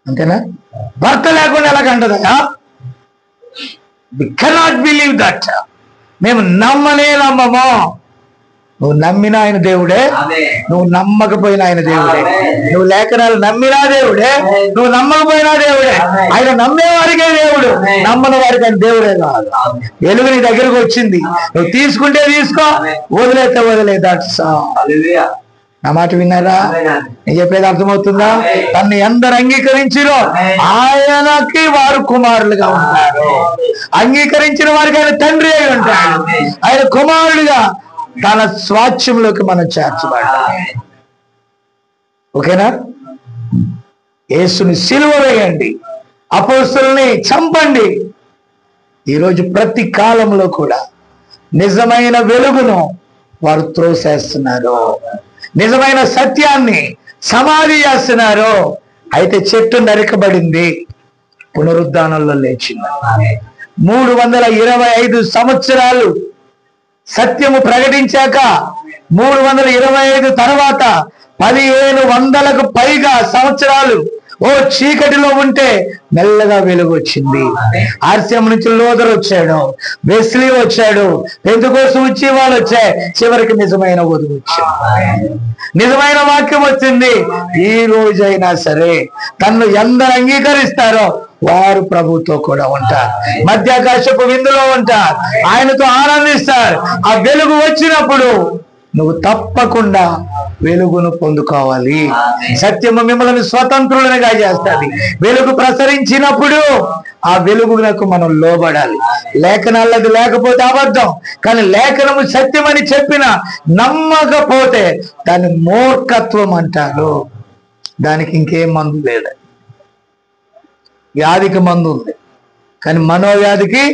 అంతేనా? భర్త లేకుండా ఎలా కంటదయా? We cannot believe that. మేము నమ్మము. నువ్వు నమ్మిన ఆయన దేవుడే, నువ్వు నమ్మకపోయిన ఆయన దేవుడే. నువ్వు లేఖనాలు నమ్మినా దేవుడే, నువ్వు నమ్మకపోయినా దేవుడే. ఆయన నమ్మే వారికే దేవుడు, నమ్మని వారికి ఆయన దేవుడే కాదు. వెలుగు నీ దగ్గరకు వచ్చింది, నువ్వు తీసుకుంటే తీసుకో, వదిలేస్తే వదిలే. That's all. నా మాట విన్నారా? నేను చెప్పేది అర్థమవుతుందా? తన్ని ఎందరు అంగీకరించిరో ఆయనకి వారు కుమారులుగా ఉంటారు. అంగీకరించిన వారికి ఆయన తండ్రి అయి ఉంటాడు. ఆయన కుమారుడిగా తన స్వాచ్యంలోకి మనం చేర్చబడ్డాం. ఓకేనా? యేసుని సిలువ వేయండి, అపోస్తలుల్ని చంపండి. ఈరోజు ప్రతి కాలంలో కూడా నిజమైన వెలుగును వారు త్రోసేస్తున్నారు, నిజమైన సత్యాన్ని సమాధి చేస్తున్నారు. అయితే చెట్టు నరకబడింది, పునరుద్ధానంలో లేచింది. 325 సంవత్సరాలు సత్యము ప్రకటించాక 325 తర్వాత 1500కు పైగా సంవత్సరాలు ఓ చీకటిలో ఉంటే మెల్లగా వెలుగు వచ్చింది. ఆర్సిఎం నుంచి లోదర్ వచ్చాడు, వెస్లీ వచ్చాడు, పెంతెకోస్తు వచ్చి వాళ్ళు వచ్చాయి. చివరికి నిజమైన వధువు వచ్చింది, నిజమైన వాక్యం వచ్చింది. ఈ రోజైనా సరే తన్ను ఎందరు అంగీకరిస్తారో వారు ప్రభుతో కూడా ఉంటారు, మధ్యాకాశపు విందులో ఉంటారు, ఆయనతో ఆనందిస్తారు. ఆ వెలుగు వచ్చినప్పుడు నువ్వు తప్పకుండా వెలుగును పొందుకోవాలి. సత్యము మిమ్మల్ని స్వతంత్రులుగా చేస్తుంది. వెలుగు ప్రసరించినప్పుడు ఆ వెలుగునకు మనం లోబడాలి. లేఖనాలది లేకపోతే అబద్ధం, కానీ లేఖనము సత్యమని చెప్పిన నమ్మకపోతే దాన్ని మూర్ఖత్వం అంటారు. దానికి ఇంకేం మందు లేదు. వ్యాధికి మందు ఉంది, కానీ మనోవ్యాధికి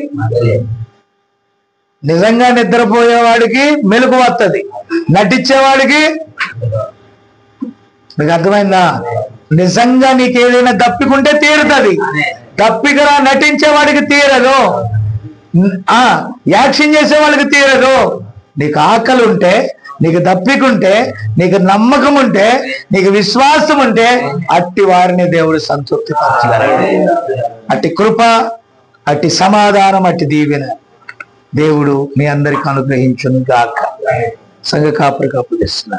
నిజంగా నిద్రపోయేవాడికి మెలుగు వస్తుంది, నటించేవాడికి. మీకు అర్థమైందా? నిజంగా నీకు ఏదైనా దప్పికుంటే తీరుతుంది, దప్పికరా నటించేవాడికి తీరదు, యాక్షన్ చేసేవాడికి తీరదు. నీకు ఆకలి ఉంటే, నీకు దప్పికుంటే, నీకు నమ్మకం ఉంటే, నీకు విశ్వాసం ఉంటే అట్టి వారిని దేవుడు సంతృప్తి పరచగలడు. అట్టి కృప, అట్టి సమాధానం, అట్టి దీవెన దేవుడు మీ అందరికి అనుగ్రహించును గాక. సంఘ కాపరికి అప్పగిస్తున్నా.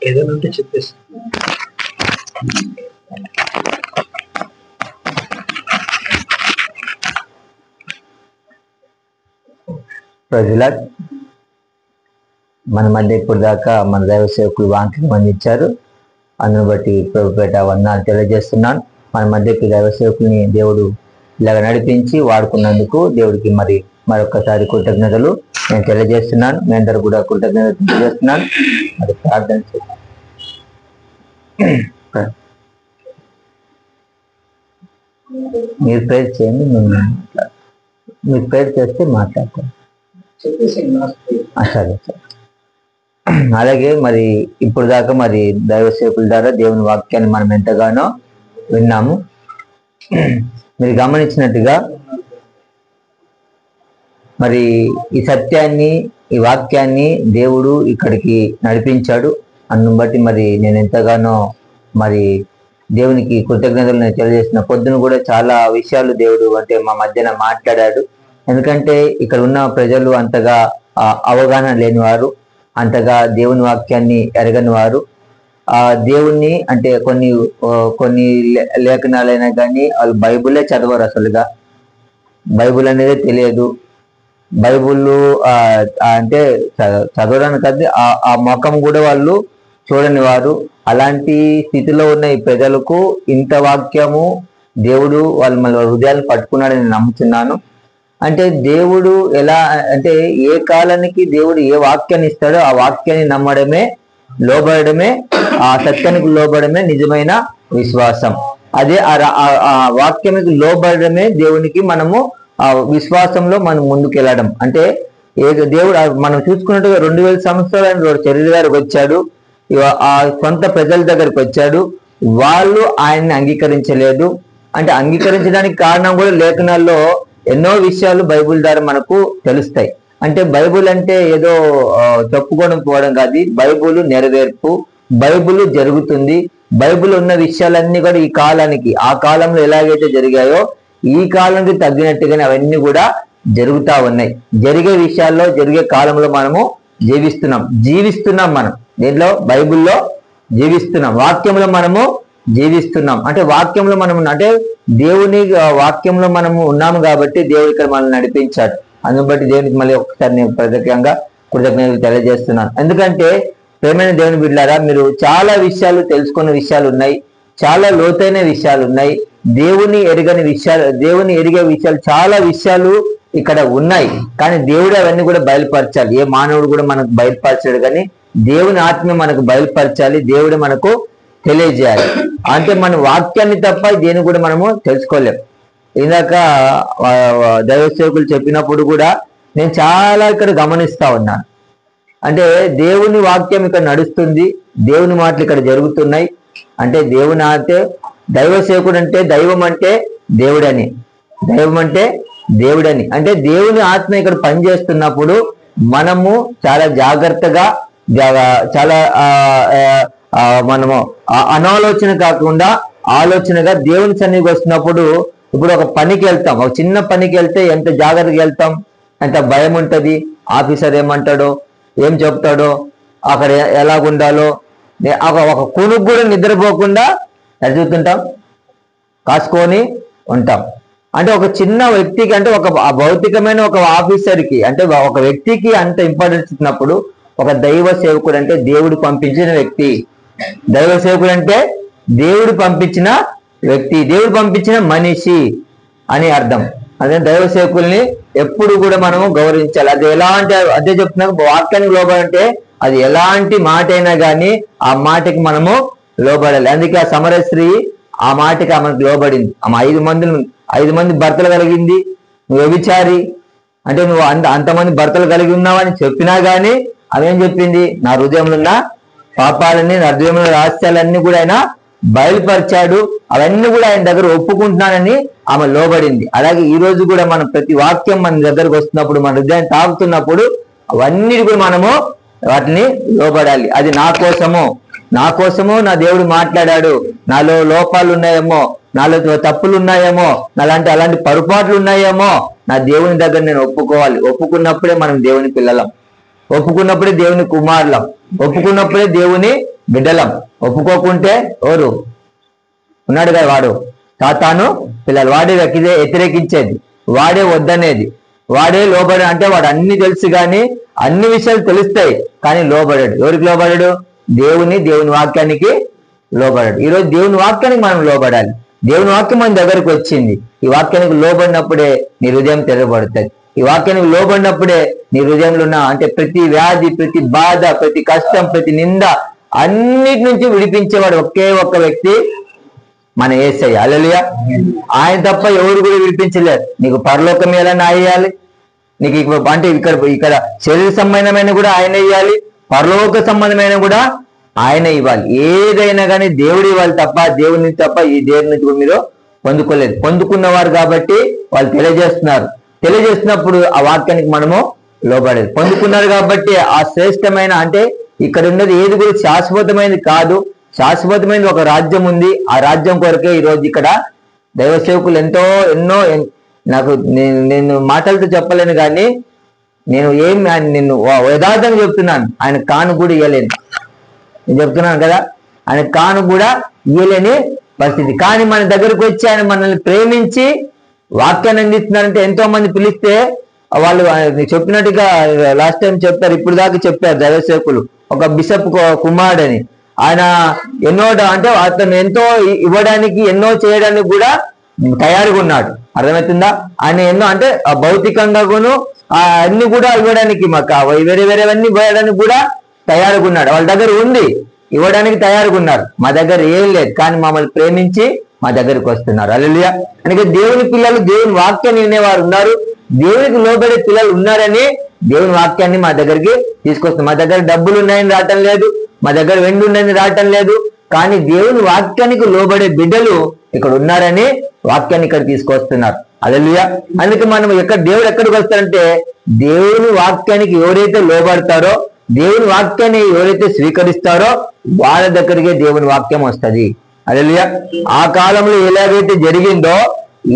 ఏదైనా ఉంటే చెప్పేసి. ప్రజల మన మధ్య ఇప్పుడు దాకా మన దైవ సేవకులు వాక్యం అందించారు. అందును బట్టి ప్రభుపేట వందనాలు తెలియజేస్తున్నాను. మన మధ్యకి దైవ సేవకుల్ని దేవుడు ఇలాగ నడిపించి వాడుకున్నందుకు దేవుడికి మరొకసారి కృతజ్ఞతలు నేను తెలియజేస్తున్నాను. మీ అందరూ కూడా కృతజ్ఞతలు తెలియజేస్తున్నాను. మరి ప్రార్థన చేస్తాను. మీరు ప్రేర్ చేయండి, మీరు ప్రేర్ చేస్తే మాట్లాడతాను. సరే సార్. అలాగే మరి ఇప్పుడు దాకా మరి దైవ సేవకుల ద్వారా దేవుని వాక్యాన్ని మనం ఎంతగానో విన్నాము. మీరు గమనించినట్టుగా మరి ఈ సత్యాన్ని, ఈ వాక్యాన్ని దేవుడు ఇక్కడికి నడిపించాడు. అందును బట్టి మరి నేను ఎంతగానో మరి దేవునికి కృతజ్ఞతలు నేను తెలియజేసిన. పొద్దున కూడా చాలా విషయాలు దేవుడు అంటే మా మధ్యన మాట్లాడాడు. ఎందుకంటే ఇక్కడ ఉన్న ప్రజలు అంతగా అవగాహన లేనివారు, అంతగా దేవుని వాక్యాన్ని ఎరగని వారు. ఆ దేవుణ్ణి అంటే కొన్ని లేఖనాలైనా కానీ వాళ్ళు బైబులే చదవరు, అసలుగా బైబుల్ అనేది తెలియదు. బైబుల్ అంటే చదవడానికి కాదు, ఆ ముఖం కూడా వాళ్ళు చూడని వారు. అలాంటి స్థితిలో ఉన్న ఈ ప్రజలకు ఇంత వాక్యము దేవుడు వాళ్ళ హృదయాలను పట్టుకున్నాడని నేను నమ్ముతున్నాను. అంటే దేవుడు ఎలా అంటే ఏ కాలానికి దేవుడు ఏ వాక్యాన్ని ఇస్తాడో ఆ వాక్యాన్ని నమ్మడమే, లోబడమే, ఆ సత్యానికి లోబడమే నిజమైన విశ్వాసం. అదే ఆ వాక్యానికి లోబడమే దేవునికి మనము ఆ విశ్వాసంలో మనం ముందుకు వెళ్ళడం. అంటే దేవుడు మనం చూసుకున్నట్టుగా 2000 సంవత్సరాలు శరీర గారికి వచ్చాడు, ఆ సొంత ప్రజల దగ్గరికి వచ్చాడు, వాళ్ళు ఆయన్ని అంగీకరించలేదు. అంటే అంగీకరించడానికి కారణం కూడా లేఖనాల్లో ఎన్నో విషయాలు బైబుల్ ద్వారా మనకు తెలుస్తాయి. అంటే బైబుల్ అంటే ఏదో చెప్పుకోవడం పోవడం కాదు, బైబుల్ నెరవేర్పు, బైబిల్ జరుగుతుంది. బైబిల్ ఉన్న విషయాలన్నీ కూడా ఈ కాలానికి, ఆ కాలంలో ఎలాగైతే జరిగాయో ఈ కాలానికి తగ్గినట్టుగానే అవన్నీ కూడా జరుగుతా ఉన్నాయి. జరిగే విషయాల్లో, జరిగే కాలంలో మనము జీవిస్తున్నాం. మనం దీంట్లో బైబిల్లో జీవిస్తున్నాం, వాక్యంలో మనము జీవిస్తున్నాం. అంటే వాక్యంలో మనం అంటే దేవుని వాక్యంలో మనము ఉన్నాము కాబట్టి దేవుడు ఇక్కడ మనల్ని నడిపించాడు. అందుని బట్టి దేవునికి మళ్ళీ ఒకసారి నేను ప్రత్యేకంగా కృతజ్ఞతలు తెలియజేస్తున్నాను. ఎందుకంటే ప్రేమైన దేవుని బిడ్డలారా, మీరు చాలా విషయాలు తెలుసుకున్న విషయాలు ఉన్నాయి, చాలా లోతైన విషయాలు ఉన్నాయి, దేవుని ఎరిగే విషయాలు, చాలా విషయాలు ఇక్కడ ఉన్నాయి. కానీ దేవుడు అవన్నీ కూడా బయలుపరచాలి. ఏ మానవుడు కూడా మనకు బయలుపరచాడు, కానీ దేవుని ఆత్మ మనకు బయలుపరచాలి, దేవుడు మనకు తెలియజేయాలి. అంటే మన వాక్యాన్ని తప్ప దేని కూడా మనము తెలుసుకోలేం. ఇందాక దైవ సేవకులు చెప్పినప్పుడు కూడా నేను చాలా ఇక్కడ గమనిస్తా ఉన్నాను. అంటే దేవుని వాక్యం ఇక్కడ నడుస్తుంది, దేవుని మాటలు ఇక్కడ జరుగుతున్నాయి. అంటే దేవుని అంటే దైవ సేవకుడు అంటే దైవం అంటే దేవుడని, అంటే దేవుని ఆత్మ ఇక్కడ పనిచేస్తున్నప్పుడు మనము చాలా జాగ్రత్తగా, చాలా మనము అనాలోచన కాకుండా ఆలోచనగా దేవుని సన్నిధికి వస్తున్నప్పుడు, ఇప్పుడు ఒక పనికి వెళ్తాం, ఒక చిన్న పనికి వెళ్తే ఎంత జాగ్రత్తగా వెళ్తాం, ఎంత భయం ఉంటుంది. ఆఫీసర్ ఏమంటాడో, ఏం చెప్తాడో, అక్కడ ఎలాగుండాలో, ఒక కొనుక్కు కూడా నిద్రపోకుండా చూస్తుంటాం, కాసుకొని ఉంటాం. అంటే ఒక చిన్న వ్యక్తికి, అంటే ఒక భౌతికమైన ఒక ఆఫీసర్కి, అంటే ఒక వ్యక్తికి అంత ఇంపార్టెన్స్ ఇచ్చినప్పుడు, ఒక దైవ సేవకుడు అంటే దేవుడు పంపించిన వ్యక్తి, దైవ సేవకుడు అంటే దేవుడు పంపించిన వ్యక్తి, దేవుడు పంపించిన మనిషి అని అర్థం. అదే దైవ సేవకుల్ని ఎప్పుడు కూడా మనము గౌరవించాలి. అది ఎలాంటి, అదే చెప్తున్నా, వాక్యానికి లోబడంటే అది ఎలాంటి మాట అయినా కానీ ఆ మాటకి మనము లోబడాలి. అందుకే ఆ సమరస్త్రీ ఆ మాటకి ఆమెకు లోబడింది. ఆమె 5 మంది భర్తలు కలిగింది, నువ్వు వ్యభిచారి అంటే నువ్వు అంతమంది భర్తలు కలిగి ఉన్నావని చెప్పినా గానీ ఆమె ఏం చెప్పింది, నా హృదయంలో ఉన్న పాపాలన్నీ, నా హృదయంలో రహస్యాలన్నీ కూడా ఆయన బయలుపరిచాడు, అవన్నీ కూడా ఆయన దగ్గర ఒప్పుకుంటున్నానని ఆమె లోబడింది. అలాగే ఈ రోజు కూడా మనం ప్రతి వాక్యం మన దగ్గరకు వస్తున్నప్పుడు, మన హృదయాన్ని తాకుతున్నప్పుడు అవన్నీ కూడా మనము వాటిని లోబడాలి. అది నా కోసము నా దేవుడు మాట్లాడాడు, నాలో లోపాలు ఉన్నాయేమో, నాలో తప్పులు ఉన్నాయేమో, అలాంటి పొరపాట్లు ఉన్నాయేమో, నా దేవుని దగ్గర నేను ఒప్పుకోవాలి. ఒప్పుకున్నప్పుడే మనం దేవుని పిల్లలం, ఒప్పుకున్నప్పుడే దేవుని కుమారులం, ఒప్పుకున్నప్పుడే దేవుని బిడ్డలం. ఒప్పుకోకుంటే ఎవరు ఉన్నాడు కదా, వాడు సాతాను పిల్లలు, వాడే వ్యతిరేకించేది, వాడే వద్దనేది, వాడే లోబడి. అంటే వాడు అన్ని తెలుసు కానీ, అన్ని విషయాలు తెలుస్తాయి కానీ లోబడాడు. ఎవరికి లోబడాడు? దేవుని వాక్యానికి లోబడాడు. ఈరోజు దేవుని వాక్యానికి మనం లోబడాలి. దేవుని వాక్యం మన దగ్గరకు వచ్చింది. ఈ వాక్యానికి లోబడినప్పుడే నీ హృదయం తెరవబడుతుంది. ఈ వాక్యానికి లోబడినప్పుడే నీ హృదయంలో ఉన్న అంటే ప్రతి వ్యాధి, ప్రతి బాధ, ప్రతి కష్టం, ప్రతి నింద అన్నిటి నుంచి విడిపించేవాడు ఒకే ఒక్క వ్యక్తి, మన యేసయ్య. హల్లెలూయా. ఆయన తప్ప ఎవరు కూడా విడిపించలేరు. నీకు పరలోకం ఎలా నాయాలి, నీకు అంటే ఇక్కడ శరీర సంబంధమైన కూడా ఆయన ఇవ్వాలి, పరలోక సంబంధమైన కూడా ఆయన ఇవ్వాలి. ఏదైనా కానీ దేవుడు ఇవ్వాలి తప్ప, దేవుని తప్ప ఈ దేవుని నుంచి మీరు పొందుకోలేదు. పొందుకున్నవారు కాబట్టి వాళ్ళు తెలియజేస్తున్నప్పుడు ఆ వాక్యానికి మనము లోబడేది. పొందుకున్నారు కాబట్టి ఆ శ్రేష్టమైన, అంటే ఇక్కడ ఉన్నది ఏది కూడా శాశ్వతమైనది కాదు, శాశ్వతమైన ఒక రాజ్యం ఉంది. ఆ రాజ్యం కొరకే ఈరోజు ఇక్కడ దైవ సేవకులు ఎన్నో నాకు నేను మాటలతో చెప్పలేను కానీ నిన్ను యథార్థంగా చెప్తున్నాను, ఆయన కాను కూడా ఇవ్వలేను. నేను చెప్తున్నాను కదా, ఆయన కాను కూడా ఇవ్వలేని పరిస్థితి. కానీ మన దగ్గరకు వచ్చి ఆయన మనల్ని ప్రేమించి వాక్యాన్ని అందిస్తున్నారంటే, ఎంతో మంది పిలిస్తే వాళ్ళు చెప్పినట్టుగా లాస్ట్ టైం చెప్పారు, ఇప్పుడు దాకా చెప్పారు దైవ సేవకులు, ఒక బిషప్ కుమారుడని. ఆయన ఎన్నో అంటే అతను ఎంతో ఇవ్వడానికి, ఎన్నో చేయడానికి కూడా తయారుగా ఉన్నాడు. అర్థమవుతుందా? ఆయన ఎన్నో అంటే భౌతికంగా కూడా అన్ని కూడా ఇవ్వడానికి, మాకు వేరేవన్నీ ఇవ్వడానికి కూడా తయారుగా ఉన్నాడు. వాళ్ళ దగ్గర ఉంది, ఇవ్వడానికి తయారుగా ఉన్నారు. మా దగ్గర ఏం లేదు, కానీ మమ్మల్ని ప్రేమించి మా దగ్గరికి వస్తున్నారు. హల్లెలూయా. అందుకే దేవుని పిల్లలు, దేవుని వాక్యాన్ని వినేవారు ఉన్నారు, దేవునికి లోబడే పిల్లలు ఉన్నారని దేవుని వాక్యాన్ని మా దగ్గరికి తీసుకొస్తున్నారు. మా దగ్గర డబ్బులు ఉన్నాయని రావటం లేదు, మా దగ్గర వెండి ఉన్నాయని రావటం లేదు, కానీ దేవుని వాక్యానికి లోబడే బిడ్డలు ఇక్కడ ఉన్నారని వాక్యాన్ని ఇక్కడ తీసుకొస్తున్నారు. హల్లెలూయా. అందుకే మనం దేవుడు ఎక్కడికి వస్తారంటే, దేవుని వాక్యానికి ఎవరైతే లోబడతారో దేవుని వాక్యాన్ని ఎవరైతే స్వీకరిస్తారో వాళ్ళ దగ్గరికే దేవుని వాక్యం వస్తుంది. హల్లెలూయా. ఆ కాలంలో ఎలాగైతే జరిగిందో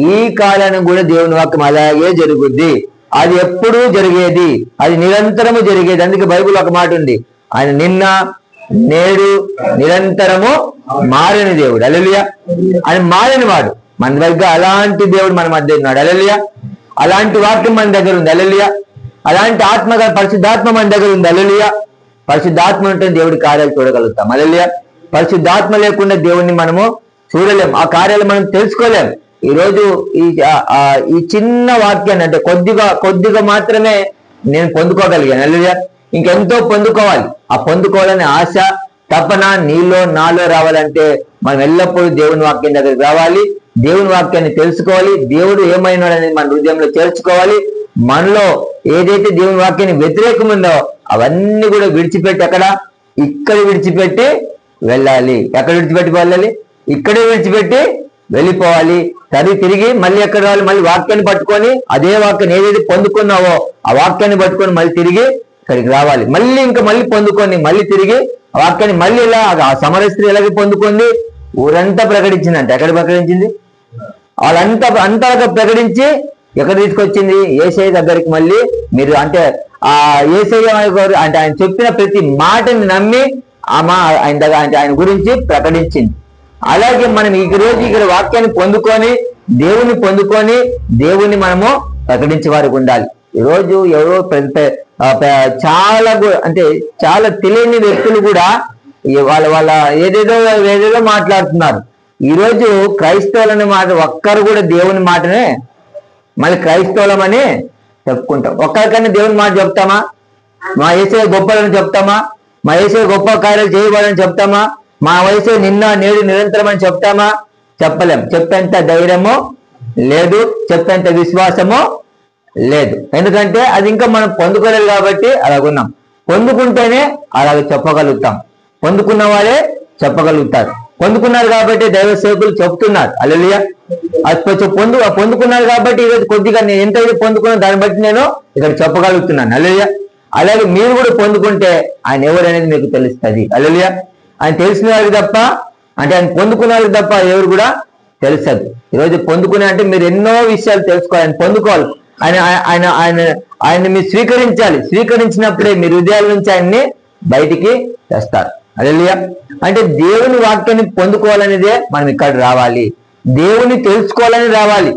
ఈ కాలానికి కూడా దేవుని వాక్యం అలాగే జరుగుద్ది. అది ఎప్పుడూ జరిగేది, అది నిరంతరము జరిగేది. అందుకే బైబిల్ ఒక మాట ఉంది, ఆయన నిన్న నేడు నిరంతరము మారని దేవుడు. హల్లెలూయా. ఆయన మారని వాడు. మన దగ్గర అలాంటి దేవుడు మన మధ్య ఉన్నాడు. హల్లెలూయా. అలాంటి వాక్యం మన దగ్గర ఉంది. హల్లెలూయా. అలాంటి ఆత్మ పరిశుద్ధాత్మ మన దగ్గర ఉంది. హల్లెలూయా. పరిశుద్ధాత్మ ఉంటే దేవుడి కార్యాలు చూడగలుగుతాం. హల్లెలూయా. పరిశుద్ధాత్మ లేకుండా దేవుణ్ణి మనము చూడలేం, ఆ కార్యాలు మనం తెలుసుకోలేం. ఈరోజు ఈ చిన్న వాక్యాన్ని అంటే కొద్దిగా మాత్రమే నేను పొందుకోగలిగాను. హల్లెలూయా. ఇంకెంతో పొందుకోవాలి. ఆ పొందుకోవాలనే ఆశ తపన నీలో నాలో రావాలంటే మనం ఎల్లప్పుడూ దేవుని వాక్యం దగ్గరికి రావాలి, దేవుని వాక్యాన్ని తెలుసుకోవాలి, దేవుడు ఏమైనాడు అనేది మన హృదయంలో చేర్చుకోవాలి. మనలో ఏదైతే దేవుని వాక్యాన్ని వ్యతిరేకం ఉందో అవన్నీ కూడా విడిచిపెట్టి ఇక్కడ విడిచిపెట్టి వెళ్ళాలి. ఎక్కడ విడిచిపెట్టి వెళ్ళాలి? ఇక్కడే విడిచిపెట్టి వెళ్ళిపోవాలి. తిరిగి మళ్ళీ ఎక్కడ రావాలి? మళ్ళీ వాక్యాన్ని పట్టుకొని అదే వాక్యాన్ని ఏదైతే పొందుకున్నావో ఆ వాక్యాన్ని పట్టుకొని మళ్ళీ తిరిగి ఇక్కడికి రావాలి. మళ్ళీ పొందుకొని మళ్ళీ తిరిగి ఆ వాక్యాన్ని మళ్ళీ ఇలా ఆ సమరయ స్త్రీ ఎలాగే పొందుకుంది, ఊరంతా ప్రకటించిందంట. ఎక్కడ ప్రకటించింది? అంతగా ప్రకటించి ఎక్కడ తీసుకొచ్చింది? యేసయ్య దగ్గరికి. మళ్ళీ మీరు అంటే ఆ యేసయ్య గారు అంటే ఆయన చెప్పిన ప్రతి మాటని నమ్మి ఆయన గురించి ప్రకటించింది. అలాగే మనం ఈ రోజు ఇక్కడ వాక్యాన్ని పొందుకొని దేవుని మనము ప్రకటించే వారికి ఉండాలి. ఈరోజు ఎవరో చాలా తెలియని వ్యక్తులు కూడా వాళ్ళ ఏదేదో మాట్లాడుతున్నారు. ఈరోజు క్రైస్తవులని మాట ఒక్కరు కూడా దేవుని మాటనే మళ్ళీ క్రైస్తవులమని చెప్పుకుంటాం. ఒక్కరికన్నా దేవుని మాట చెప్తామా? మా యేసయ్య గొప్పలని చెప్తామా? మా యేసయ్య గొప్ప కార్యాలు చేయబడని చెప్తామా? మా యేసయ్య నిన్న నేడు నిరంతరం అని చెప్తామా? చెప్పలేం. చెప్పేంత ధైర్యము లేదు, చెప్పేంత విశ్వాసము లేదు. ఎందుకంటే అది ఇంకా మనం పొందుకోలేదు కాబట్టి అలాగున్నాం. పొందుకుంటేనే అలాగ చెప్పగలుగుతాం. పొందుకున్న వాళ్ళే చెప్పగలుగుతారు. పొందుకున్నారు కాబట్టి దైవ సేవకులు చెప్తున్నారు. హల్లెలూయా. అది పొందుకున్నారు కాబట్టి ఈరోజు కొద్దిగా నేను ఎంతైతే పొందుకున్నా దాన్ని బట్టి నేను ఇక్కడ చెప్పగలుగుతున్నాను. హల్లెలూయా. అలాగే మీరు కూడా పొందుకుంటే ఆయన ఎవరనేది మీకు తెలుస్తుంది. హల్లెలూయా. ఆయన తెలిసిన వారికి తప్ప అంటే ఆయన పొందుకున్న వారికి తప్ప ఎవరు కూడా తెలుస్తుంది. ఈరోజు పొందుకునే అంటే మీరు ఎన్నో విషయాలు తెలుసుకోవాలి. ఆయన పొందుకోవాలి. ఆయన మీరు స్వీకరించాలి. స్వీకరించినప్పుడే మీ హృదయాల నుంచి ఆయన్ని బయటికి తెస్తారు. హల్లెలూయా. అంటే దేవుని వాక్యాన్ని పొందుకోవాలనేదే మనం ఇక్కడ రావాలి. దేవుని తెలుసుకోవాలని రావాలి.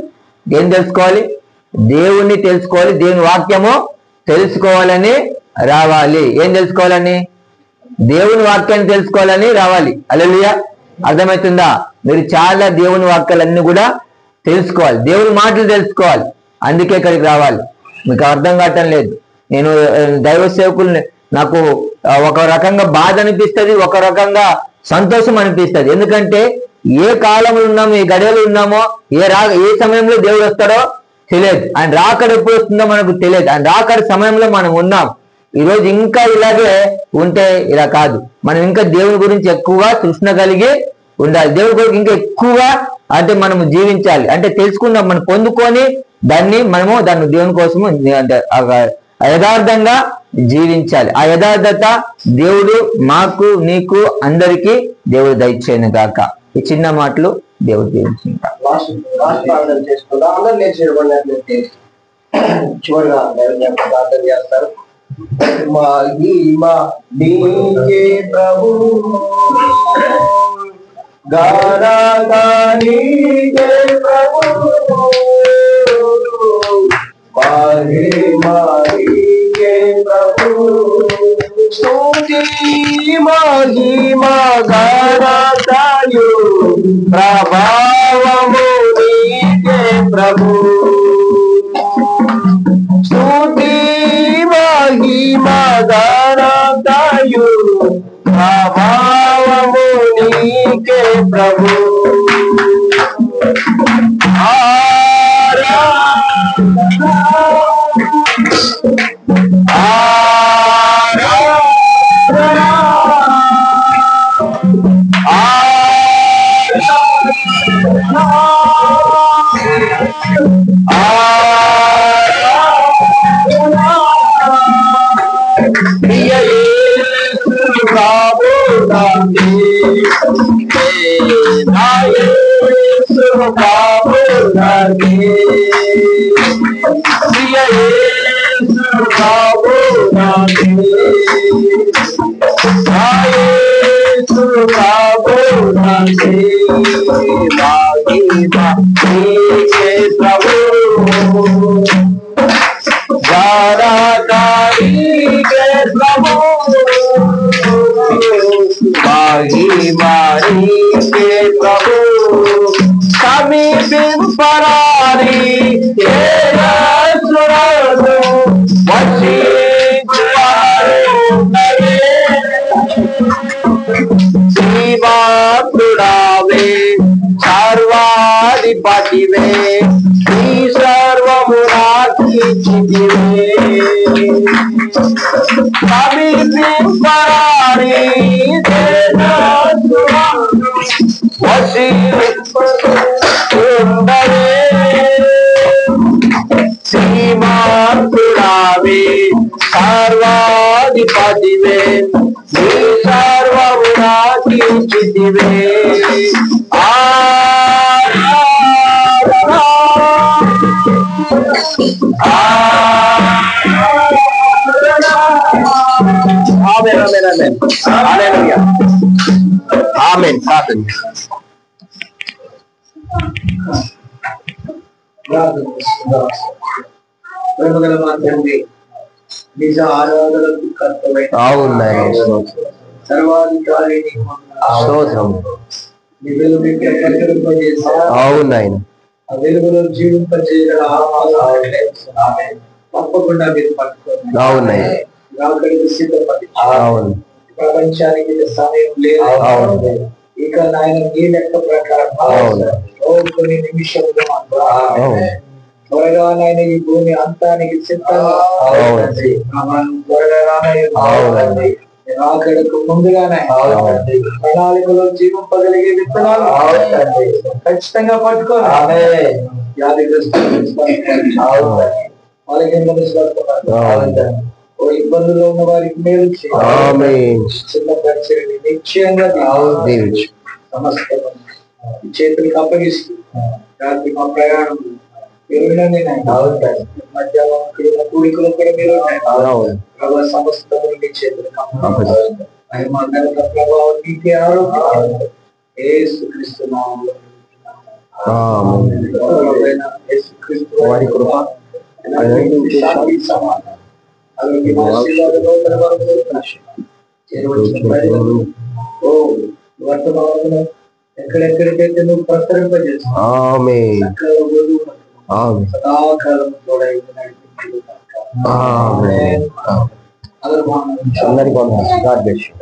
ఏం తెలుసుకోవాలి? దేవుణ్ణి తెలుసుకోవాలి. దేవుని వాక్యము తెలుసుకోవాలని రావాలి. ఏం తెలుసుకోవాలని? దేవుని వాక్యాన్ని తెలుసుకోవాలని రావాలి. హల్లెలూయా. అర్థమవుతుందా? మీరు చాలా దేవుని వాక్యాలన్నీ కూడా తెలుసుకోవాలి. దేవుని మాటలు తెలుసుకోవాలి. అందుకే ఇక్కడికి రావాలి. మీకు అర్థం కావటం లేదు. నేను దైవ సేవకుల్ని నాకు ఒక రకంగా బాధ అనిపిస్తుంది, ఒక రకంగా సంతోషం అనిపిస్తుంది. ఎందుకంటే ఏ కాలంలో ఉన్నామో, ఏ గడియలో ఉన్నామో, ఏ సమయంలో దేవుడు వస్తాడో తెలియదు. ఆయన రాకడ ఎప్పుడు వస్తుందో మనకు తెలియదు. ఆయన రాకడ సమయంలో మనం ఉన్నాం. ఈరోజు ఇంకా ఇలాగే ఉంటే ఇలా కాదు. మనం ఇంకా దేవుని గురించి ఎక్కువగా తృష్ణ కలిగి ఉండాలి. దేవుడి గురించి ఇంకా ఎక్కువగా అంటే మనము జీవించాలి. అంటే తెలుసుకుందాం, మనం పొందుకొని దాన్ని దేవుని కోసము అంటే యథార్థంగా జీవించాలి. ఆ యథార్థత దేవుడు మాకు నీకు అందరికీ దేవుడు దయచేయను గాక. ఈ చిన్న మాటలు దేవుడు దీవించును గాక. చివరిగా ప్రార్థన చేస్తారు. ప్రభు గానీ ప్రభు ప్రభు స్తుతి మహిమా గానతాయు ప్రభావము నీకే ప్రభు. స్తుతి మహిమా గానతాయు ప్రభావము నీకే ప్రభు. రాబోనానే ప్రియ యేసు రాబోనానే నా యేసు రాబోనానే మహిమ నీకే ప్రభు ఘనత నీకే ప్రభు మహిమ నీకే ప్రభు సమీపింపరాని యేసురాజు వశీకరించువాడే శ్రీమాత్రుడావే సర్వాధిపతివే నీ సర్వము నాకిచ్చితివే సమీపింపరాని శ్రీమాత్రుడావే సర్వాధిపతివే నీ సర్వము నాకిచ్చితివే ఆమేన్ ఆమేన్ ఆమేన్ హల్లెలూయా ఆమేన్ ప్రార్థన ప్రేమగల మా తండ్రి నిజ ఆరాధనకు కర్తవ్యం సర్వాధికారి ఆ వెలుగులో జీవింపజేయగల తప్పకుండా మీరు పట్టుకోండి అక్కడికి సిద్ధపడి ప్రపంచానికి సమయం లేదు ఇక నాయన నీ లెక్క ప్రకారం కొన్ని నిమిషంలో త్వరగా నాయన ఈ భూమి అంతానికి సిద్ధంగా త్వరగా అక్కడకు ముందుగానే ప్రణాళికలో జీవింపగలిగే విత్తనాలు ఖచ్చితంగా పట్టుకోవాలి వాళ్ళకి ఇబ్బందుల్లో ఉన్న వారికి మేలు చిన్న పరిచయం నిశ్చయంగా సమస్త చేతులకు అప్పగిస్తూ రాత్రి మా ప్రయాణం మధ్యాహ్నం కూడికలు కూడా మీరు సమస్తము మీ చేతులకు ప్రభావం నీకే ఆరోగ్యం యేసుక్రీస్తు నామములో యేసుక్రీస్తు వారి కృప శాంతి సమాధానం వర్తమానంలో ఎక్కడెక్కడికైతే నువ్వు ప్రసరింపజేస్తావు సదాకాలం తోడై అందరికీ